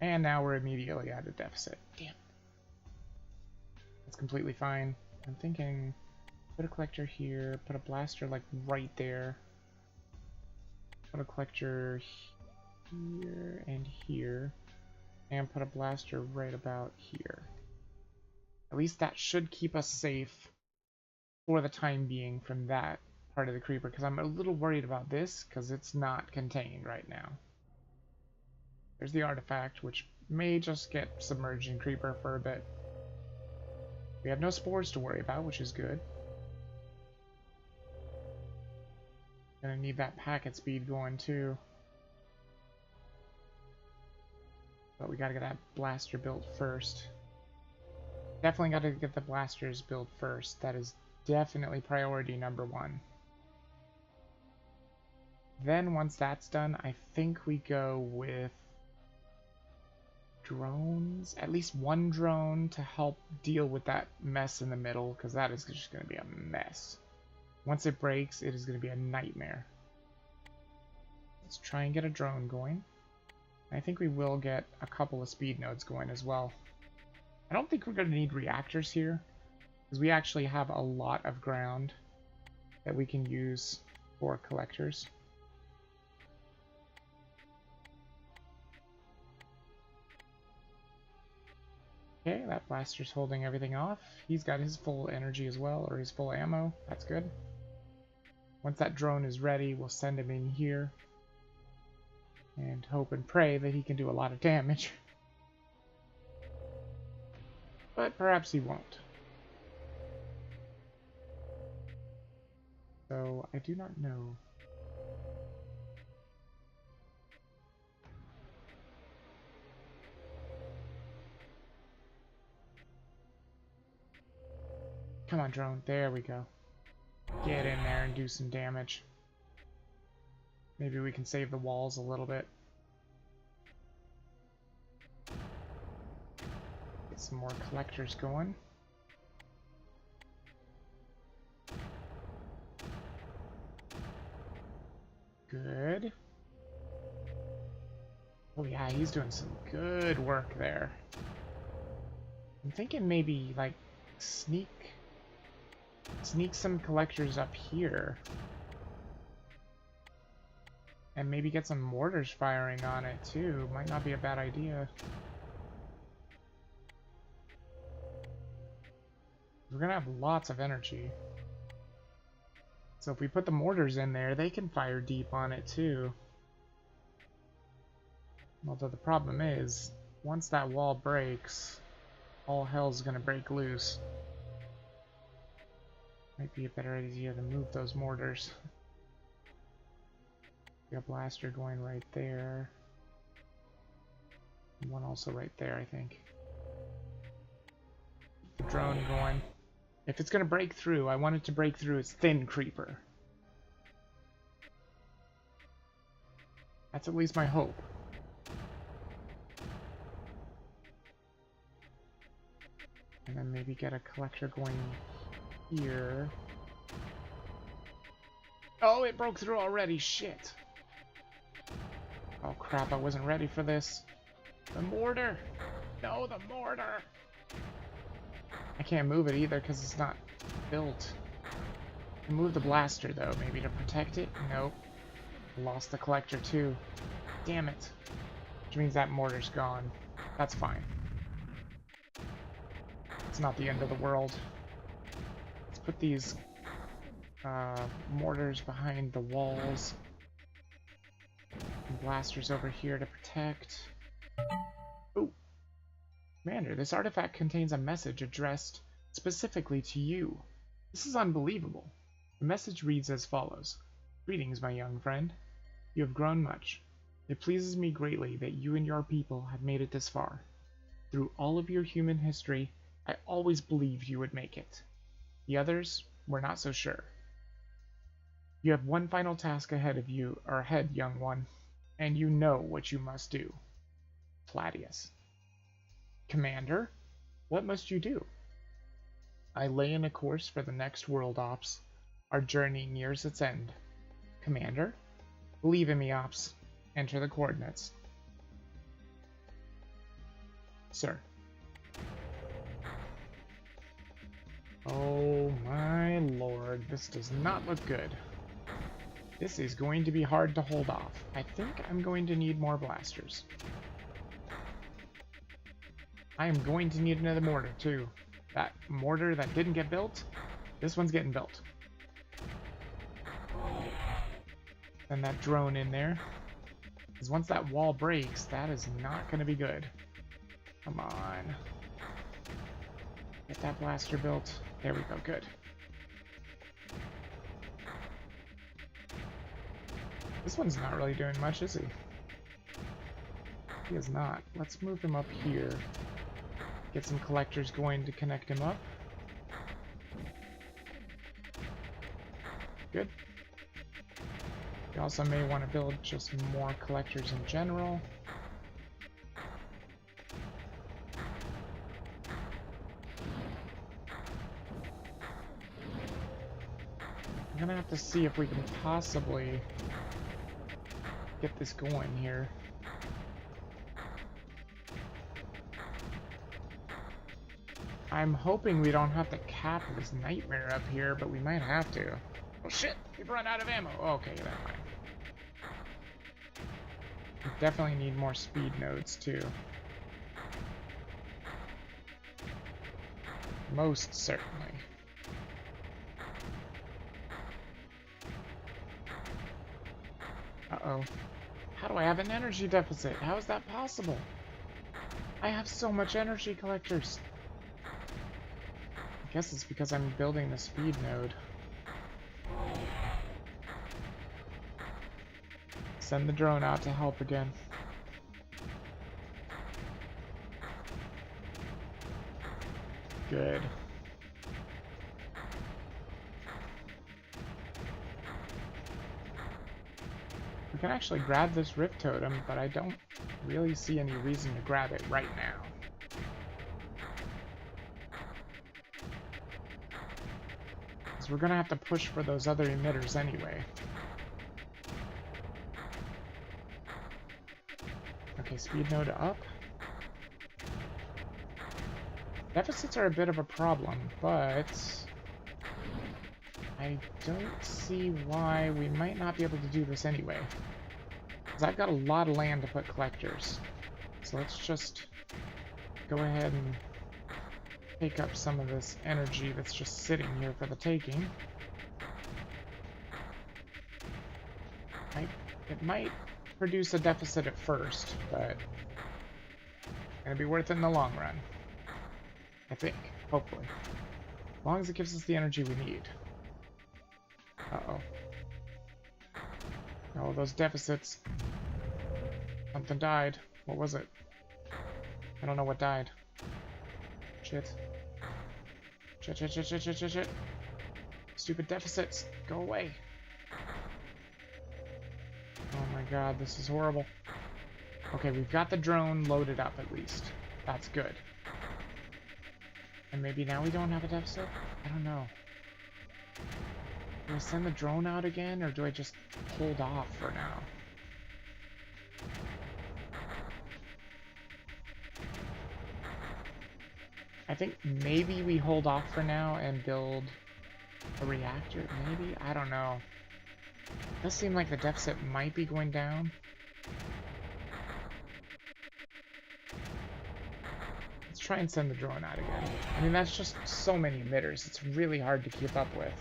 And now we're immediately at a deficit. Damn. That's completely fine. I'm thinking, put a collector here, put a blaster like right there. Put a collector here and here. And put a blaster right about here. At least that should keep us safe for the time being from that part of the creeper. Because I'm a little worried about this because it's not contained right now. There's the artifact, which may just get submerged in creeper for a bit. We have no spores to worry about, which is good. Gonna need that packet speed going too. But we gotta get that blaster built first. Definitely gotta get the blasters built first. That is definitely priority number 1. Then once that's done, I think we go with drones. At least one drone to help deal with that mess in the middle, because that is just going to be a mess. Once it breaks, it is going to be a nightmare. Let's try and get a drone going. I think we will get a couple of speed nodes going as well. I don't think we're going to need reactors here, because we actually have a lot of ground that we can use for collectors. Okay, that blaster's holding everything off. He's got his full energy as well, or his full ammo. That's good. Once that drone is ready, we'll send him in here. And hope and pray that he can do a lot of damage. But perhaps he won't. So, I do not know. Come on, drone. There we go. Get in there and do some damage. Maybe we can save the walls a little bit. Get some more collectors going. Good. Oh yeah, he's doing some good work there. I'm thinking maybe, like, sneak some collectors up here. And maybe get some mortars firing on it too. Might not be a bad idea. We're gonna have lots of energy. So if we put the mortars in there, they can fire deep on it too. Although the problem is, once that wall breaks, all hell's gonna break loose. Might be a better idea to move those mortars. Got a blaster going right there. And one also right there, I think. Keep the drone going. If it's gonna break through, I want it to break through its thin creeper. That's at least my hope. And then maybe get a collector going here. Oh, it broke through already. Shit. Oh crap, I wasn't ready for this. The mortar! No, the mortar! I can't move it either because it's not built. I move the blaster though, maybe to protect it? Nope. Lost the collector too. Damn it. Which means that mortar's gone. That's fine. It's not the end of the world. Let's put these mortars behind the walls. And blasters over here to protect. Oh! Commander, this artifact contains a message addressed specifically to you. This is unbelievable. The message reads as follows. Greetings, my young friend. You have grown much. It pleases me greatly that you and your people have made it this far. Through all of your human history, I always believed you would make it. The others were not so sure. You have one final task ahead of you, or ahead, young one, and you know what you must do. Claudius. Commander, what must you do? I lay in a course for the next world, Ops. Our journey nears its end. Commander, believe in me, Ops. Enter the coordinates. Sir. Oh my lord, this does not look good. This is going to be hard to hold off. I think I'm going to need more blasters. I am going to need another mortar too. That mortar that didn't get built, this one's getting built. Send that drone in there. Because once that wall breaks, that is not going to be good. Come on. Get that blaster built. There we go, good. This one's not really doing much, is he? He is not. Let's move him up here. Get some collectors going to connect him up. Good. You also may want to build just more collectors in general. I'm gonna have to see if we can possibly get this going here. I'm hoping we don't have to cap this nightmare up here, but we might have to. Oh shit! We've run out of ammo! Okay, that's fine. We definitely need more speed nodes too. Most certainly. Uh-oh. How do I have an energy deficit? How is that possible? I have so much energy collectors. I guess it's because I'm building the speed node. Send the drone out to help again. Good. We can actually grab this Rift Totem, but I don't really see any reason to grab it right now. Because we're gonna have to push for those other emitters anyway. Okay, speed node up. Deficits are a bit of a problem, but I don't see why we might not be able to do this anyway. Because I've got a lot of land to put collectors. So let's just go ahead and take up some of this energy that's just sitting here for the taking. It might produce a deficit at first, but gonna be worth it in the long run. I think, hopefully. As long as it gives us the energy we need. Uh-oh. Oh, those deficits. Something died. What was it? I don't know what died. Shit. Shit, shit, shit, shit, shit, shit, shit. Stupid deficits. Go away. Oh my god, this is horrible. Okay, we've got the drone loaded up at least. That's good. And maybe now we don't have a deficit? I don't know. Do I send the drone out again, or do I just hold off for now? I think maybe we hold off for now and build a reactor, maybe? I don't know. It does seem like the deficit might be going down. Let's try and send the drone out again. I mean, that's just so many emitters. It's really hard to keep up with.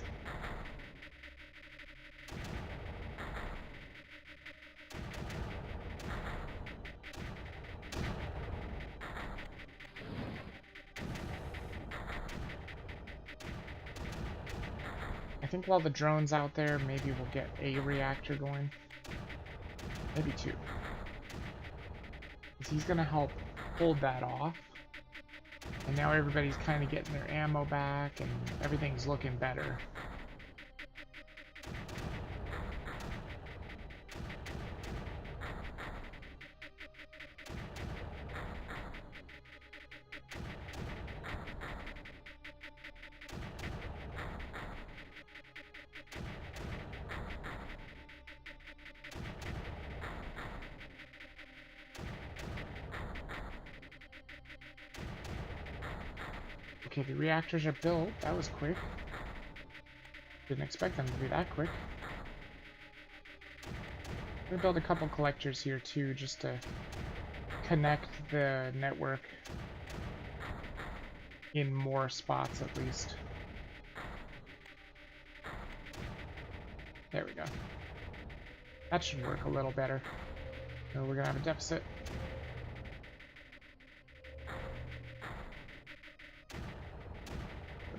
I think while the drone's out there, maybe we'll get a reactor going. Maybe two. Because he's going to help hold that off. And now everybody's kind of getting their ammo back, and everything's looking better. Okay, the reactors are built. That was quick. Didn't expect them to be that quick. I'm gonna build a couple collectors here too, just to connect the network in more spots at least. There we go. That should work a little better. So we're gonna have a deficit.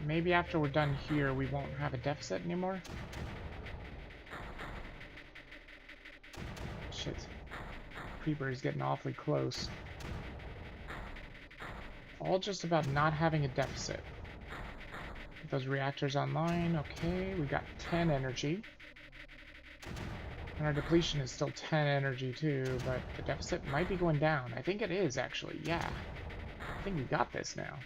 Maybe after we're done here, we won't have a deficit anymore. Shit. Creeper is getting awfully close. All just about not having a deficit. Get those reactors online. Okay, we got 10 energy. And our depletion is still 10 energy too, but the deficit might be going down. I think it is, actually. Yeah. I think we got this now.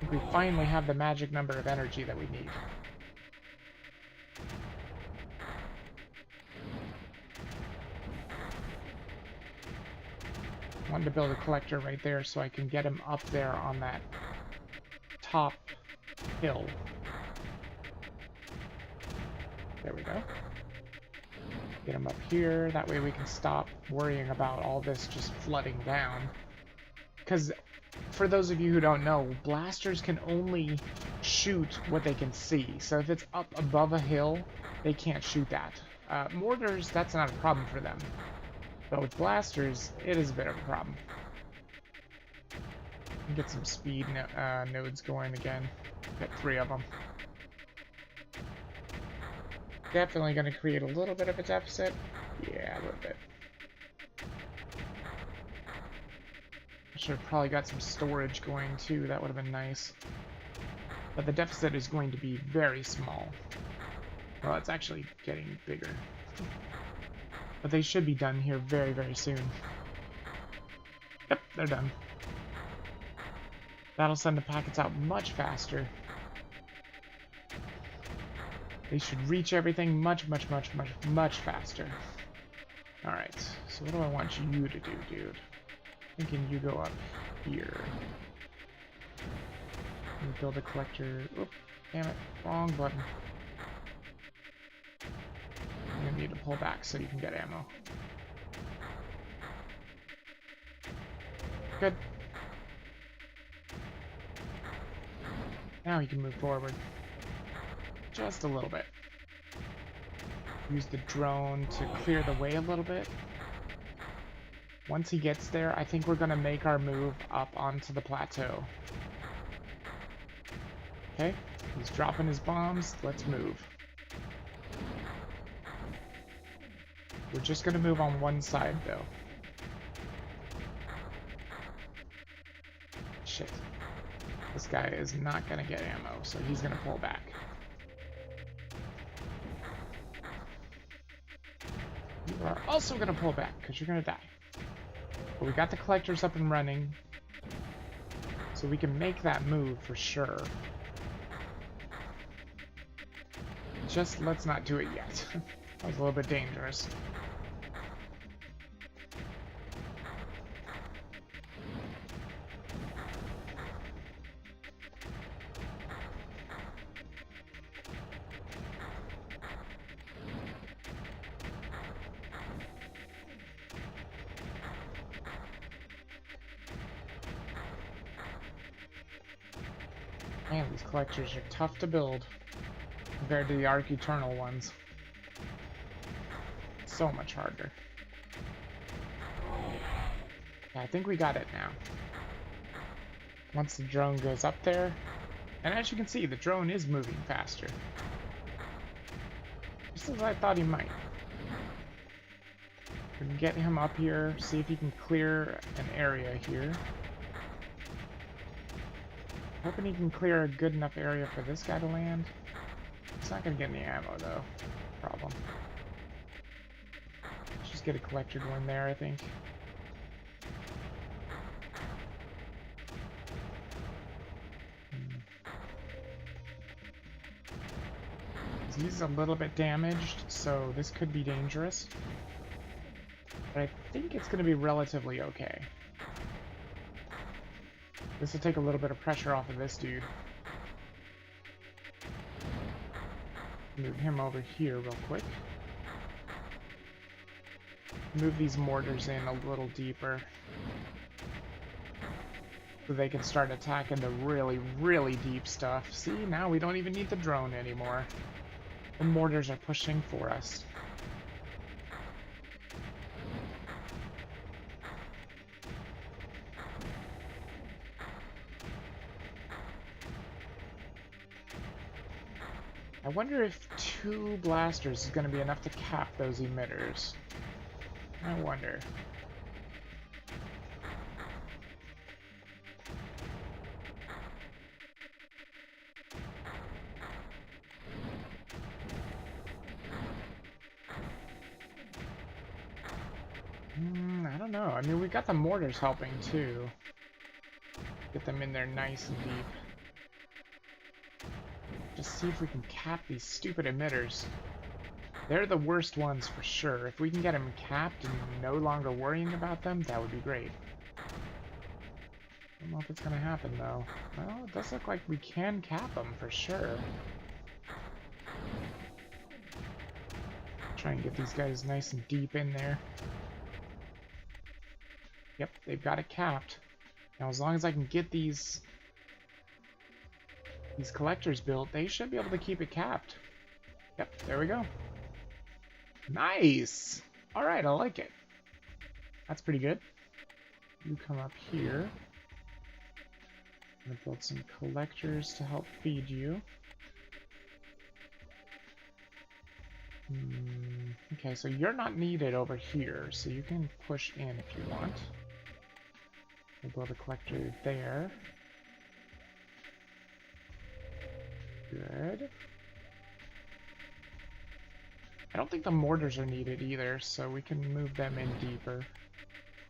I think we finally have the magic number of energy that we need. I wanted to build a collector right there so I can get him up there on that top hill. There we go. Get him up here. That way we can stop worrying about all this just flooding down. Because for those of you who don't know, blasters can only shoot what they can see. So if it's up above a hill, they can't shoot that. Mortars, that's not a problem for them. But with blasters, it is a bit of a problem. Get some speed nodes going again. Get 3 of them. Definitely going to create a little bit of a deficit. Yeah, a little bit. Should have probably got some storage going too, that would have been nice. But the deficit is going to be very small. Well, it's actually getting bigger. But they should be done here very, very soon. Yep, they're done. That'll send the packets out much faster. They should reach everything much faster. Alright, so what do I want you to do, dude? Thinking you go up here. And build a collector. Oop, damn it, wrong button. I'm gonna need to pull back so you can get ammo. Good. Now you can move forward. Just a little bit. Use the drone to clear the way a little bit. Once he gets there, I think we're going to make our move up onto the plateau. Okay, he's dropping his bombs. Let's move. We're just going to move on one side, though. Shit. This guy is not going to get ammo, so he's going to pull back. You are also going to pull back, because you're going to die. But we got the collectors up and running, so we can make that move for sure. Just let's not do it yet. That was a little bit dangerous. Man, these collectors are tough to build compared to the Arc Eternal ones. So much harder. Yeah, I think we got it now. Once the drone goes up there, and as you can see, the drone is moving faster. Just as I thought he might. We can get him up here, see if he can clear an area here. Hoping he can clear a good enough area for this guy to land. He's not going to get any ammo, though. Problem. Let's just get a collector going there, I think. He's a little bit damaged, so this could be dangerous. But I think it's going to be relatively okay. This will take a little bit of pressure off of this dude. Move him over here real quick. Move these mortars in a little deeper. So they can start attacking the really, really deep stuff. See, now we don't even need the drone anymore. The mortars are pushing for us. I wonder if 2 blasters is going to be enough to cap those emitters. I wonder. I don't know. I mean, we got the mortars helping too. Get them in there nice and deep. Just see if we can cap these stupid emitters. They're the worst ones for sure. If we can get them capped and no longer worrying about them, that would be great. I don't know if it's going to happen though. Well, it does look like we can cap them for sure. Try and get these guys nice and deep in there. Yep, they've got it capped. Now as long as I can get these collectors built, they should be able to keep it capped. Yep, there we go. Nice! Alright, I like it. That's pretty good. You come up here. I'm gonna build some collectors to help feed you. Okay, so you're not needed over here, so you can push in if you want. We'll build a collector there. Good. I don't think the mortars are needed either, so we can move them in deeper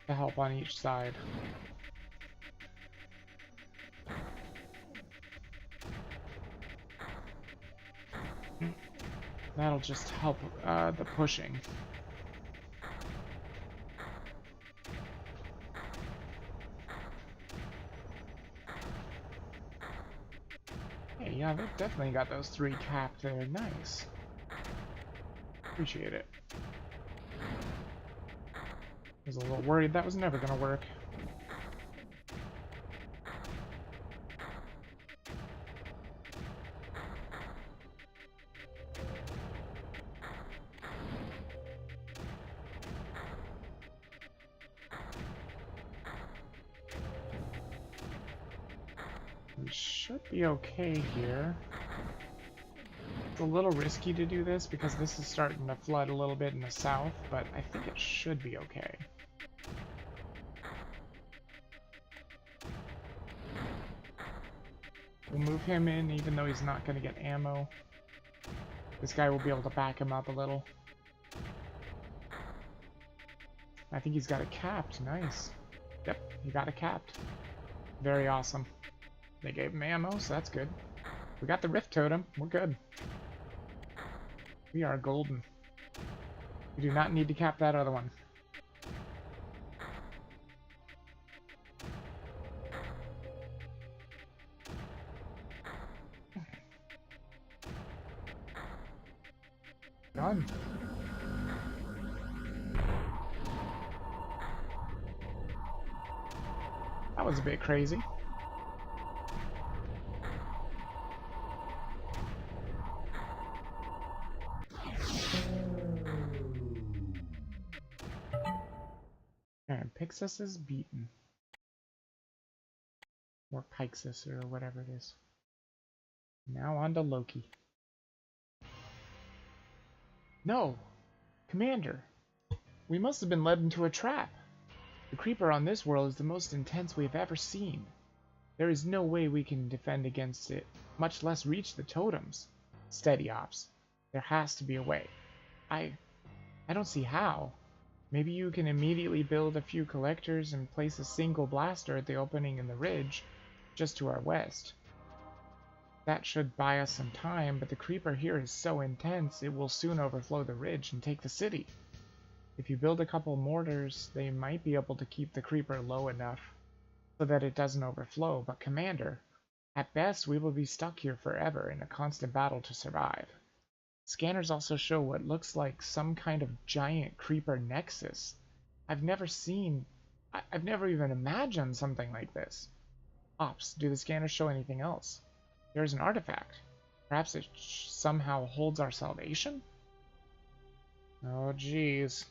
to help on each side. That'll just help the pushing. Hey, yeah, they've definitely got those 3 capped there. Nice. Appreciate it. I was a little worried that was never gonna work. should be okay here. It's a little risky to do this because this is starting to flood a little bit in the south, but I think it should be okay. We'll move him in even though he's not going to get ammo. This guy will be able to back him up a little. I think he's got it capped. Nice. Yep, he got it capped. Very awesome. They gave him ammo, so that's good. We got the Rift Totem. We're good. We are golden. We do not need to cap that other one. Done. That was a bit crazy. And Pixis is beaten. Or Pixis, or whatever it is. Now on to Loki. No! Commander! We must have been led into a trap. The creeper on this world is the most intense we have ever seen. There is no way we can defend against it, much less reach the totems. Steady, Ops. There has to be a way. I don't see how. Maybe you can immediately build a few collectors and place a single blaster at the opening in the ridge, just to our west. That should buy us some time, but the creeper here is so intense it will soon overflow the ridge and take the city. If you build a couple mortars, they might be able to keep the creeper low enough so that it doesn't overflow, but Commander, at best we will be stuck here forever in a constant battle to survive. Scanners also show what looks like some kind of giant creeper nexus. I've never even imagined something like this. Ops, do the scanners show anything else? There's an artifact. Perhaps it somehow holds our salvation? Oh, jeez.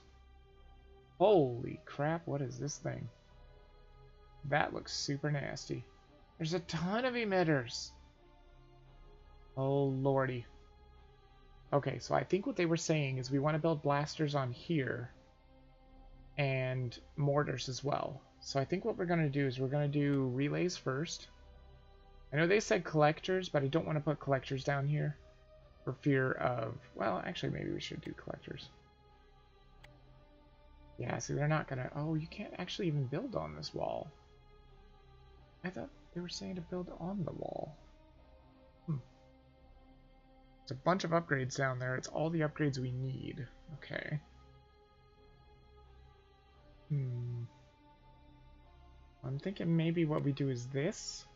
Holy crap, what is this thing? That looks super nasty. There's a ton of emitters. Oh, lordy. Okay, so I think what they were saying is we want to build blasters on here and mortars as well. So I think what we're going to do is we're going to do relays first. I know they said collectors, but I don't want to put collectors down here for fear of... Well, actually, maybe we should do collectors. Yeah, see, they're not going to... Oh, you can't actually even build on this wall. I thought they were saying to build on the wall. There's a bunch of upgrades down there. It's all the upgrades we need. Okay. I'm thinking maybe what we do is this.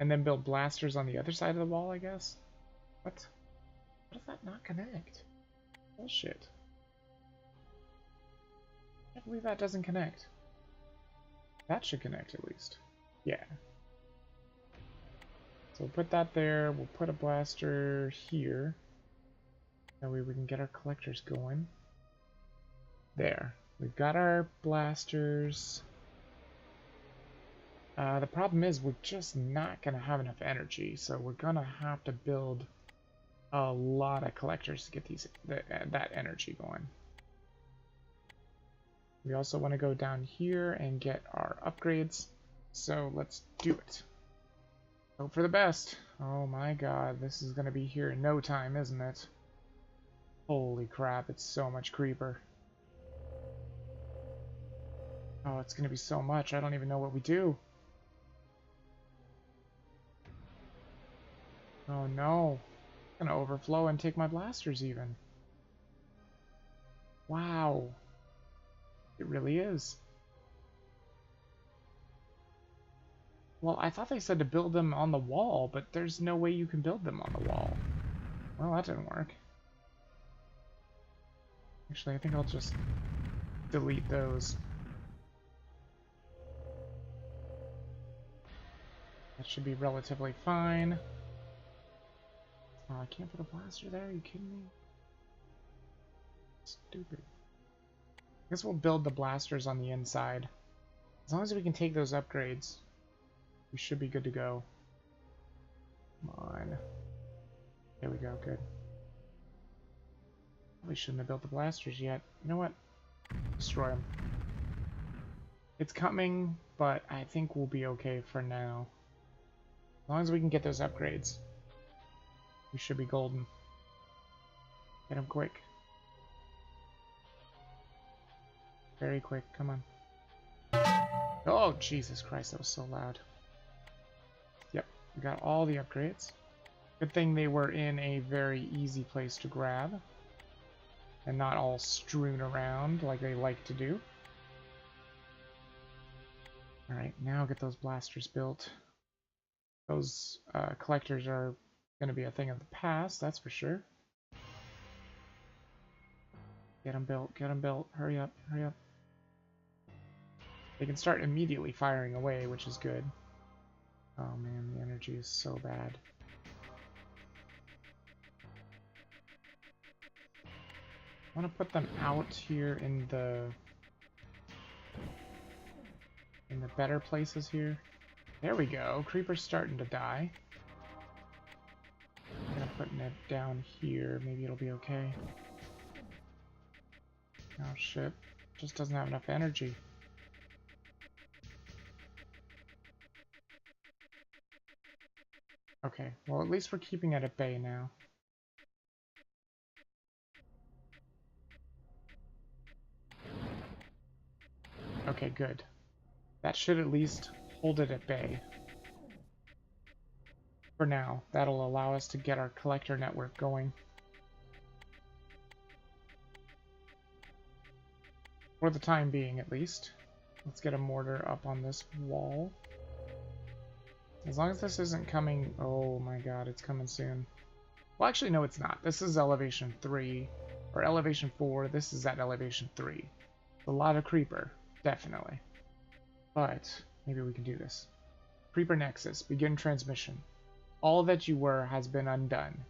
And then build blasters on the other side of the wall, I guess? What? How does that not connect? Bullshit. I can't believe that doesn't connect. That should connect at least. Yeah. So we'll put that there. We'll put a blaster here. That way we can get our collectors going. There. We've got our blasters. The problem is we're just not going to have enough energy, so we're going to have to build a lot of collectors to get that energy going. We also want to go down here and get our upgrades, so let's do it. Hope for the best. Oh my god, this is going to be here in no time, isn't it? Holy crap, it's so much creeper. Oh, it's going to be so much, I don't even know what we do. Oh no, it's going to overflow and take my blasters even. Wow. It really is. Well, I thought they said to build them on the wall, but there's no way you can build them on the wall. Well, that didn't work. Actually, I think I'll just delete those. That should be relatively fine. Oh, I can't put a blaster there? Are you kidding me? Stupid. I guess we'll build the blasters on the inside. As long as we can take those upgrades. We should be good to go. Come on. There we go, good. We shouldn't have built the blasters yet. You know what? Destroy them. It's coming, but I think we'll be okay for now. As long as we can get those upgrades, we should be golden. Get them quick. Very quick, come on. Oh, Jesus Christ, that was so loud. Yep, we got all the upgrades. Good thing they were in a very easy place to grab. And not all strewn around like they like to do. Alright, now get those blasters built. Those collectors are going to be a thing of the past, that's for sure. Get them built, get them built. Hurry up, hurry up. They can start immediately firing away, which is good. Oh man, the energy is so bad. I want to put them out here in the better places here. There we go. Creeper's starting to die. I'm gonna put it down here. Maybe it'll be okay. Oh shit. Just doesn't have enough energy. Okay, well at least we're keeping it at bay now. Okay, good. That should at least hold it at bay. For now, that'll allow us to get our collector network going. For the time being, at least. Let's get a mortar up on this wall. As long as this isn't coming... Oh my god, it's coming soon. Well, actually, no, it's not. This is elevation 3. Or elevation 4. This is at elevation 3. A lot of creeper, definitely. But maybe we can do this. Creeper Nexus, begin transmission. All that you were has been undone.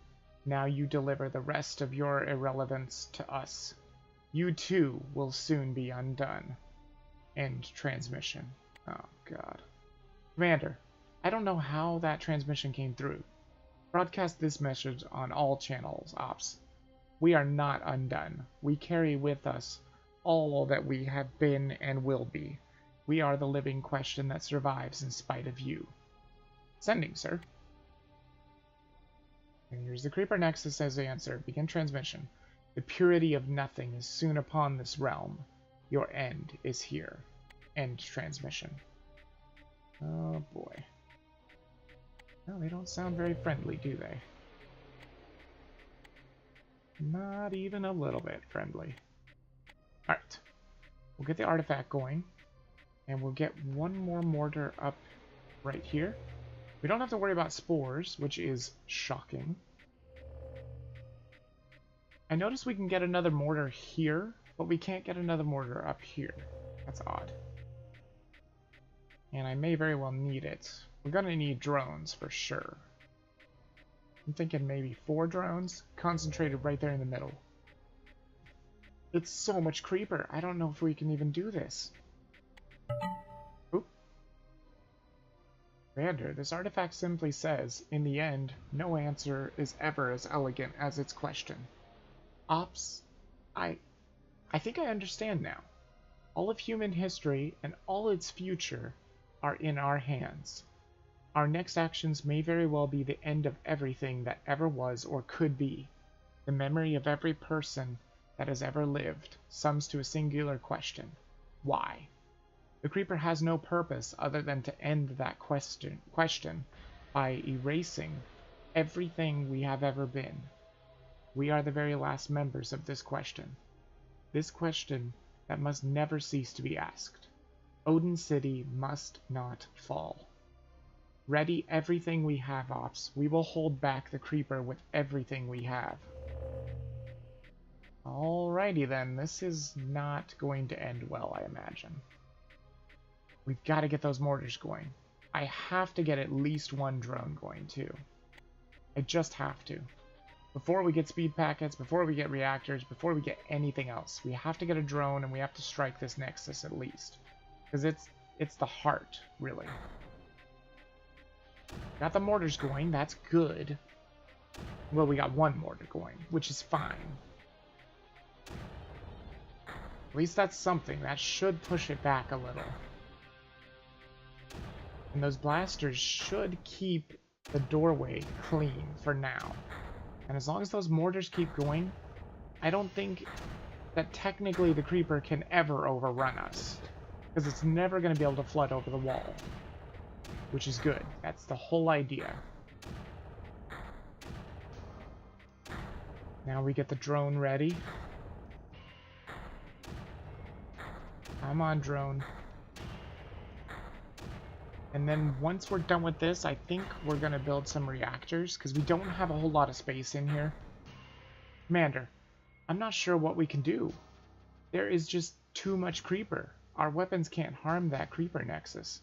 Now you deliver the rest of your irrelevance to us. You too will soon be undone. End transmission. Oh god. Commander, I don't know how that transmission came through. Broadcast this message on all channels, Ops. We are not undone. We carry with us all that we have been and will be. We are the living question that survives in spite of you. Sending, sir. And here's the Creeper Nexus as the answer. Begin transmission. The purity of nothing is soon upon this realm. Your end is here. End transmission. Oh boy. Well, they don't sound very friendly, do they? Not even a little bit friendly. Alright. We'll get the artifact going. And we'll get one more mortar up right here. We don't have to worry about spores, which is shocking. I notice we can get another mortar here, but we can't get another mortar up here. That's odd. And I may very well need it. We're gonna need drones for sure. I'm thinking maybe 4 drones concentrated right there in the middle. It's so much creeper. I don't know if we can even do this. Oop. Commander, this artifact simply says, in the end, no answer is ever as elegant as its question. Ops, I think I understand now. All of human history and all its future are in our hands. Our next actions may very well be the end of everything that ever was or could be. The memory of every person that has ever lived sums to a singular question. Why? The Creeper has no purpose other than to end that question by erasing everything we have ever been. We are the very last members of this question. This question that must never cease to be asked. Odin City must not fall. Ready everything we have, Ops. We will hold back the Creeper with everything we have. Alrighty then, this is not going to end well, I imagine. We've got to get those mortars going. I have to get at least one drone going too. I just have to. Before we get speed packets, before we get reactors, before we get anything else, we have to get a drone and we have to strike this Nexus at least. Because it's the heart, really. Got the mortars going, that's good. Well, we got one mortar going, which is fine. At least that's something. That should push it back a little. And those blasters should keep the doorway clean for now. And as long as those mortars keep going, I don't think that technically the creeper can ever overrun us. Because it's never going to be able to flood over the wall. Which is good. That's the whole idea. Now we get the drone ready. Come on, drone. And then once we're done with this, I think we're going to build some reactors, because we don't have a whole lot of space in here. Commander, I'm not sure what we can do. There is just too much creeper. Our weapons can't harm that creeper nexus.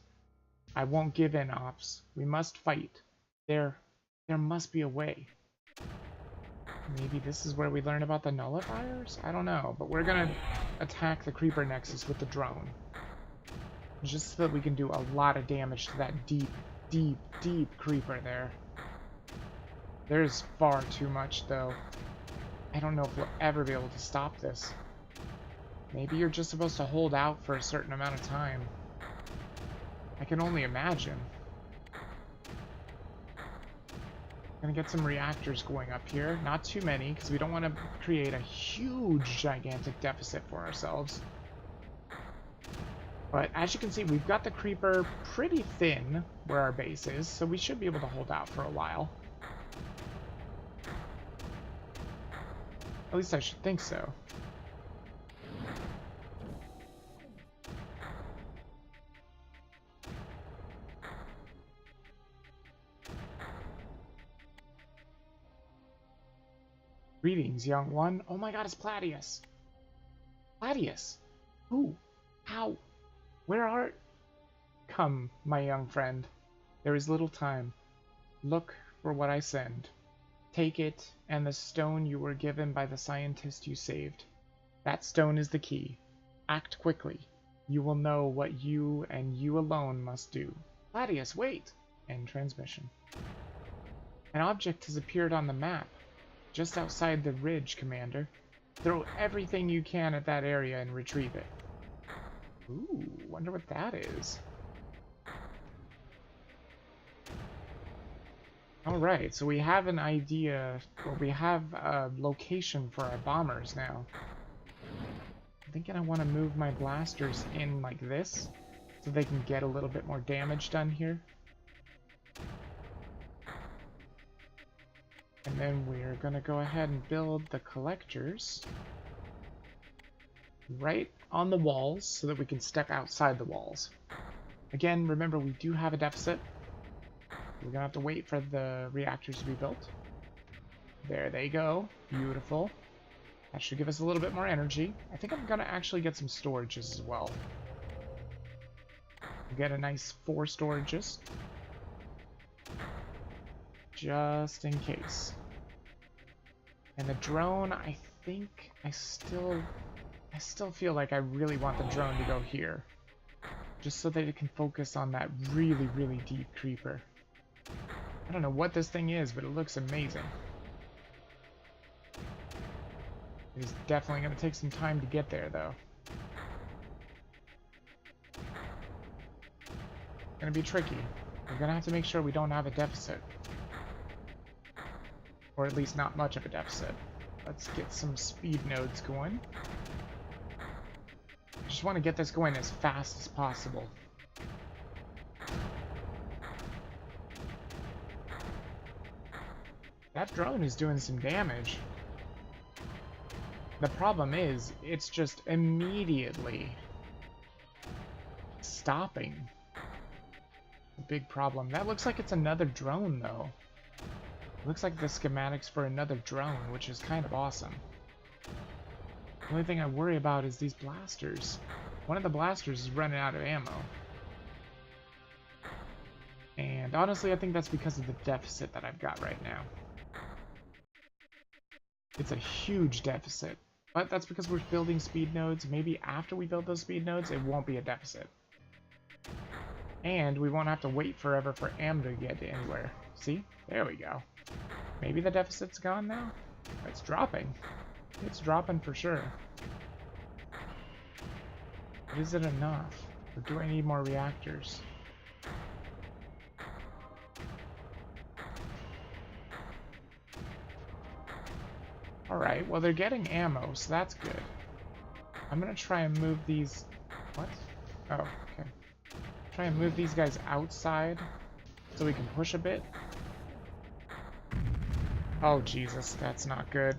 I won't give in, Ops. We must fight. There must be a way. Maybe this is where we learn about the nullifiers? I don't know, but we're going to attack the creeper nexus with the drone. Just so that we can do a lot of damage to that deep, deep, deep creeper there. There's far too much, though. I don't know if we'll ever be able to stop this. Maybe you're just supposed to hold out for a certain amount of time. I can only imagine. Gonna get some reactors going up here. Not too many, because we don't want to create a huge, gigantic deficit for ourselves. But as you can see, we've got the creeper pretty thin where our base is, so we should be able to hold out for a while. At least I should think so. Greetings, young one. Oh my god, it's Platius. Platius? Who? How? Where art? Come, my young friend. There is little time. Look for what I send. Take it, and the stone you were given by the scientist you saved. That stone is the key. Act quickly. You will know what you and you alone must do. Platius, wait! End transmission. An object has appeared on the map. Just outside the ridge, Commander. Throw everything you can at that area and retrieve it. Ooh, wonder what that is. Alright, so we have an idea, or we have a location for our bombers now. I'm thinking I want to move my blasters in like this, so they can get a little bit more damage done here. And then we're going to go ahead and build the collectors right on the walls so that we can step outside the walls. Again, remember we do have a deficit. We're going to have to wait for the reactors to be built. There they go. Beautiful. That should give us a little bit more energy. I think I'm going to actually get some storages as well. We'll get a nice 4 storages. Just in case. And the drone, I think I still feel like I really want the drone to go here. Just so that it can focus on that really, really deep creeper. I don't know what this thing is, but it looks amazing. It is definitely going to take some time to get there, though. It's going to be tricky. We're going to have to make sure we don't have a deficit. Or at least not much of a deficit. Let's get some speed nodes going. I just want to get this going as fast as possible. That drone is doing some damage. The problem is, it's just immediately stopping. A big problem. That looks like it's another drone, though. Looks like the schematics for another drone, which is kind of awesome. The only thing I worry about is these blasters. One of the blasters is running out of ammo. And honestly, I think that's because of the deficit that I've got right now. It's a huge deficit. But that's because we're building speed nodes. Maybe after we build those speed nodes, it won't be a deficit. And we won't have to wait forever for ammo to get anywhere. See? There we go. Maybe the deficit's gone now? It's dropping. It's dropping for sure. But is it enough? Or do I need more reactors? Alright, well they're getting ammo, so that's good. I'm gonna try and move these... What? Oh, okay. Try and move these guys outside so we can push a bit. Oh, Jesus, that's not good.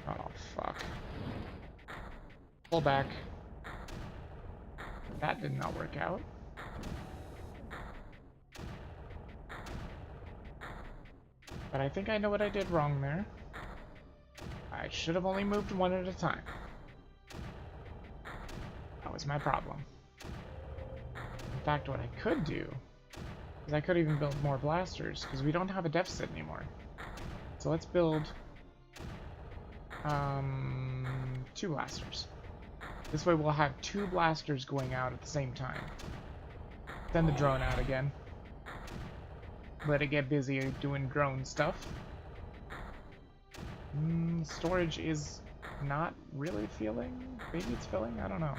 Oh, fuck. Pull back. That did not work out. But I think I know what I did wrong there. I should have only moved one at a time. That was my problem. In fact, what I could do is I could even build more blasters, because we don't have a deficit anymore. So let's build 2 blasters. This way we'll have 2 blasters going out at the same time. Send the drone out again. Let it get busy doing drone stuff. Storage is not really filling. Maybe it's filling? I don't know.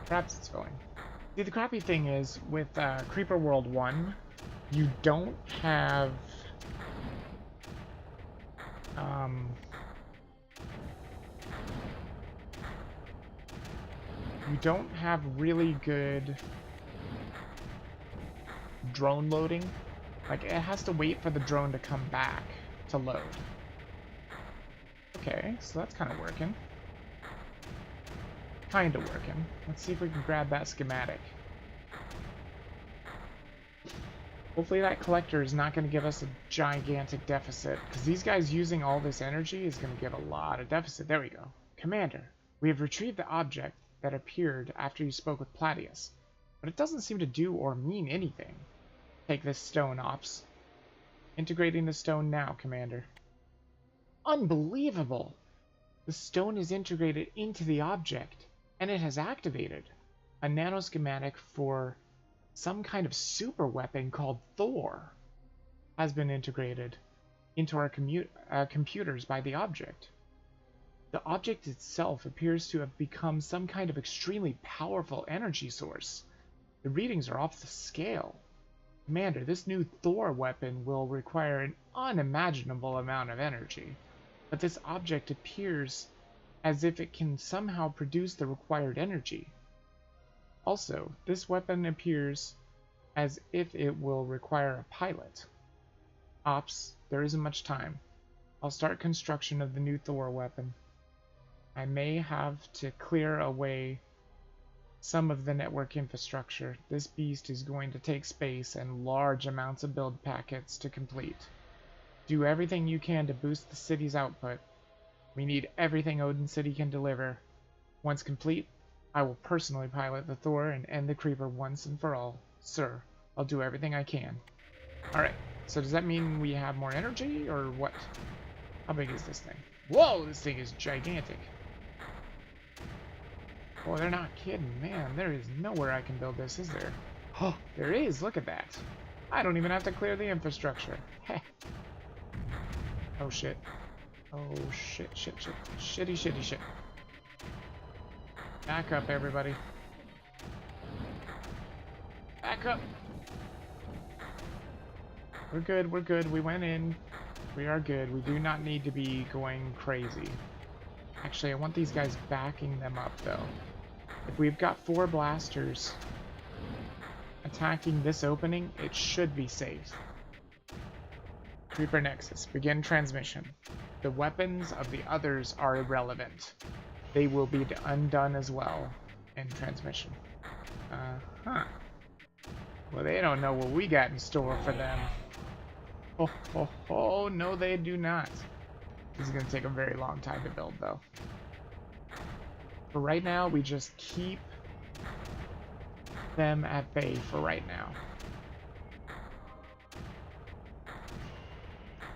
Perhaps it's filling. See, the crappy thing is, with Creeper World 1, you don't have... you don't have really good drone loading. Like, it has to wait for the drone to come back to load. Okay, so that's kind of working. Kind of working. Let's see if we can grab that schematic. Hopefully that collector is not going to give us a gigantic deficit, because these guys using all this energy is going to give a lot of deficit. There we go. Commander, we have retrieved the object that appeared after you spoke with Platius, but it doesn't seem to do or mean anything. Take this stone, Ops. Integrating the stone now, Commander. Unbelievable! The stone is integrated into the object, and it has activated a nanoschematic for some kind of super weapon called Thor has been integrated into our computers by the object. The object itself appears to have become some kind of extremely powerful energy source. The readings are off the scale. Commander, this new Thor weapon will require an unimaginable amount of energy, but this object appears as if it can somehow produce the required energy. Also, this weapon appears as if it will require a pilot. Ops, there isn't much time. I'll start construction of the new Thor weapon. I may have to clear away some of the network infrastructure. This beast is going to take space and large amounts of build packets to complete. Do everything you can to boost the city's output. We need everything Odin City can deliver. Once complete, I will personally pilot the Thor and end the Creeper once and for all. Sir, I'll do everything I can. Alright, so does that mean we have more energy, or what? How big is this thing? Whoa, this thing is gigantic. Boy, they're not kidding. Man, there is nowhere I can build this, is there? Oh, there is. Look at that. I don't even have to clear the infrastructure. Heh. Oh, shit. Oh, shit, shit, shit. Shitty, shitty, shit. Back up, everybody. Back up. We're good, we're good. We went in. We are good. We do not need to be going crazy. Actually, I want these guys backing them up, though. If we've got 4 blasters attacking this opening, it should be safe. Creeper Nexus, begin transmission. The weapons of the others are irrelevant. They will be undone as well in transmission. Uh-huh. Well, they don't know what we got in store for them. Oh, oh, oh, no they do not. This is going to take a very long time to build, though. For right now, we just keep them at bay for right now.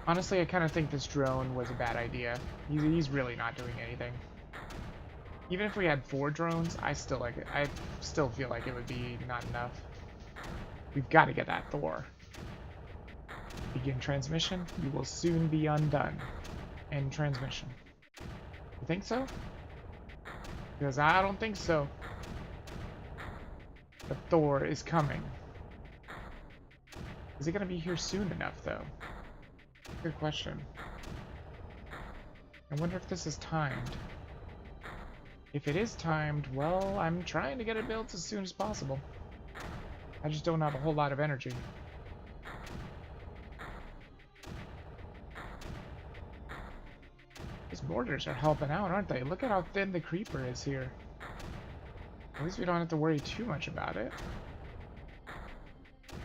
Honestly, I kind of think this drone was a bad idea. He's really not doing anything. Even if we had 4 drones, I still like it. I still feel like it would be not enough. We've got to get that Thor. Begin transmission. You will soon be undone. End transmission. You think so? Because I don't think so. The Thor is coming. Is it going to be here soon enough, though? Good question. I wonder if this is timed. If it is timed, well, I'm trying to get it built as soon as possible. I just don't have a whole lot of energy. These mortars are helping out, aren't they? Look at how thin the creeper is here. At least we don't have to worry too much about it.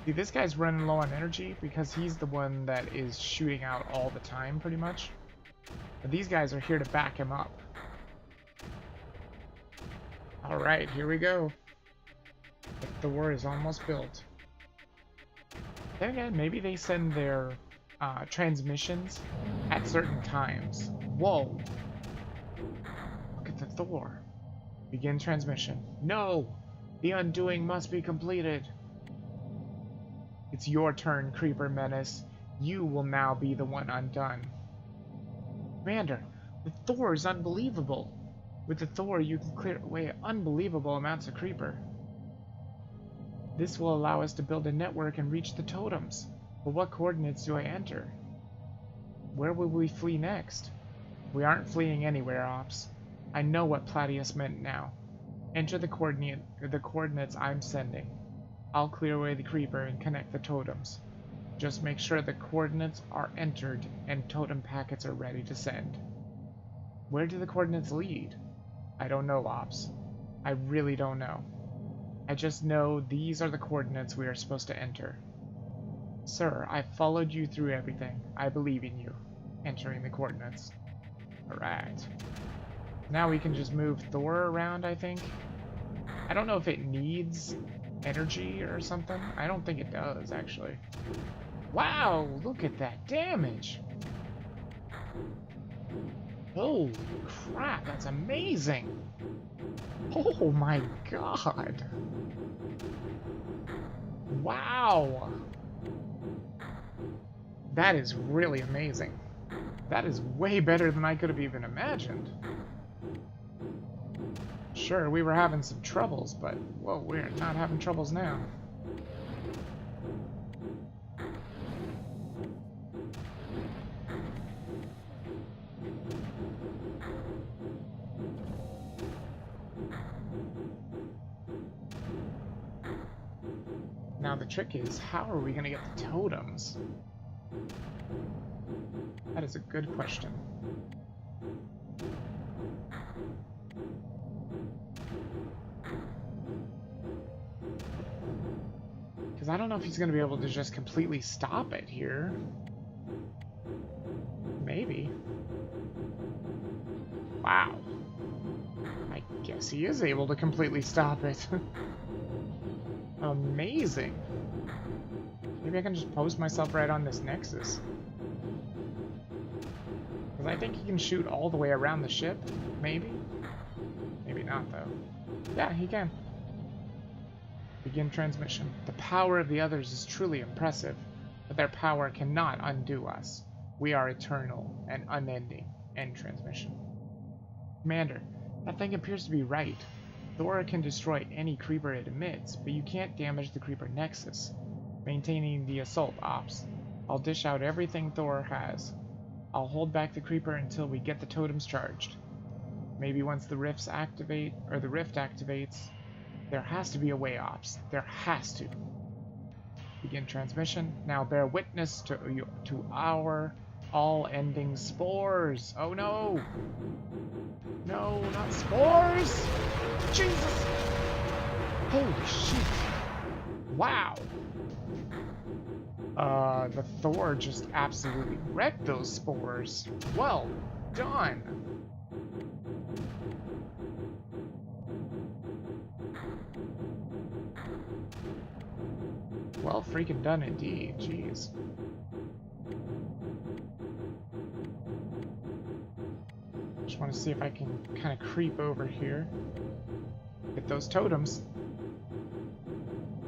See, this guy's running low on energy because he's the one that is shooting out all the time, pretty much. But these guys are here to back him up. Alright, here we go. The Thor is almost built. Then again, maybe they send their transmissions at certain times. Whoa! Look at the Thor. Begin transmission. No! The undoing must be completed. It's your turn, Creeper Menace. You will now be the one undone. Commander, the Thor is unbelievable. With the Thor, you can clear away unbelievable amounts of Creeper. This will allow us to build a network and reach the totems. But what coordinates do I enter? Where will we flee next? We aren't fleeing anywhere, Ops. I know what Platius meant now. Enter the coordinates I'm sending. I'll clear away the Creeper and connect the totems. Just make sure the coordinates are entered and totem packets are ready to send. Where do the coordinates lead? I don't know, Ops. I really don't know. I just know these are the coordinates we are supposed to enter. Sir, I followed you through everything. I believe in you. Entering the coordinates. Alright. Now we can just move Thor around, I think. I don't know if it needs energy or something. I don't think it does, actually. Wow, look at that damage! Holy crap, that's amazing! Oh my god! Wow! That is really amazing. That is way better than I could have even imagined. Sure, we were having some troubles, but, whoa, we're not having troubles now. Now the trick is, how are we going to get the totems? That is a good question. Because I don't know if he's going to be able to just completely stop it here. Maybe. Wow. I guess he is able to completely stop it. Amazing. Maybe I can just post myself right on this Nexus. Because I think he can shoot all the way around the ship. Maybe? Maybe not, though. Yeah, he can. Begin transmission. The power of the others is truly impressive, but their power cannot undo us. We are eternal and unending. End transmission. Commander, that thing appears to be right. Thor can destroy any creeper it emits, but you can't damage the creeper nexus. Maintaining the assault, Ops. I'll dish out everything Thor has. I'll hold back the creeper until we get the totems charged. Maybe once the rift activates, there has to be a way, Ops. There has to. Begin transmission. Now bear witness to our all-ending spores. Oh no! No, not spores! Jesus! Holy shit! Wow! The Thor just absolutely wrecked those spores. Well done! Well freaking done indeed, jeez. just want to see if I can kind of creep over here. Get those totems.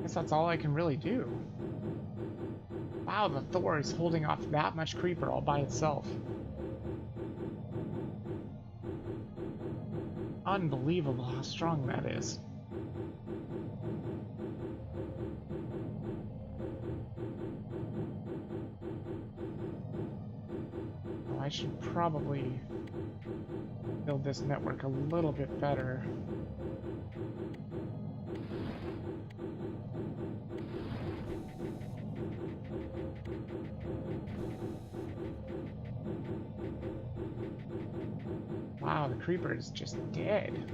Guess that's all I can really do. Wow, the Thor is holding off that much creeper all by itself. Unbelievable how strong that is. Oh, I should probably build this network a little bit better. Wow, the creeper is just dead.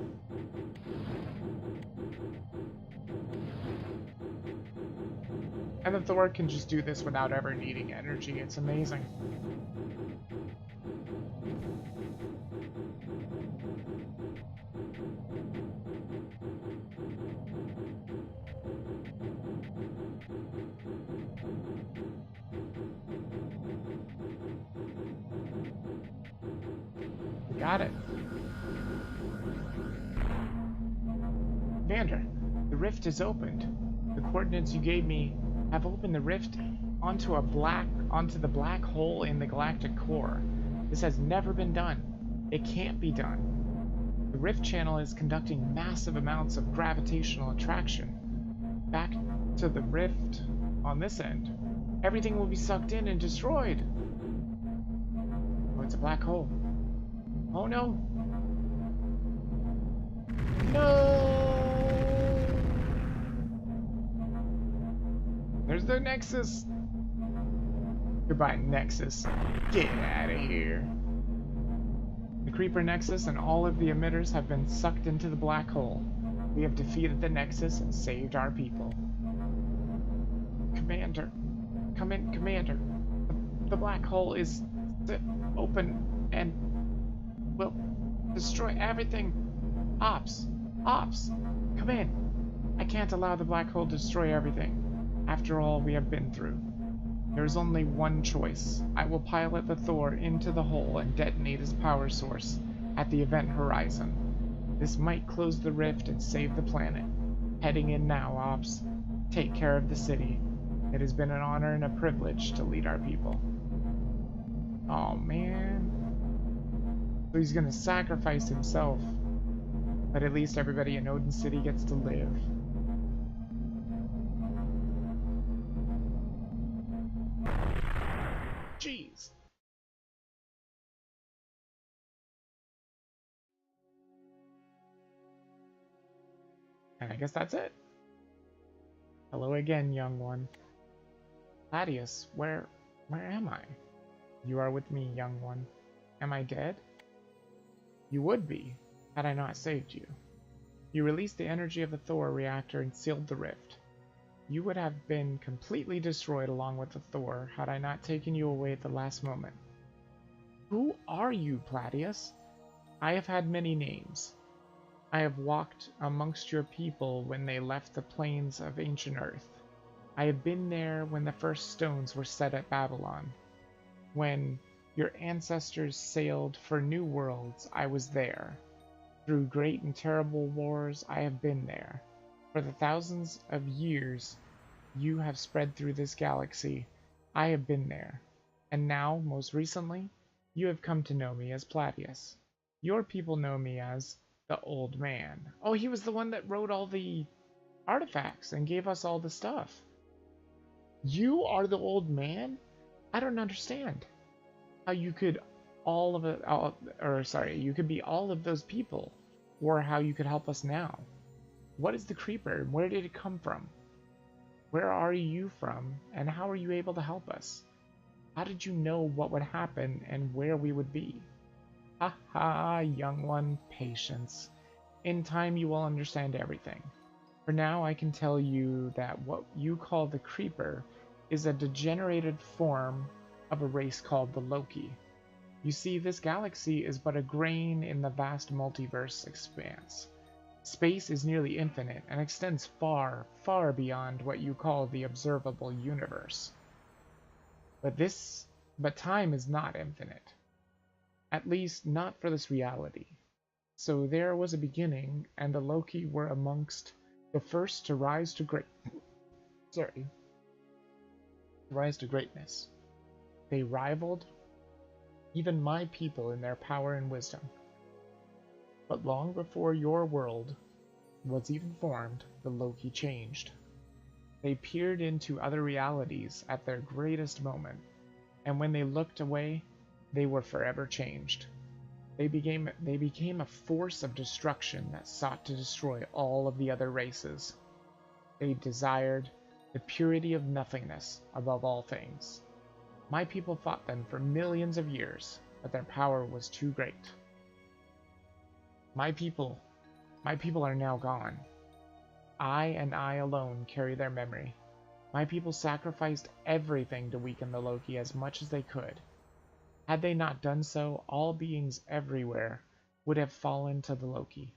And the Thor can just do this without ever needing energy. It's amazing. Got it. Vander, the rift is opened. The coordinates you gave me have opened the rift onto the black hole in the galactic core. This has never been done. It can't be done. The rift channel is conducting massive amounts of gravitational attraction. Back to the rift on this end. Everything will be sucked in and destroyed. Oh, it's a black hole. Oh no! No! There's the Nexus! Goodbye, Nexus. Get out of here. The Creeper Nexus and all of the emitters have been sucked into the black hole. We have defeated the Nexus and saved our people. Commander. Come in, Commander. The black hole is open and will destroy everything. Ops! Ops! Come in! I can't allow the black hole to destroy everything. After all we have been through. There is only one choice. I will pilot the Thor into the hole and detonate his power source at the event horizon. This might close the rift and save the planet. Heading in now, Ops. Take care of the city. It has been an honor and a privilege to lead our people. Oh man. So he's gonna sacrifice himself. But at least everybody in Odin City gets to live. Jeez. And I guess that's it. Hello again, young one. Thaddeus, where am I? You are with me, young one. Am I dead? You would be, had I not saved you. You released the energy of the Thor reactor and sealed the rift. You would have been completely destroyed along with the Thor had I not taken you away at the last moment. Who are you, Platius? I have had many names. I have walked amongst your people when they left the plains of ancient Earth. I have been there when the first stones were set at Babylon. When your ancestors sailed for new worlds, I was there. Through great and terrible wars, I have been there. For the thousands of years you have spread through this galaxy, I have been there. And now, most recently, you have come to know me as Platius. Your people know me as the Old Man. Oh, he was the one that wrote all the artifacts and gave us all the stuff. You are the Old Man? I don't understand how you could you could be all of those people, or how you could help us now. What is the creeper, and where did it come from? Where are you from, and how are you able to help us? How did you know what would happen and where we would be? Ha ha, young one, patience. In time you will understand everything. For now I can tell you that what you call the creeper is a degenerated form of a race called the Loki. You see, this galaxy is but a grain in the vast multiverse expanse. Space is nearly infinite and extends far, far beyond what you call the observable universe. But time is not infinite. At least, not for this reality. So there was a beginning, and the Loki were amongst the first to rise to greatness. They rivaled even my people in their power and wisdom. But long before your world was even formed, the Loki changed. They peered into other realities at their greatest moment, and when they looked away, they were forever changed. They became a force of destruction that sought to destroy all of the other races. They desired the purity of nothingness above all things. My people fought them for millions of years, but their power was too great. My people are now gone. I and I alone carry their memory. My people sacrificed everything to weaken the Loki as much as they could. Had they not done so, all beings everywhere would have fallen to the Loki.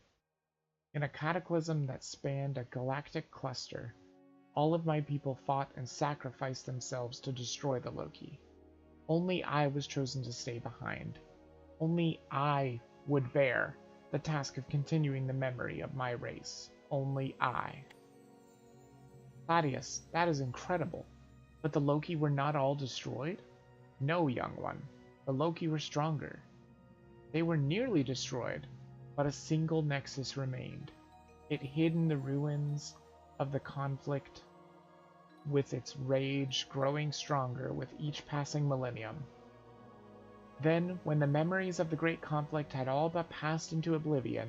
In a cataclysm that spanned a galactic cluster, all of my people fought and sacrificed themselves to destroy the Loki. Only I was chosen to stay behind. Only I would bear the task of continuing the memory of my race. Only I. Claudius, that is incredible. But the Loki were not all destroyed? No, young one. The Loki were stronger. They were nearly destroyed, but a single nexus remained. It hid in the ruins of the conflict, with its rage growing stronger with each passing millennium. Then, when the memories of the great conflict had all but passed into oblivion,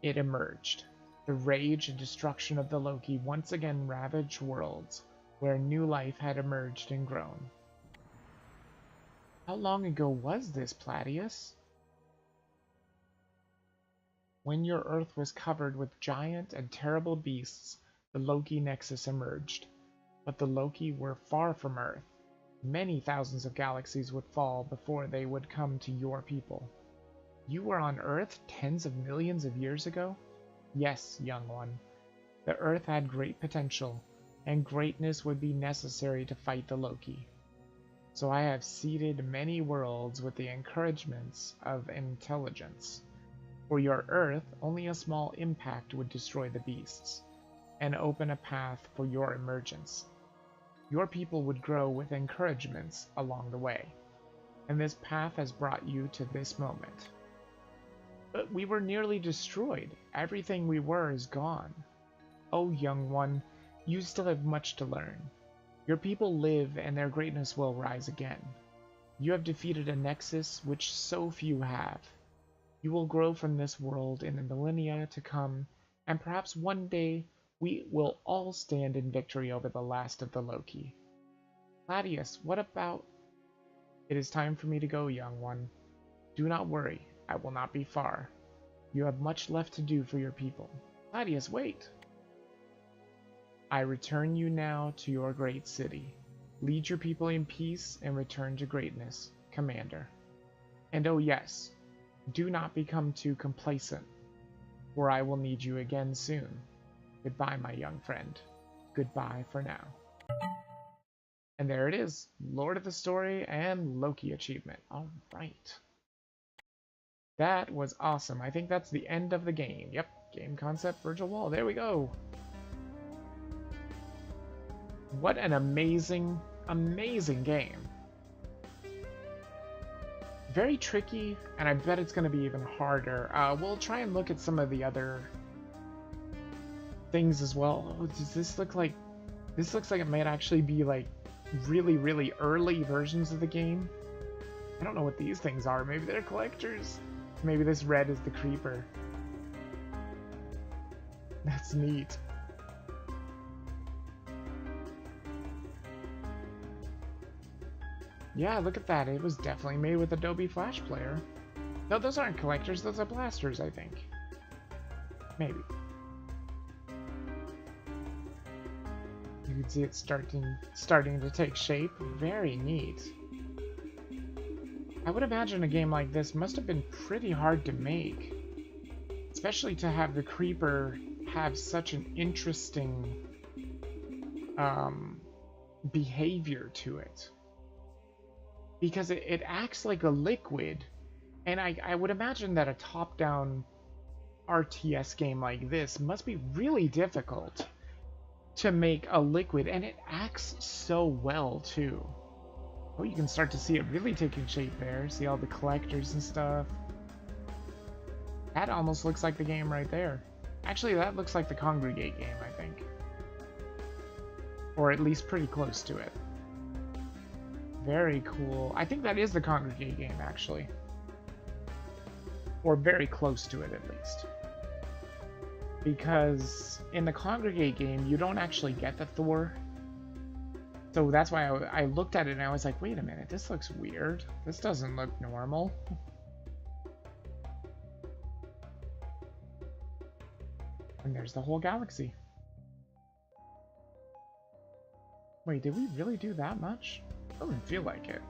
it emerged. The rage and destruction of the Loki once again ravaged worlds where new life had emerged and grown. How long ago was this, Claudius? When your Earth was covered with giant and terrible beasts, the Loki Nexus emerged. But the Loki were far from Earth. Many thousands of galaxies would fall before they would come to your people. You were on Earth tens of millions of years ago? Yes, young one. The Earth had great potential, and greatness would be necessary to fight the Loki. So I have seeded many worlds with the encouragements of intelligence. For your Earth, only a small impact would destroy the beasts, and open a path for your emergence. Your people would grow with encouragements along the way, and this path has brought you to this moment. But we were nearly destroyed. Everything we were is gone. Oh, young one, you still have much to learn. Your people live, and their greatness will rise again. You have defeated a nexus which so few have. You will grow from this world in the millennia to come, and perhaps one day we will all stand in victory over the last of the Loki. Claudius, what about... It is time for me to go, young one. Do not worry, I will not be far. You have much left to do for your people. Claudius, wait! I return you now to your great city. Lead your people in peace and return to greatness, Commander. And oh yes, do not become too complacent, for I will need you again soon. Goodbye, my young friend. Goodbye for now. And there it is, Lord of the Story and Loki achievement. All right. That was awesome. I think that's the end of the game. Yep, game concept, virtual wall. There we go. What an amazing, amazing game. Very tricky, and I bet it's going to be even harder. We'll try and look at some of the other things as well. Oh, does this look like... This looks like it might actually be like really, really early versions of the game. I don't know what these things are. Maybe they're collectors. Maybe this red is the creeper. That's neat. Yeah, look at that. It was definitely made with Adobe Flash Player. No, those aren't collectors. Those are blasters, I think. Maybe. You can see it starting to take shape. Very neat. I would imagine a game like this must have been pretty hard to make. Especially to have the creeper have such an interesting behavior to it. because it acts like a liquid. And I would imagine that a top-down RTS game like this must be really difficult to make a liquid, and it acts so well too. Oh, you can start to see it really taking shape there. See all the collectors and stuff. That almost looks like the game right there. Actually, that looks like the Congregate game, I think. Or at least pretty close to it. Very cool. I think that is the Congregate game, actually. Or very close to it, at least. Because in the Congregate game, you don't actually get the Thor. So that's why I looked at it and I was like, wait a minute, this looks weird. This doesn't look normal. And there's the whole galaxy. Wait, did we really do that much? Doesn't feel like it.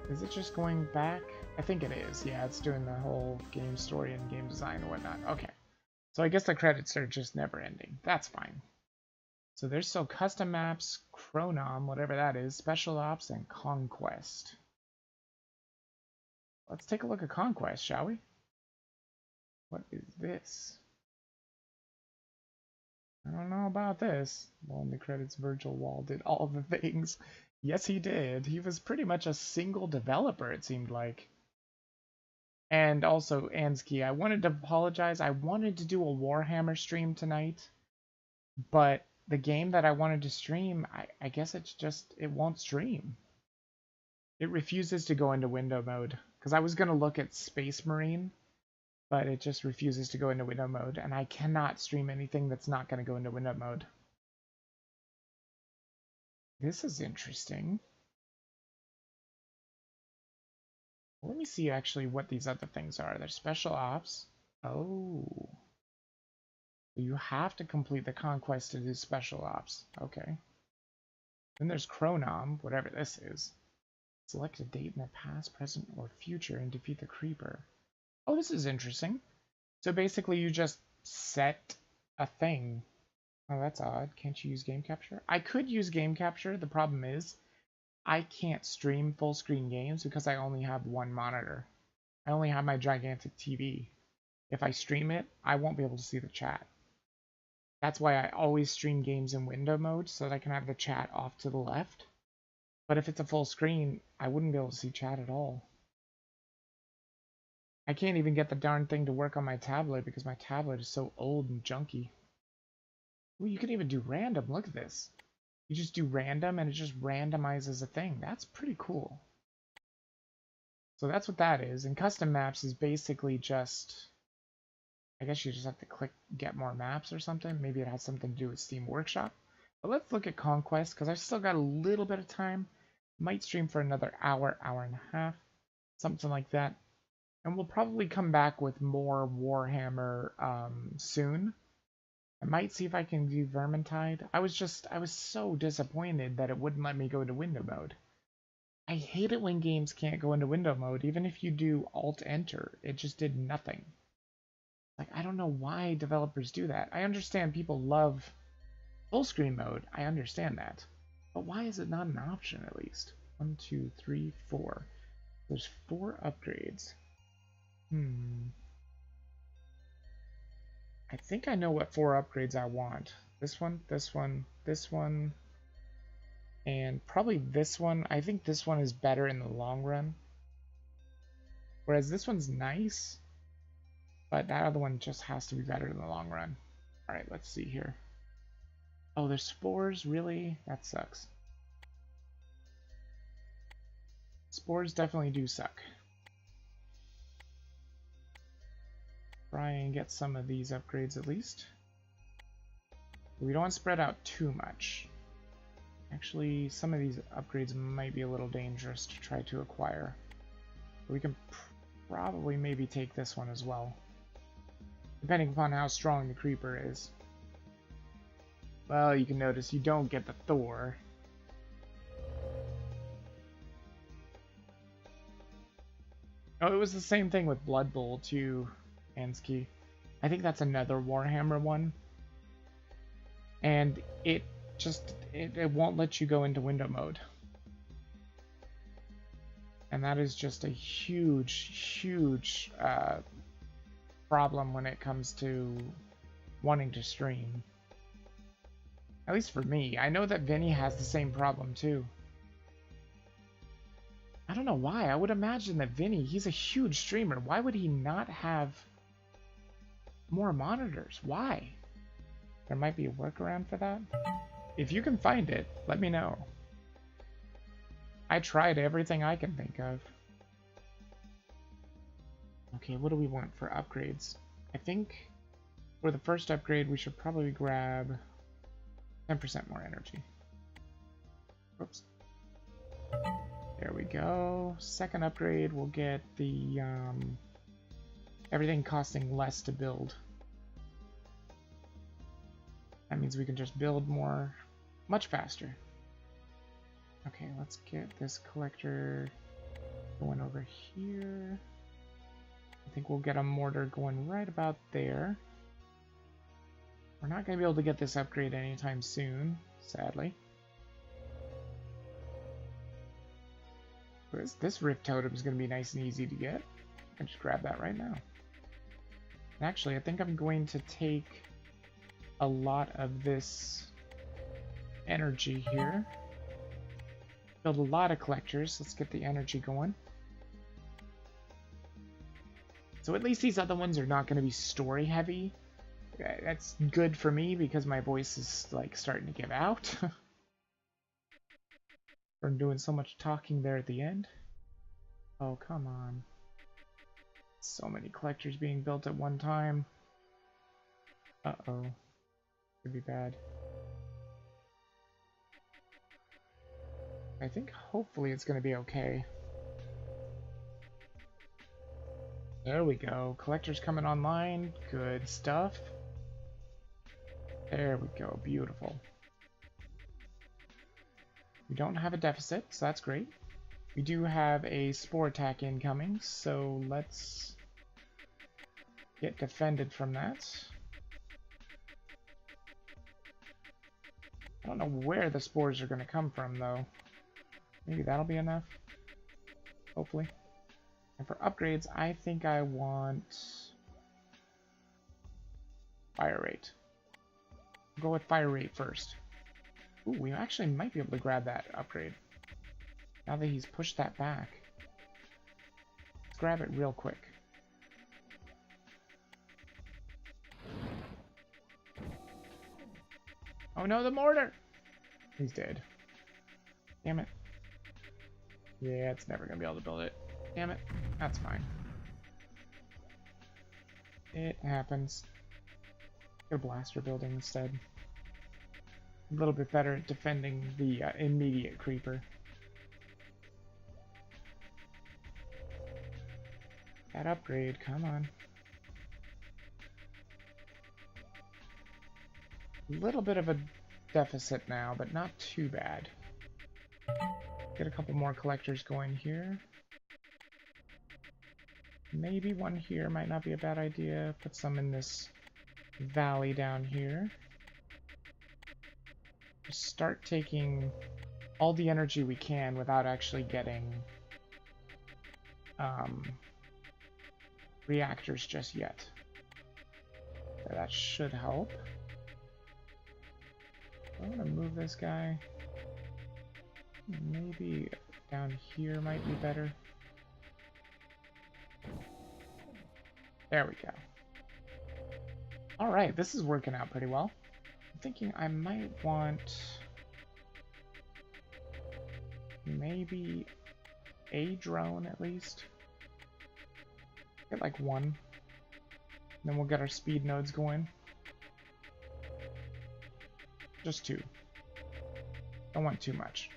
Is it just going back? I think it is. Yeah, it's doing the whole game story and game design and whatnot. Okay. So I guess the credits are just never ending. That's fine. So there's still custom maps, Chronom, whatever that is, special ops, and conquest. Let's take a look at conquest, shall we? What is this? I don't know about this. Well, in the credits, Virgil Wall did all the things. Yes, he did. He was pretty much a single developer, it seemed like. And also, Ansky, I wanted to apologize. I wanted to do a Warhammer stream tonight, but the game that I wanted to stream, I guess it won't stream. It refuses to go into window mode, because I was going to look at Space Marine, but it just refuses to go into window mode, and I cannot stream anything that's not going to go into window mode. This is interesting. Let me see actually what these other things are. They're special ops. Oh. You have to complete the conquest to do special ops. Okay. Then there's Chronom, whatever this is. Select a date in the past, present, or future and defeat the creeper. Oh, this is interesting. So basically you just set a thing. Oh, that's odd. Can't you use game capture? I could use game capture. The problem is I can't stream full screen games because I only have one monitor. I only have my gigantic TV. If I stream it, I won't be able to see the chat. That's why I always stream games in window mode so that I can have the chat off to the left. But if it's a full screen, I wouldn't be able to see chat at all. I can't even get the darn thing to work on my tablet because my tablet is so old and junky. Ooh, you can even do random. Look at this. You just do random and it just randomizes a thing. That's pretty cool. So that's what that is. And custom maps is basically just, I guess you just have to click get more maps or something. Maybe it has something to do with Steam Workshop. But let's look at Conquest because I've still got a little bit of time. Might stream for another hour, hour and a half, something like that. And we'll probably come back with more Warhammer soon. I might see if I can do Vermintide. I was so disappointed that it wouldn't let me go into window mode. I hate it when games can't go into window mode. Even if you do Alt-Enter, it just did nothing. Like, I don't know why developers do that. I understand people love full screen mode. I understand that. But why is it not an option, at least? 1, 2, 3, 4. There's 4 upgrades. I think I know what 4 upgrades I want. This one, this one, this one, and probably this one. I think this one is better in the long run. Whereas this one's nice, but that other one just has to be better in the long run. Alright, let's see here. Oh, there's spores? Really? That sucks. Spores definitely do suck. Try and get some of these upgrades at least. We don't want to spread out too much. Actually, some of these upgrades might be a little dangerous to try to acquire. We can probably maybe take this one as well, depending upon how strong the creeper is. Well, you can notice you don't get the Thor. Oh, it was the same thing with Blood Bowl too, Ansky. I think that's another Warhammer one. and it just it won't let you go into window mode. And that is just a huge problem when it comes to wanting to stream. At least for me. I know that Vinny has the same problem too. I don't know why. I would imagine that Vinny, he's a huge streamer. Why would he not have more monitors? Why? There might be a workaround for that. If you can find it, let me know. I tried everything I can think of. Okay, what do we want for upgrades? I think for the first upgrade, we should probably grab 10% more energy. Oops. There we go. Second upgrade, we'll get the everything costing less to build. That means we can just build more, much faster. Okay, let's get this collector going over here. I think we'll get a mortar going right about there. We're not going to be able to get this upgrade anytime soon, sadly. This Rift Totem is going to be nice and easy to get. I can just grab that right now. And actually, I think I'm going to take a lot of this energy here. Build a lot of collectors. Let's get the energy going. So at least these other ones are not going to be story heavy. That's good for me because my voice is like starting to give out from doing so much talking there at the end. Oh, come on. So many collectors being built at one time. Uh-oh. Could be bad. I think hopefully it's going to be okay. There we go. Collectors coming online. Good stuff. There we go. Beautiful. We don't have a deficit, so that's great. We do have a spore attack incoming, so let's get defended from that. I don't know where the spores are going to come from, though. Maybe that'll be enough. Hopefully. And for upgrades, I think I want fire rate. I'll go with fire rate first. Ooh, we actually might be able to grab that upgrade. Now that he's pushed that back. Let's grab it real quick. Oh no, the mortar! He's dead. Damn it. Yeah, it's never gonna be able to build it. Damn it. That's fine. It happens. Get a blaster building instead. A little bit better at defending the immediate creeper. That upgrade, come on. A little bit of a deficit now, but not too bad. Get a couple more collectors going here. Maybe one here might not be a bad idea. Put some in this valley down here. Just start taking all the energy we can without actually getting reactors just yet. So that should help. I'm gonna move this guy. Maybe down here might be better. There we go. Alright, this is working out pretty well. I'm thinking I might want maybe a drone at least. Get like one. Then we'll get our speed nodes going. Just two. Don't want too much.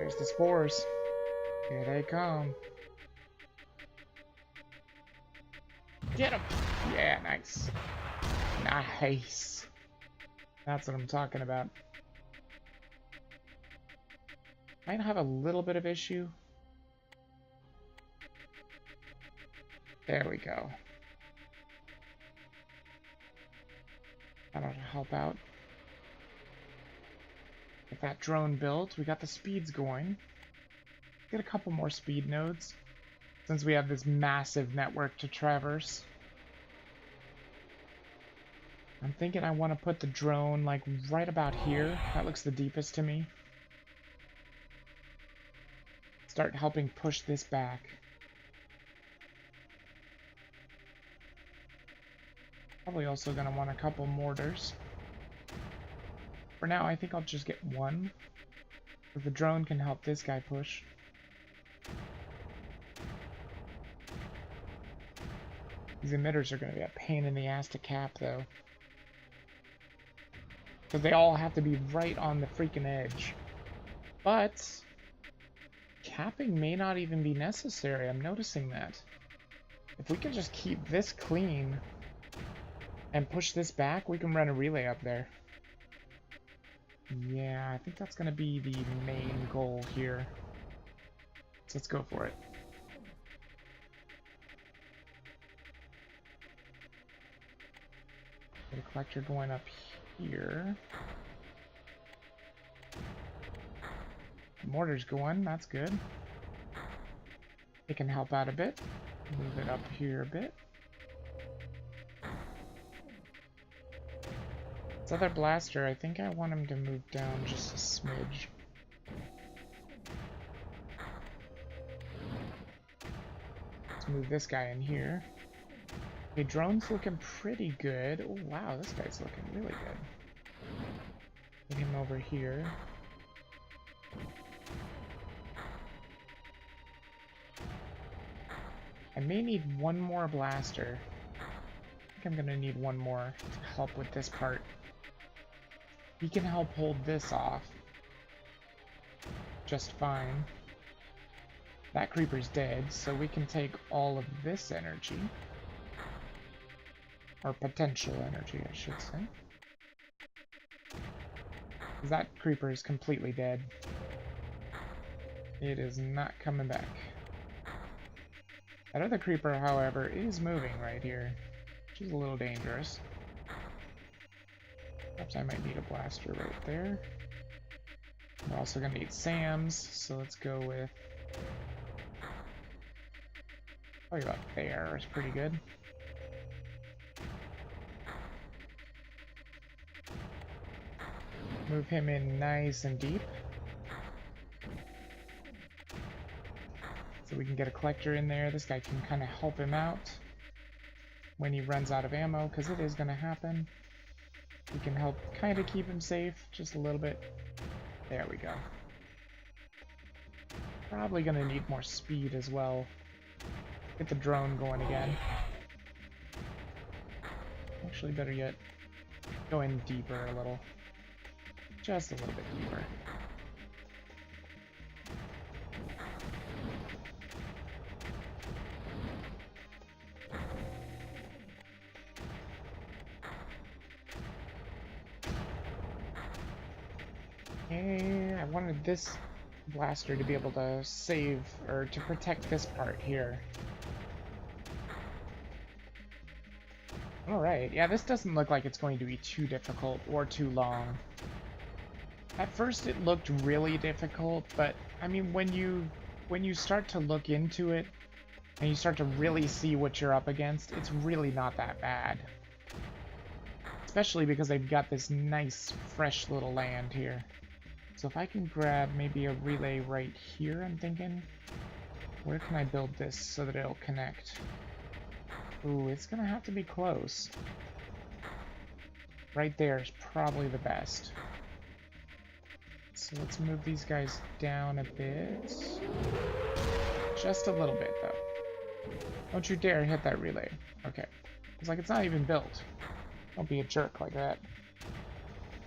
There's the spores. Here they come. Get them! Yeah, nice. Nice. That's what I'm talking about. Might have a little bit of issue. There we go. That ought to help out. Get that drone built. We got the speeds going. Get a couple more speed nodes, since we have this massive network to traverse. I'm thinking I want to put the drone like right about here. That looks the deepest to me. Start helping push this back. Probably also going to want a couple mortars. For now, I think I'll just get one. But the drone can help this guy push. These emitters are going to be a pain in the ass to cap, though. Because they all have to be right on the freaking edge. But capping may not even be necessary. I'm noticing that. If we can just keep this clean and push this back, we can run a relay up there. Yeah, I think that's going to be the main goal here. So let's go for it. Get a collector going up here. Mortar's going, that's good. It can help out a bit. Move it up here a bit. This other blaster, I think I want him to move down just a smidge. Let's move this guy in here. Okay, drone's looking pretty good. Oh wow, this guy's looking really good. Get him over here. I may need one more blaster. I think I'm gonna need one more to help with this part. He can help hold this off just fine. That creeper's dead, so we can take all of this energy. Or potential energy, I should say. Because that creeper is completely dead. It is not coming back. That other creeper, however, is moving right here, which is a little dangerous. Perhaps I might need a blaster right there. We're also going to need SAMs, so let's go with... probably about there is pretty good. Move him in nice and deep. So we can get a collector in there. This guy can kind of help him out when he runs out of ammo, because it is going to happen. We can help kind of keep him safe, just a little bit. There we go. Probably going to need more speed as well. Get the drone going again. Actually, better yet, go in deeper a little. Just a little bit deeper. Okay, I wanted this blaster to be able to save, or to protect this part here. Alright, yeah, this doesn't look like it's going to be too difficult or too long. At first it looked really difficult, but I mean when you start to look into it and you start to really see what you're up against, it's really not that bad. Especially because they've got this nice fresh little land here. So if I can grab maybe a relay right here, I'm thinking, where can I build this so that it'll connect? Ooh, it's gonna have to be close. Right there is probably the best. So let's move these guys down a bit. Just a little bit, though. Don't you dare hit that relay. Okay. It's like it's not even built. Don't be a jerk like that.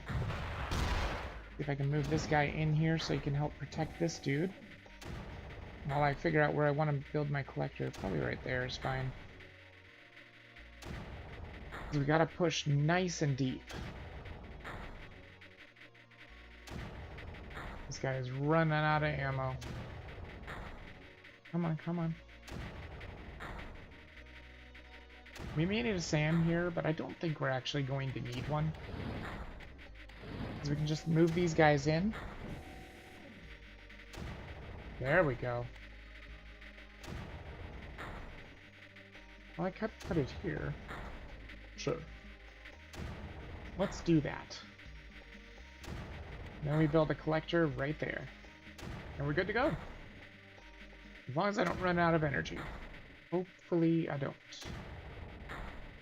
See if I can move this guy in here so he can help protect this dude. While I figure out where I want to build my collector, probably right there is fine. We gotta push nice and deep. This guy is running out of ammo. Come on, come on. We may need a SAM here, but I don't think we're actually going to need one. Because we can just move these guys in. There we go. Well, I could put it here. Sure. Let's do that. Then we build a collector right there. And we're good to go. As long as I don't run out of energy. Hopefully I don't.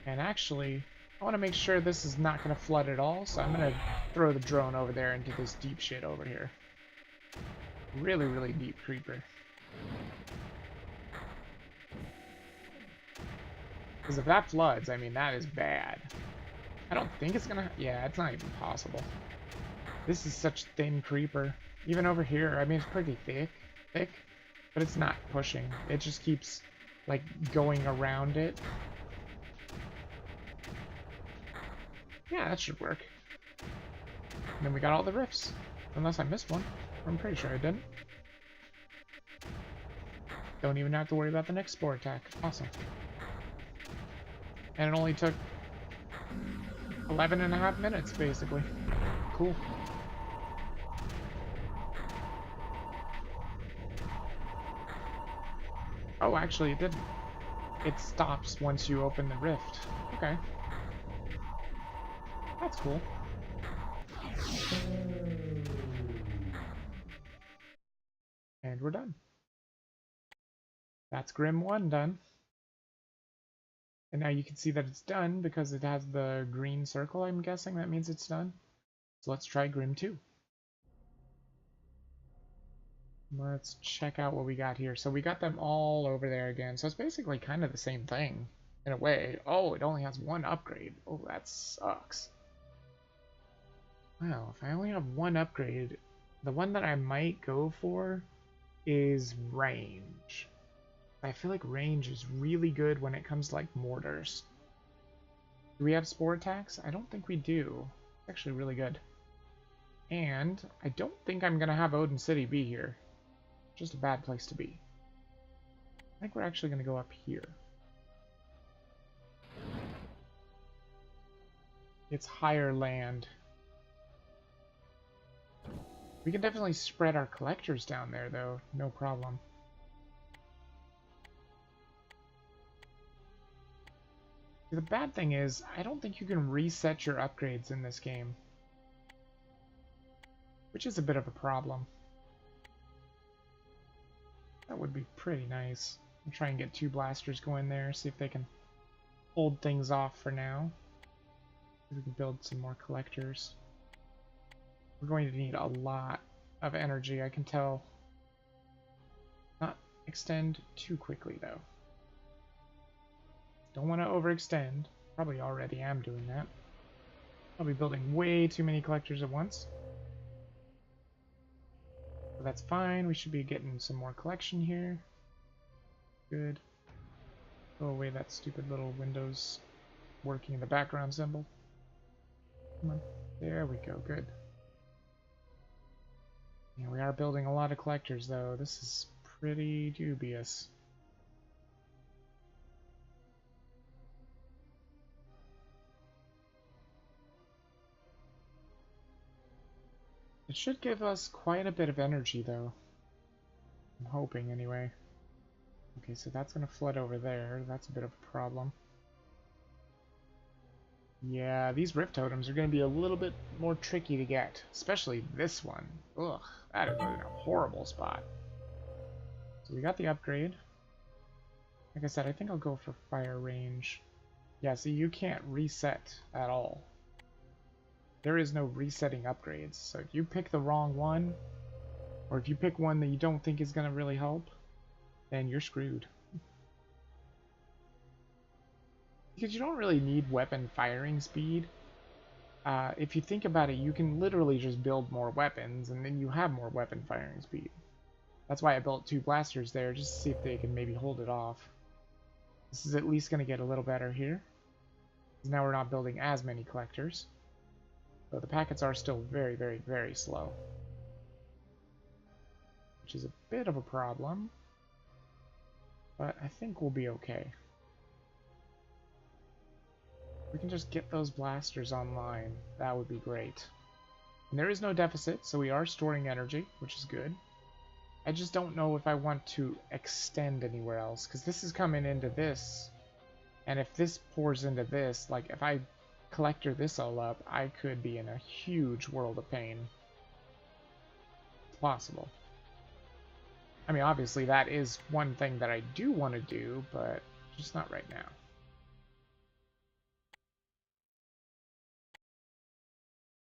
And actually, I want to make sure this is not going to flood at all, so I'm going to throw the drone over there into this deep shit over here. Really, really deep creeper. Because if that floods, I mean, that is bad. I don't think it's going to... Yeah, it's not even possible. This is such thin creeper. Even over here, I mean, it's pretty thick, but it's not pushing. It just keeps, like, going around it. Yeah, that should work. And then we got all the rifts. Unless I missed one. I'm pretty sure I didn't. Don't even have to worry about the next spore attack. Awesome. And it only took 11.5 minutes, basically. Cool. Oh, actually, it didn't. It stops once you open the rift. Okay. That's cool. And we're done. That's Grim 1 done. And now you can see that it's done because it has the green circle, I'm guessing. That means it's done. So let's try Grim 2. Let's check out what we got here. So we got them all over there again. So it's basically kind of the same thing in a way. Oh, it only has one upgrade. Oh, that sucks. Well, if I only have one upgrade, the one that I might go for is range. I feel like range is really good when it comes to like mortars. Do we have spore attacks? I don't think we do. It's actually really good. And I don't think I'm going to have Odin City be here. Just a bad place to be. I think we're actually going to go up here. It's higher land. We can definitely spread our collectors down there, though. No problem. The bad thing is, I don't think you can reset your upgrades in this game. Which is a bit of a problem. That would be pretty nice. I'll try and get 2 blasters going there, see if they can hold things off for now. We can build some more collectors. We're going to need a lot of energy, I can tell. Not extend too quickly, though. Don't want to overextend. Probably already am doing that. I'll be building way too many collectors at once. But that's fine. We should be getting some more collection here. Good. Go away that stupid little Windows working in the background symbol. Come on. There we go. Good. Yeah, we are building a lot of collectors, though. This is pretty dubious. It should give us quite a bit of energy, though. I'm hoping, anyway. Okay, so that's going to flood over there. That's a bit of a problem. Yeah, these rift totems are going to be a little bit more tricky to get. Especially this one. Ugh, that is in a horrible spot. So we got the upgrade. Like I said, I think I'll go for fire range. Yeah, see, you can't reset at all. There is no resetting upgrades. So if you pick the wrong one, or if you pick one that you don't think is going to really help, then you're screwed. Because you don't really need weapon firing speed. If you think about it, you can literally just build more weapons, and then you have more weapon firing speed. That's why I built 2 blasters there, just to see if they can maybe hold it off. This is at least going to get a little better here. Because now we're not building as many collectors. So the packets are still very, very, very slow. Which is a bit of a problem. But I think we'll be okay. We can just get those blasters online. That would be great. And there is no deficit, so we are storing energy, which is good. I just don't know if I want to extend anywhere else, because this is coming into this. And if this pours into this, like if I collector this all up, I could be in a huge world of pain. It's possible. I mean, obviously that is one thing that I do want to do, but just not right now.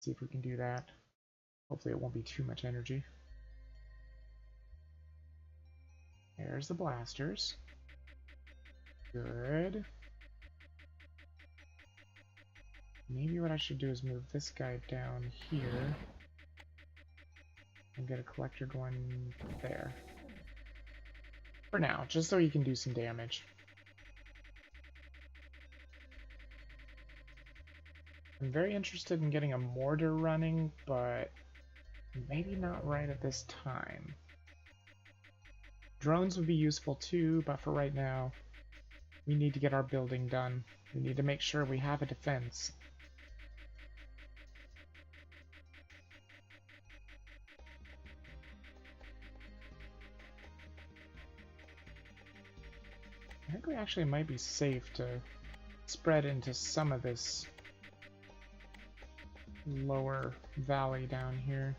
See if we can do that. Hopefully it won't be too much energy. There's the blasters. Good. Maybe what I should do is move this guy down here and get a collector going there. For now, just so he can do some damage. I'm very interested in getting a mortar running, but maybe not right at this time. Drones would be useful too, but for right now, we need to get our building done. We need to make sure we have a defense. I think we actually might be safe to spread into some of this lower valley down here.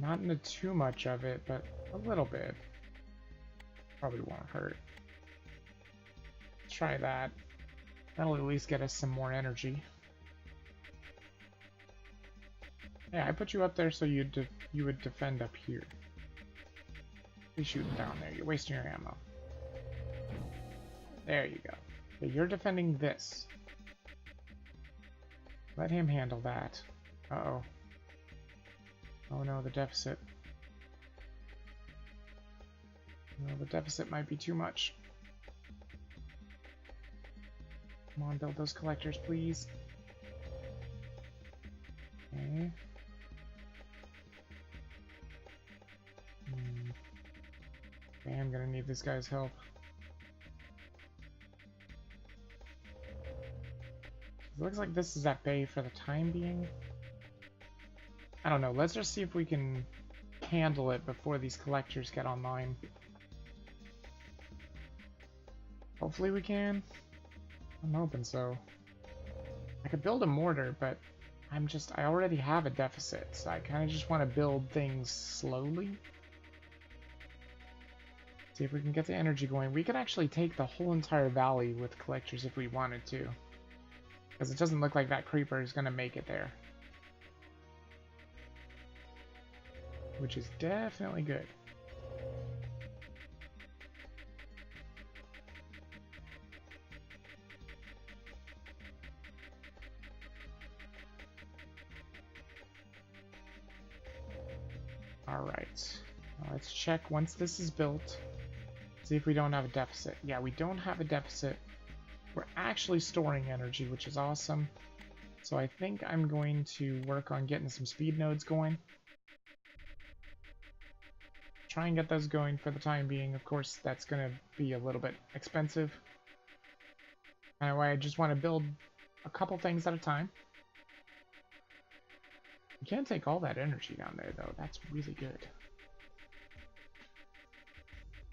Not into too much of it, but a little bit. Probably won't hurt. Let's try that. That'll at least get us some more energy. Yeah, I put you up there so you would defend up here. He's shooting down there. You're wasting your ammo. There you go. Okay, you're defending this. Let him handle that. Uh-oh. Oh no, the deficit. No, the deficit might be too much. Come on, build those collectors, please. Okay. Okay, I'm gonna need this guy's help. It looks like this is at bay for the time being. I don't know, let's just see if we can handle it before these collectors get online. Hopefully we can. I'm hoping so. I could build a mortar, but I already have a deficit, so I kind of just want to build things slowly. See if we can get the energy going. We could actually take the whole entire valley with collectors if we wanted to. Because it doesn't look like that creeper is going to make it there. Which is definitely good. Alright. Let's check once this is built. See if we don't have a deficit. Yeah, we don't have a deficit. We're actually storing energy, which is awesome. So I think I'm going to work on getting some speed nodes going. Try and get those going for the time being. Of course, that's going to be a little bit expensive. Anyway, I just want to build a couple things at a time. You can't take all that energy down there, though. That's really good.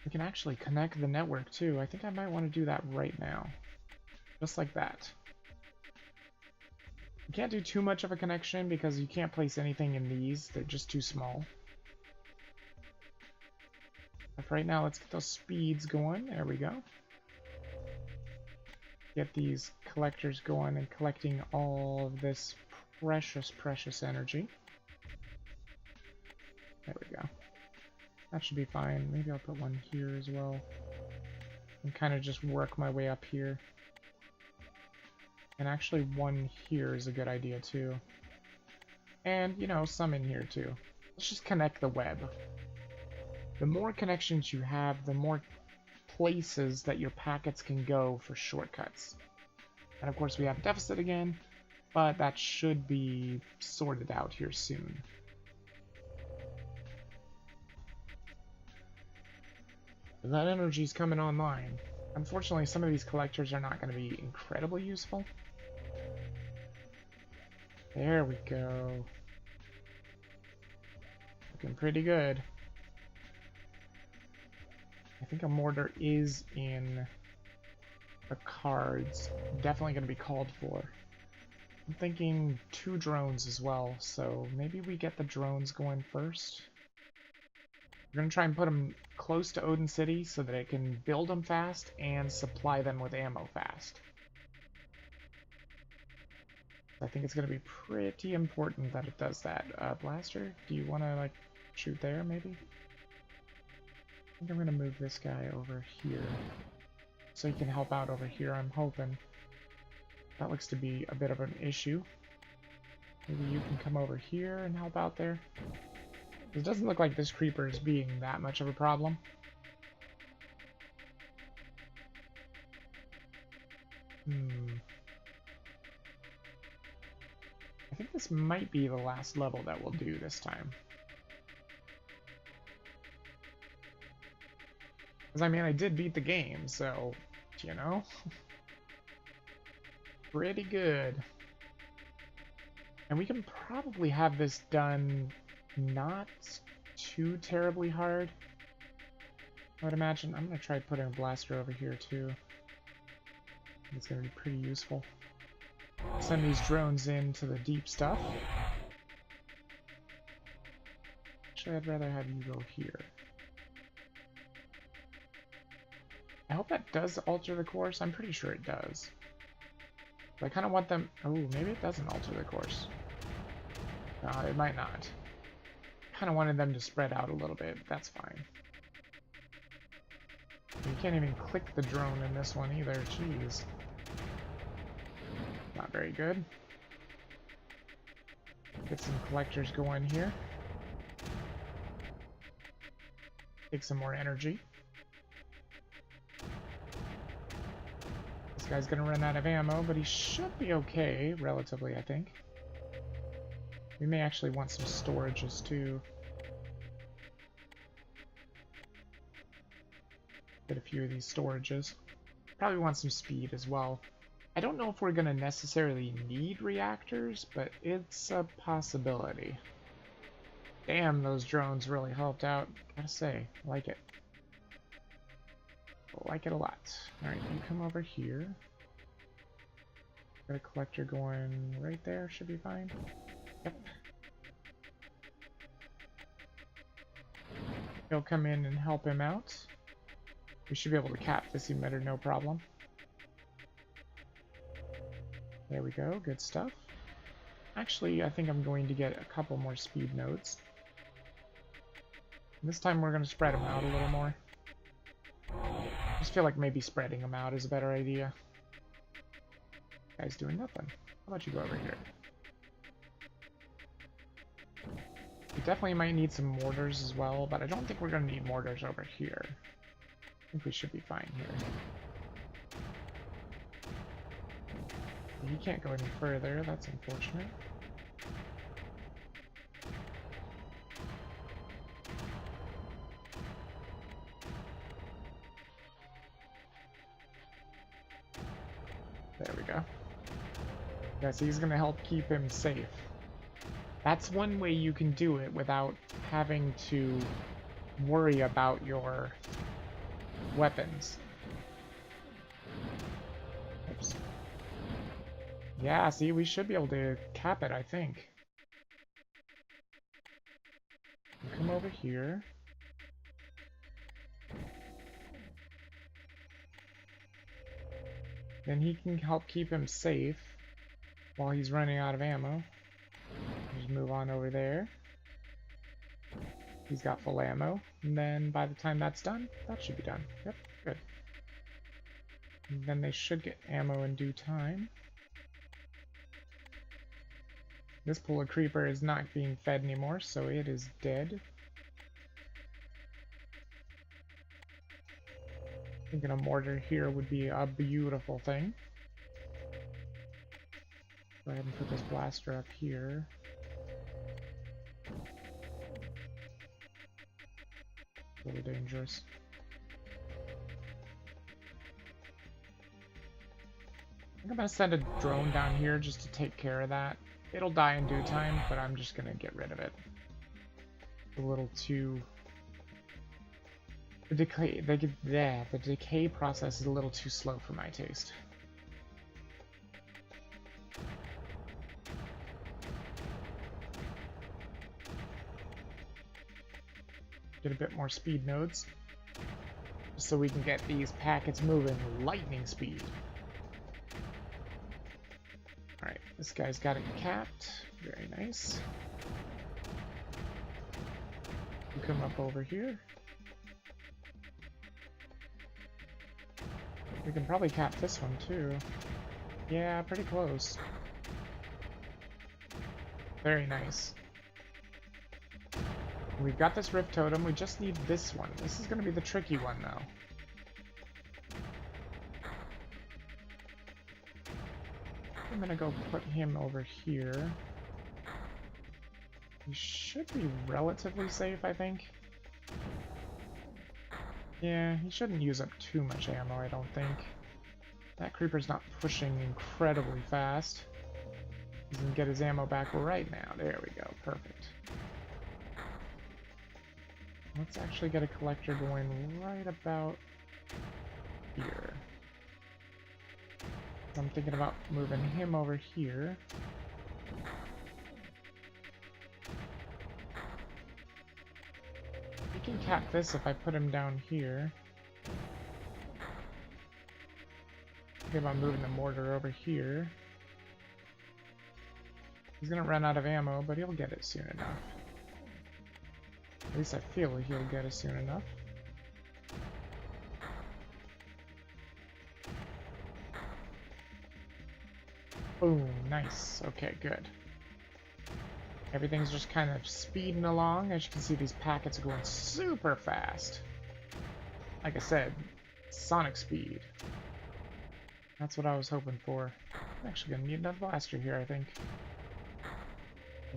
We can actually connect the network, too. I think I might want to do that right now. Just like that. You can't do too much of a connection because you can't place anything in these. They're just too small. But for right now, let's get those speeds going. There we go. Get these collectors going and collecting all of this precious, precious energy. There we go. That should be fine. Maybe I'll put one here as well. And kind of just work my way up here. And actually one here is a good idea too. And, you know, some in here too. Let's just connect the web. The more connections you have, the more places that your packets can go for shortcuts. And of course we have deficit again, but that should be sorted out here soon. That energy's coming online. Unfortunately, some of these collectors are not going to be incredibly useful. There we go. Looking pretty good. I think a mortar is in the cards. Definitely going to be called for. I'm thinking 2 drones as well, so maybe we get the drones going first. We're going to try and put them close to Odin City so that it can build them fast and supply them with ammo fast. I think it's going to be pretty important that it does that. Blaster, do you want to, like, shoot there, maybe? I think I'm going to move this guy over here so he can help out over here, I'm hoping. That looks to be a bit of an issue. Maybe you can come over here and help out there. It doesn't look like this creeper is being that much of a problem. I think this might be the last level that we'll do this time. Because, I mean, I did beat the game, so, you know. Pretty good. And we can probably have this done not too terribly hard, I would imagine. I'm going to try putting a blaster over here, too. It's going to be pretty useful. Send these drones into the deep stuff. Actually, I'd rather have you go here. I hope that does alter the course. I'm pretty sure it does. But I kind of want them... Oh, maybe it doesn't alter the course. No, it might not. Kind of wanted them to spread out a little bit. That's fine. You can't even click the drone in this one either. Jeez. Not very good. Get some collectors going here. Take some more energy. This guy's gonna run out of ammo, but he should be okay, relatively, I think. We may actually want some storages too. Get a few of these storages. Probably want some speed as well. I don't know if we're gonna necessarily need reactors, but it's a possibility. Damn, those drones really helped out. Gotta say, like it. Like it a lot. Alright, you come over here. Got a collector going right there, should be fine. Yep. He'll come in and help him out. We should be able to cap this emitter, no problem. There we go, good stuff. Actually, I think I'm going to get a couple more speed nodes. This time we're going to spread them out a little more. I just feel like maybe spreading them out is a better idea. Guy's doing nothing. How about you go over here? We definitely might need some mortars as well, but I don't think we're going to need mortars over here. I think we should be fine here. He can't go any further, that's unfortunate. There we go. Yeah, so he's gonna help keep him safe. That's one way you can do it without having to worry about your weapons. Oops. Yeah, see, we should be able to cap it, I think. Come over here. Then he can help keep him safe while he's running out of ammo. Just move on over there. He's got full ammo. And then by the time that's done, that should be done. Yep, good. And then they should get ammo in due time. This pool of creeper is not being fed anymore, so it is dead. Thinking a mortar here would be a beautiful thing. Go ahead and put this blaster up here. A little dangerous. I'm gonna send a drone down here just to take care of that. It'll die in due time, but I'm just gonna get rid of it. A little too... The decay process is a little too slow for my taste. Get a bit more speed nodes, just so we can get these packets moving lightning speed. Alright, this guy's got it capped. Very nice. You come up over here. We can probably cap this one too. Yeah, pretty close. Very nice. We've got this Rift Totem, we just need this one. This is going to be the tricky one though. I'm going to go put him over here. He should be relatively safe, I think. Yeah, he shouldn't use up too much ammo, I don't think. That creeper's not pushing incredibly fast. He's gonna get his ammo back right now. There we go, perfect. Let's actually get a collector going right about here. I'm thinking about moving him over here. We can cap this if I put him down here. Think about moving the mortar over here. He's gonna run out of ammo, but he'll get it soon enough. At least I feel he'll get it soon enough. Boom, nice. Okay, good. Everything's just kind of speeding along. As you can see, these packets are going super fast. Like I said, sonic speed. That's what I was hoping for. I'm actually gonna need another blaster here, I think.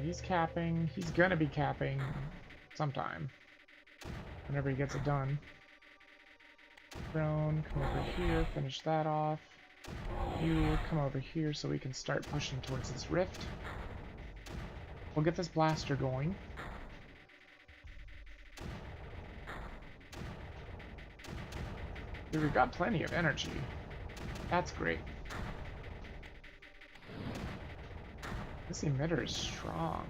He's capping. He's gonna be capping sometime. Whenever he gets it done. Drone, come over here, finish that off. You come over here so we can start pushing towards this rift. We'll get this blaster going. Dude, we've got plenty of energy. That's great. This emitter is strong.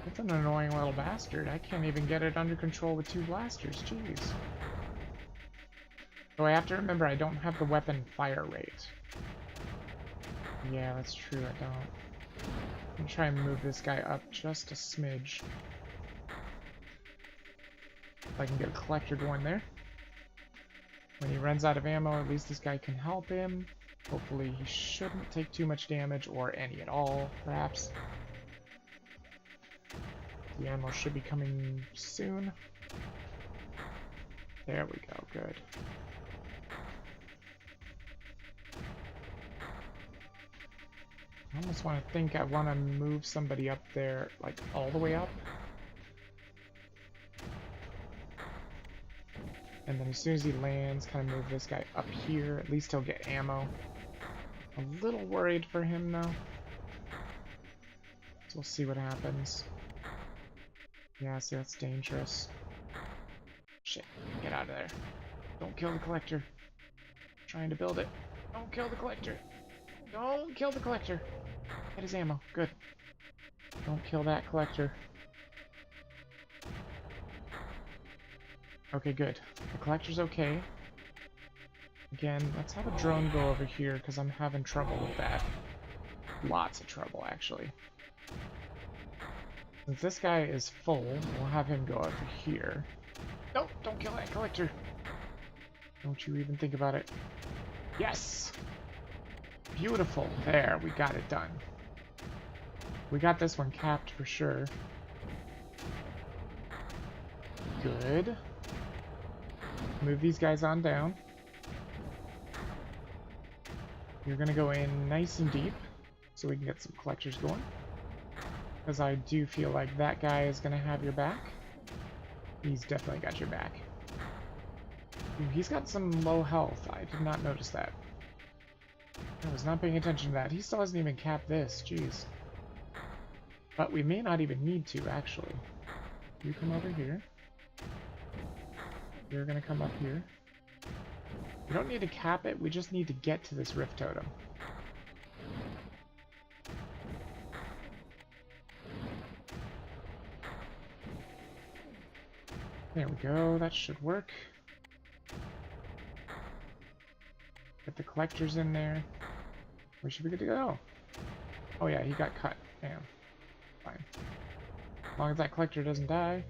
It's an annoying little bastard. I can't even get it under control with 2 blasters. Jeez. So I have to remember I don't have the weapon fire rate. Yeah, that's true, I don't. I'm gonna try and move this guy up just a smidge. If I can get a collector going there. When he runs out of ammo, at least this guy can help him. Hopefully he shouldn't take too much damage, or any at all, perhaps. The ammo should be coming soon. There we go, good. I almost want to think I want to move somebody up there, like, all the way up. And then as soon as he lands, kind of move this guy up here. At least he'll get ammo. A little worried for him, though. So we'll see what happens. Yeah, see, that's dangerous. Shit, get out of there. Don't kill the collector. I'm trying to build it. Don't kill the collector. Don't kill the collector. Get his ammo. Good. Don't kill that collector. Okay, good. The collector's okay. Again, let's have a drone go over here, because I'm having trouble with that. Lots of trouble, actually. Since this guy is full, we'll have him go over here. Nope, don't kill that collector. Don't you even think about it. Yes! Beautiful. There, we got it done. We got this one capped for sure. Good. Move these guys on down. You're gonna go in nice and deep so we can get some collectors going. Because I do feel like that guy is gonna have your back. He's definitely got your back. Dude, he's got some low health. I did not notice that. I was not paying attention to that. He still hasn't even capped this. Jeez. But we may not even need to, actually. You come over here. You're gonna come up here. We don't need to cap it. We just need to get to this Rift Totem. There we go. That should work. Get the collectors in there. We should be good to go. Oh yeah, he got cut. Damn. Fine. As long as that collector doesn't die.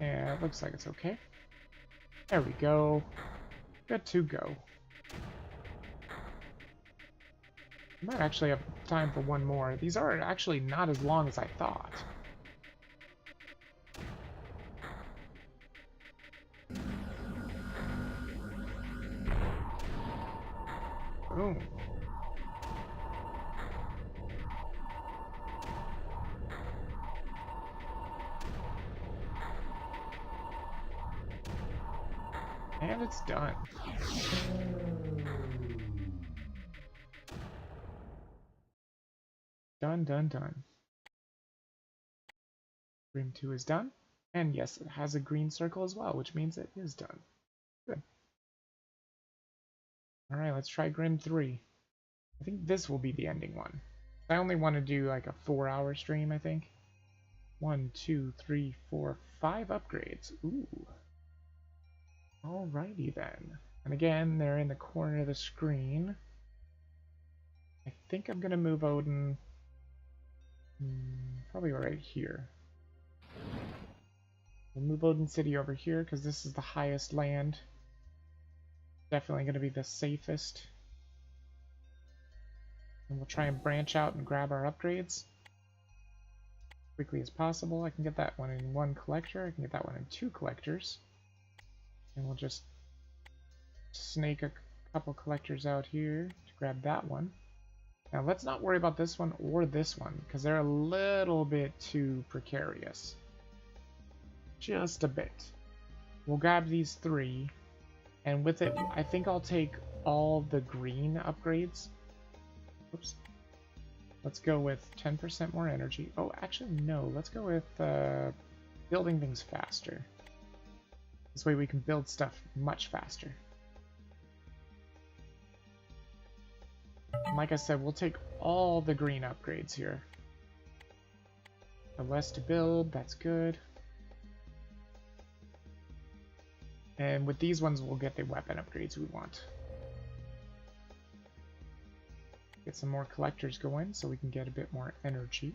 Yeah, it looks like it's okay. There we go. Good to go. We might actually have time for one more. These are actually not as long as I thought. Boom. And it's done. Done, done, done. Grim 2 is done. And yes, it has a green circle as well, which means it is done. Good. Alright, let's try Grim 3. I think this will be the ending one. I only want to do like a 4-hour stream, I think. 1, 2, 3, 4, 5 upgrades. Ooh. Alrighty then. And again, they're in the corner of the screen. I think I'm gonna move Odin probably right here. We'll move Odin City over here because this is the highest land. Definitely gonna be the safest. And we'll try and branch out and grab our upgrades as quickly as possible. I can get that one in 1 collector. I can get that one in 2 collectors. And we'll just snake a couple collectors out here to grab that one. Now let's not worry about this one or this one, because they're a little bit too precarious. Just a bit. We'll grab these 3, and with it, I think I'll take all the green upgrades. Oops. Let's go with 10% more energy. Oh, actually, no. Let's go with building things faster. This way we can build stuff much faster. And like I said, we'll take all the green upgrades here. The less to build, that's good. And with these ones, we'll get the weapon upgrades we want. Get some more collectors going so we can get a bit more energy.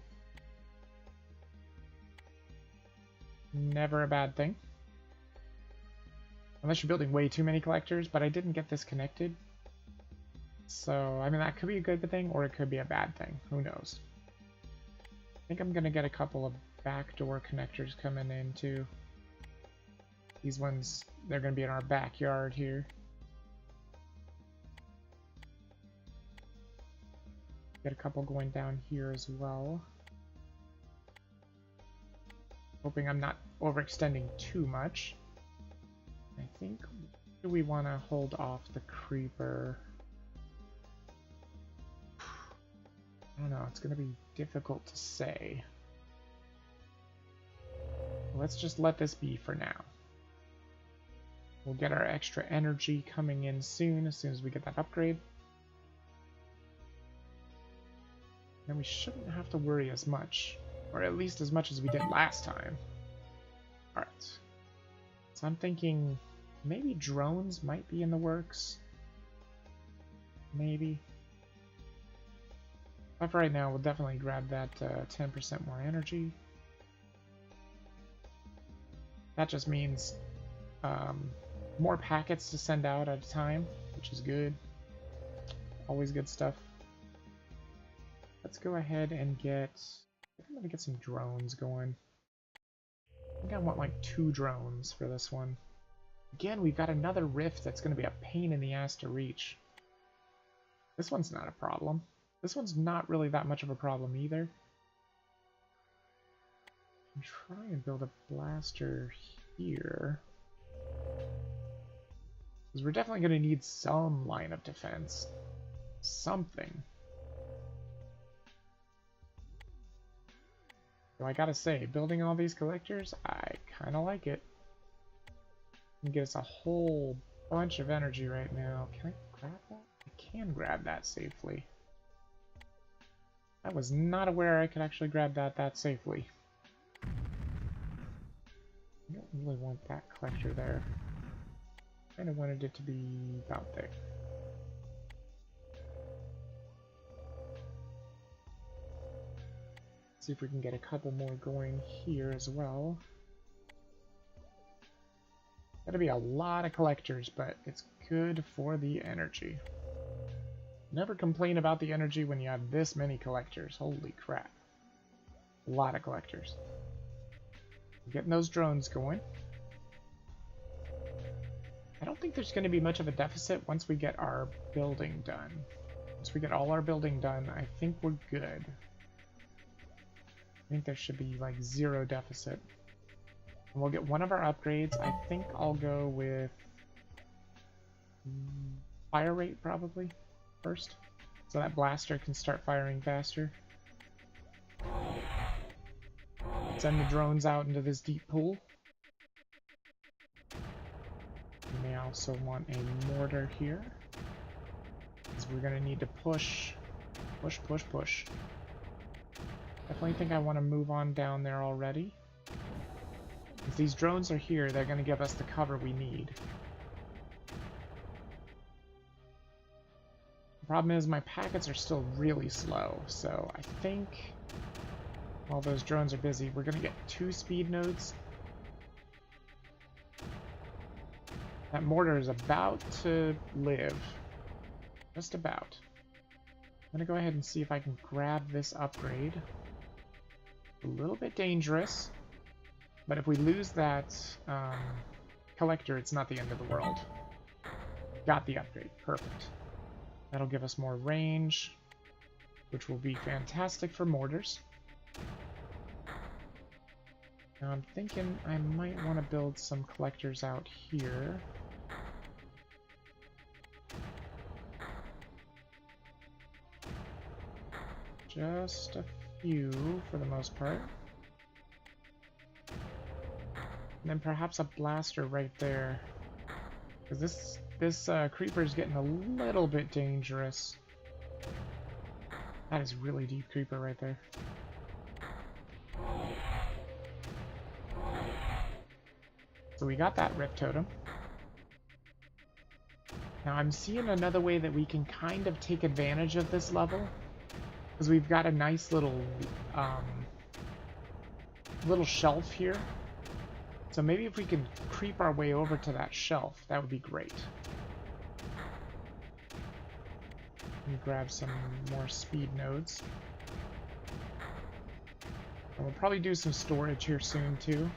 Never a bad thing. Unless you're building way too many collectors, but I didn't get this connected. So, I mean, that could be a good thing, or it could be a bad thing. Who knows? I think I'm going to get a couple of backdoor connectors coming in, too. These ones, they're going to be in our backyard here. Get a couple going down here as well. Hoping I'm not overextending too much. I think we want to hold off the creeper. I don't know, it's going to be difficult to say. Let's just let this be for now. We'll get our extra energy coming in soon as we get that upgrade. Then we shouldn't have to worry as much, or at least as much as we did last time. Alright. So I'm thinking maybe drones might be in the works. Maybe. But for right now, we'll definitely grab that 10% more energy. That just means more packets to send out at a time, which is good. Always good stuff. Let's go ahead and get... I'm gonna get some drones going. I think I want like 2 drones for this one. Again, we've got another rift that's gonna be a pain in the ass to reach. This one's not a problem. This one's not really that much of a problem either. Try and build a blaster here. Because we're definitely going to need some line of defense. Something. So I gotta say, building all these collectors, I kind of like it. It gives us a whole bunch of energy right now. Can I grab that? I can grab that safely. I was not aware I could actually grab that safely. I don't really want that collector there. I kind of wanted it to be about there. See if we can get a couple more going here as well. That'll be a lot of collectors, but it's good for the energy. Never complain about the energy when you have this many collectors. Holy crap. A lot of collectors. Getting those drones going. I don't think there's going to be much of a deficit once we get our building done. Once we get all our building done, I think we're good. I think there should be like 0 deficit. And we'll get one of our upgrades. I think I'll go with fire rate probably first. So that blaster can start firing faster. Send the drones out into this deep pool. We may also want a mortar here. Because we're going to need to push. Push, push, push. Definitely think I want to move on down there already. If these drones are here, they're going to give us the cover we need. The problem is my packets are still really slow, so I think while those drones are busy, we're going to get 2 speed nodes. That mortar is about to live. Just about. I'm going to go ahead and see if I can grab this upgrade. A little bit dangerous, but if we lose that collector, it's not the end of the world. Got the upgrade. Perfect. That'll give us more range, which will be fantastic for mortars. Now I'm thinking I might want to build some collectors out here. Just a few for the most part. And then perhaps a blaster right there. Because this creeper is getting a little bit dangerous. That is really deep creeper right there. So we got that rip totem. Now I'm seeing another way that we can kind of take advantage of this level. Because we've got a nice little little shelf here. So maybe if we could creep our way over to that shelf, that would be great. Let me grab some more speed nodes. And we'll probably do some storage here soon too.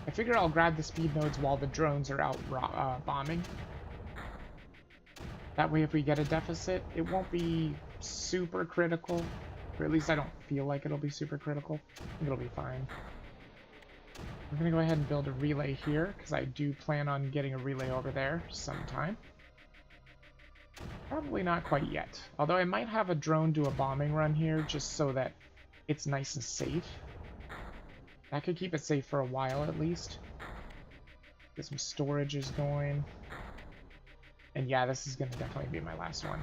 I figure I'll grab the speed nodes while the drones are out bombing. That way if we get a deficit, it won't be super critical. Or at least I don't feel like it'll be super critical. I think it'll be fine. I'm going to go ahead and build a relay here, because I do plan on getting a relay over there sometime. Probably not quite yet. Although I might have a drone do a bombing run here, just so that it's nice and safe. That could keep it safe for a while at least. Get some storages going. And yeah, this is going to definitely be my last one.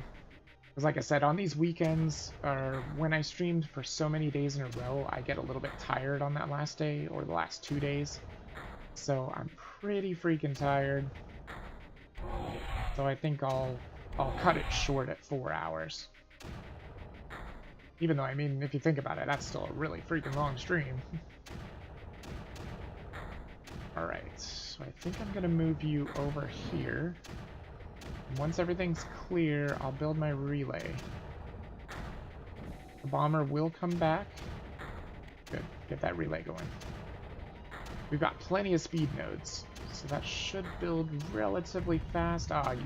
Because like I said, on these weekends, or when I streamed for so many days in a row, I get a little bit tired on that last day, or the last 2 days. So I'm pretty freaking tired. So I think I'll cut it short at 4 hours. Even though, I mean, if you think about it, that's still a really freaking long stream. Alright, so I think I'm going to move you over here. Once everything's clear, I'll build my relay. The bomber will come back. Good, get that relay going. We've got plenty of speed nodes, so that should build relatively fast. Ah, you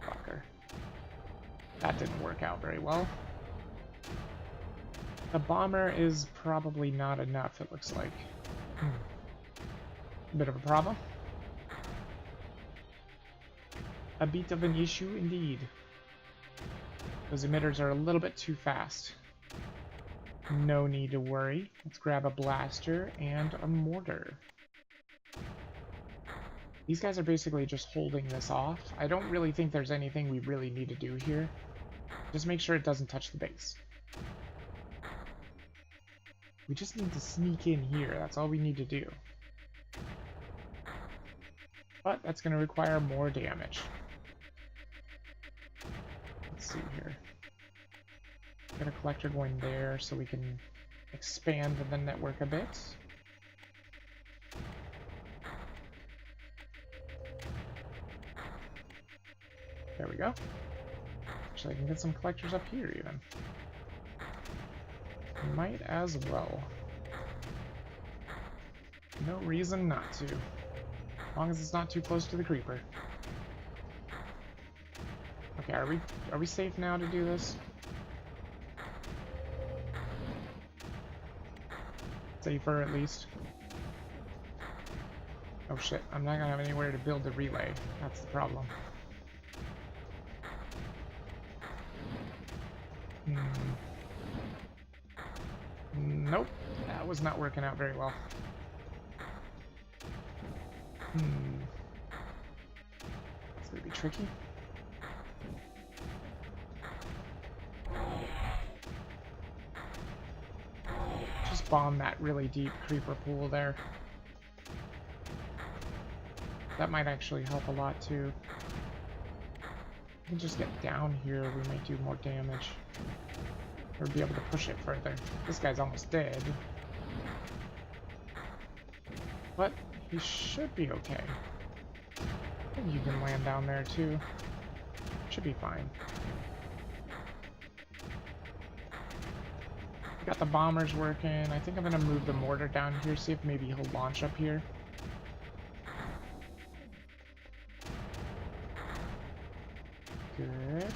fucker. That didn't work out very well. The bomber is probably not enough, it looks like. Bit of a problem. A bit of an issue indeed. Those emitters are a little bit too fast. No need to worry. Let's grab a blaster and a mortar. These guys are basically just holding this off. I don't really think there's anything we really need to do here. Just make sure it doesn't touch the base. We just need to sneak in here. That's all we need to do. But that's going to require more damage. Let's see here. Get a collector going there so we can expand the network a bit. There we go. Actually, I can get some collectors up here even. Might as well. No reason not to. As long as it's not too close to the creeper. Okay, are we safe now to do this? Safer at least. Oh shit, I'm not gonna have anywhere to build the relay. That's the problem. Nope, that was not working out very well. It's gonna be tricky. Just bomb that really deep creeper pool there. That might actually help a lot too. We can just get down here, we might do more damage. Or be able to push it further. This guy's almost dead. But he should be okay. I think you can land down there too. Should be fine. Got the bombers working. I think I'm gonna move the mortar down here, see if maybe he'll launch up here. Good.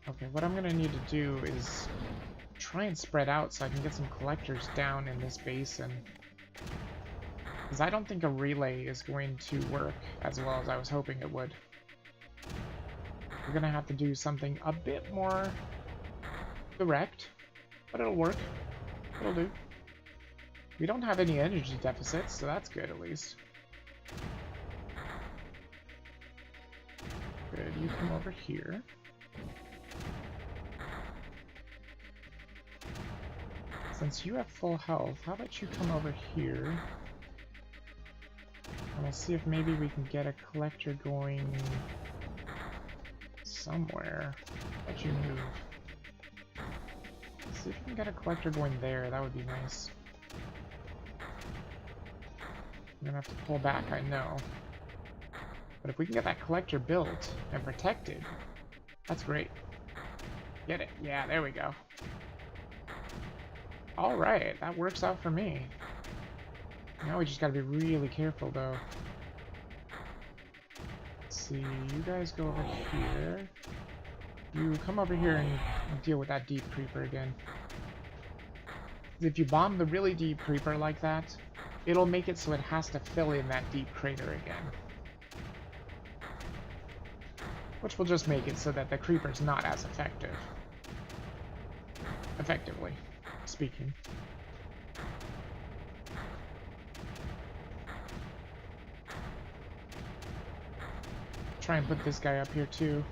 Okay, what I'm gonna need to do is try and spread out so I can get some collectors down in this basin. Because I don't think a relay is going to work as well as I was hoping it would. We're gonna have to do something a bit more direct, but it'll work. It'll do. We don't have any energy deficits, so that's good at least. Good, you come over here. Since you have full health, how about you come over here? And we'll see if maybe we can get a collector going somewhere. Let you move. Let's see if we can get a collector going there. That would be nice. I'm gonna have to pull back, I know. But if we can get that collector built and protected, that's great. Get it? Yeah, there we go. Alright, that works out for me. Now we just gotta be really careful though. Let's see, you guys go over here. You come over here and deal with that deep creeper again. If you bomb the really deep creeper like that, it'll make it so it has to fill in that deep crater again. Which will just make it so that the creeper's not as effective. Effectively speaking. Try and put this guy up here too.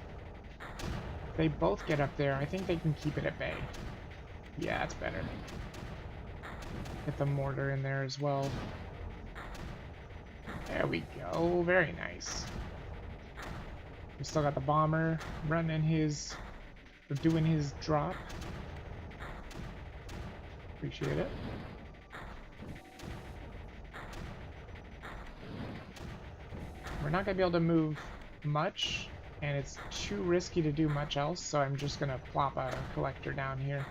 If they both get up there, I think they can keep it at bay. Yeah, that's better. Get the mortar in there as well. There we go. Very nice. We still got the bomber running his, or doing his drop. Appreciate it. We're not gonna be able to move much, and it's too risky to do much else, so I'm just gonna plop a collector down here.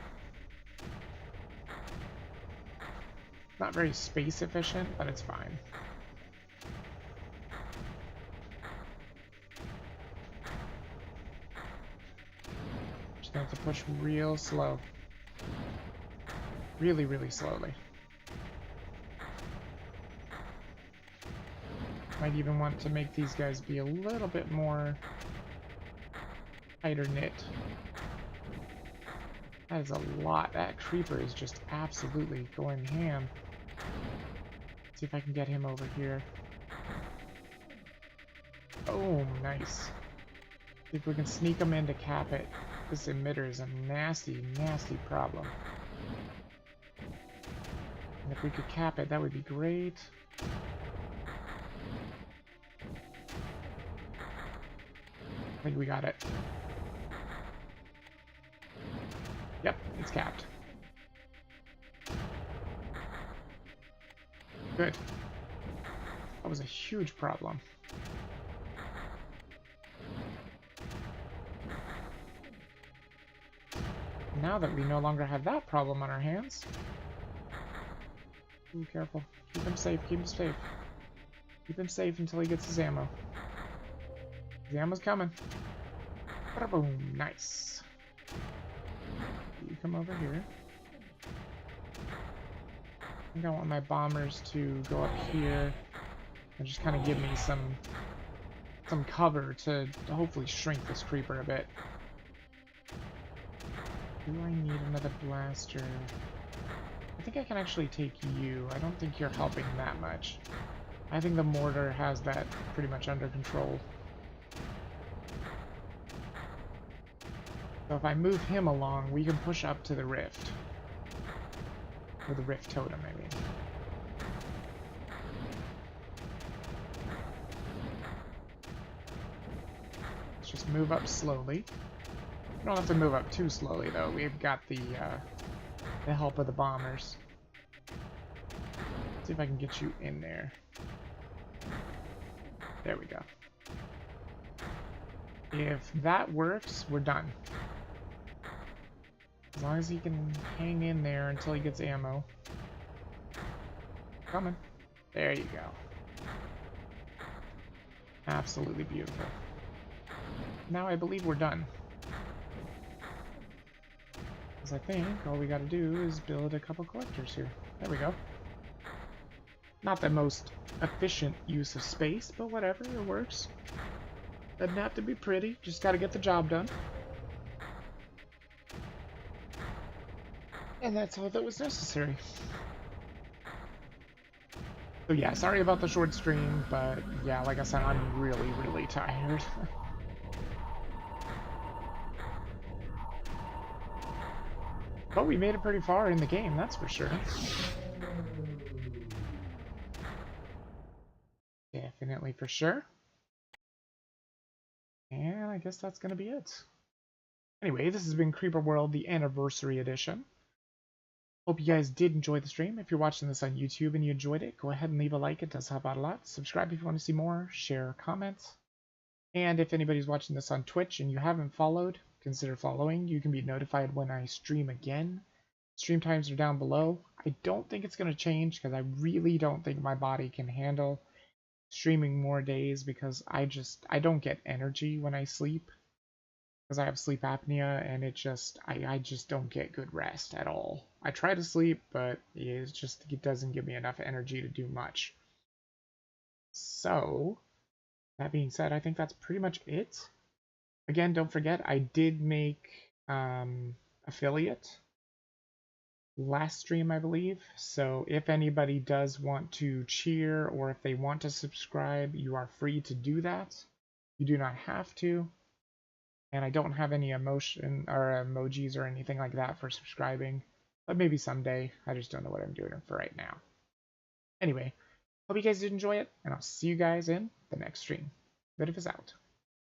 Not very space efficient, but it's fine. Just gonna have to push real slow. Really, really slowly. Might even want to make these guys be a little bit more tighter knit. That is a lot. That creeper is just absolutely going ham. Let's see if I can get him over here. Oh, nice. See if we can sneak him in to cap it. This emitter is a nasty, nasty problem. And if we could cap it, that would be great. I think we got it. Yep, it's capped. Good. That was a huge problem. Now that we no longer have that problem on our hands. Ooh, careful. Keep him safe, keep him safe. Keep him safe until he gets his ammo. The ammo's coming. Boom, nice. You come over here. I think I want my bombers to go up here and just kind of give me some cover to hopefully shrink this creeper a bit. Do I need another blaster? I think I can actually take you. I don't think you're helping that much. I think the mortar has that pretty much under control. So if I move him along, we can push up to the rift. Or the rift totem, I mean. Let's just move up slowly. We don't have to move up too slowly, though. We've got the help of the bombers. Let's see if I can get you in there. There we go. If that works, we're done. As long as he can hang in there until he gets ammo. Coming. There you go. Absolutely beautiful. Now I believe we're done. Because I think all we gotta do is build a couple collectors here. There we go. Not the most efficient use of space, but whatever, it works. Doesn't have to be pretty, just gotta get the job done. And that's all that was necessary. So yeah, sorry about the short stream, but yeah, like I said, I'm really, really tired. But we made it pretty far in the game, that's for sure. Definitely for sure. And I guess that's gonna be it. Anyway, this has been Creeper World, the Anniversary Edition. Hope you guys did enjoy the stream. If you're watching this on YouTube and you enjoyed it, go ahead and leave a like. It does help out a lot. Subscribe if you want to see more. Share, comments. And if anybody's watching this on Twitch and you haven't followed, consider following. You can be notified when I stream again. Stream times are down below. I don't think it's going to change because I really don't think my body can handle streaming more days because I don't get energy when I sleep. Because I have sleep apnea and it I just don't get good rest at all. I try to sleep, but it doesn't give me enough energy to do much. So, that being said, I think that's pretty much it. Again, don't forget, I did make affiliate last stream, I believe. So if anybody does want to cheer or if they want to subscribe, you are free to do that. You do not have to. And I don't have any emotion or emojis or anything like that for subscribing. But maybe someday. I just don't know what I'm doing for right now. Anyway, hope you guys did enjoy it, and I'll see you guys in the next stream. Vidavis out.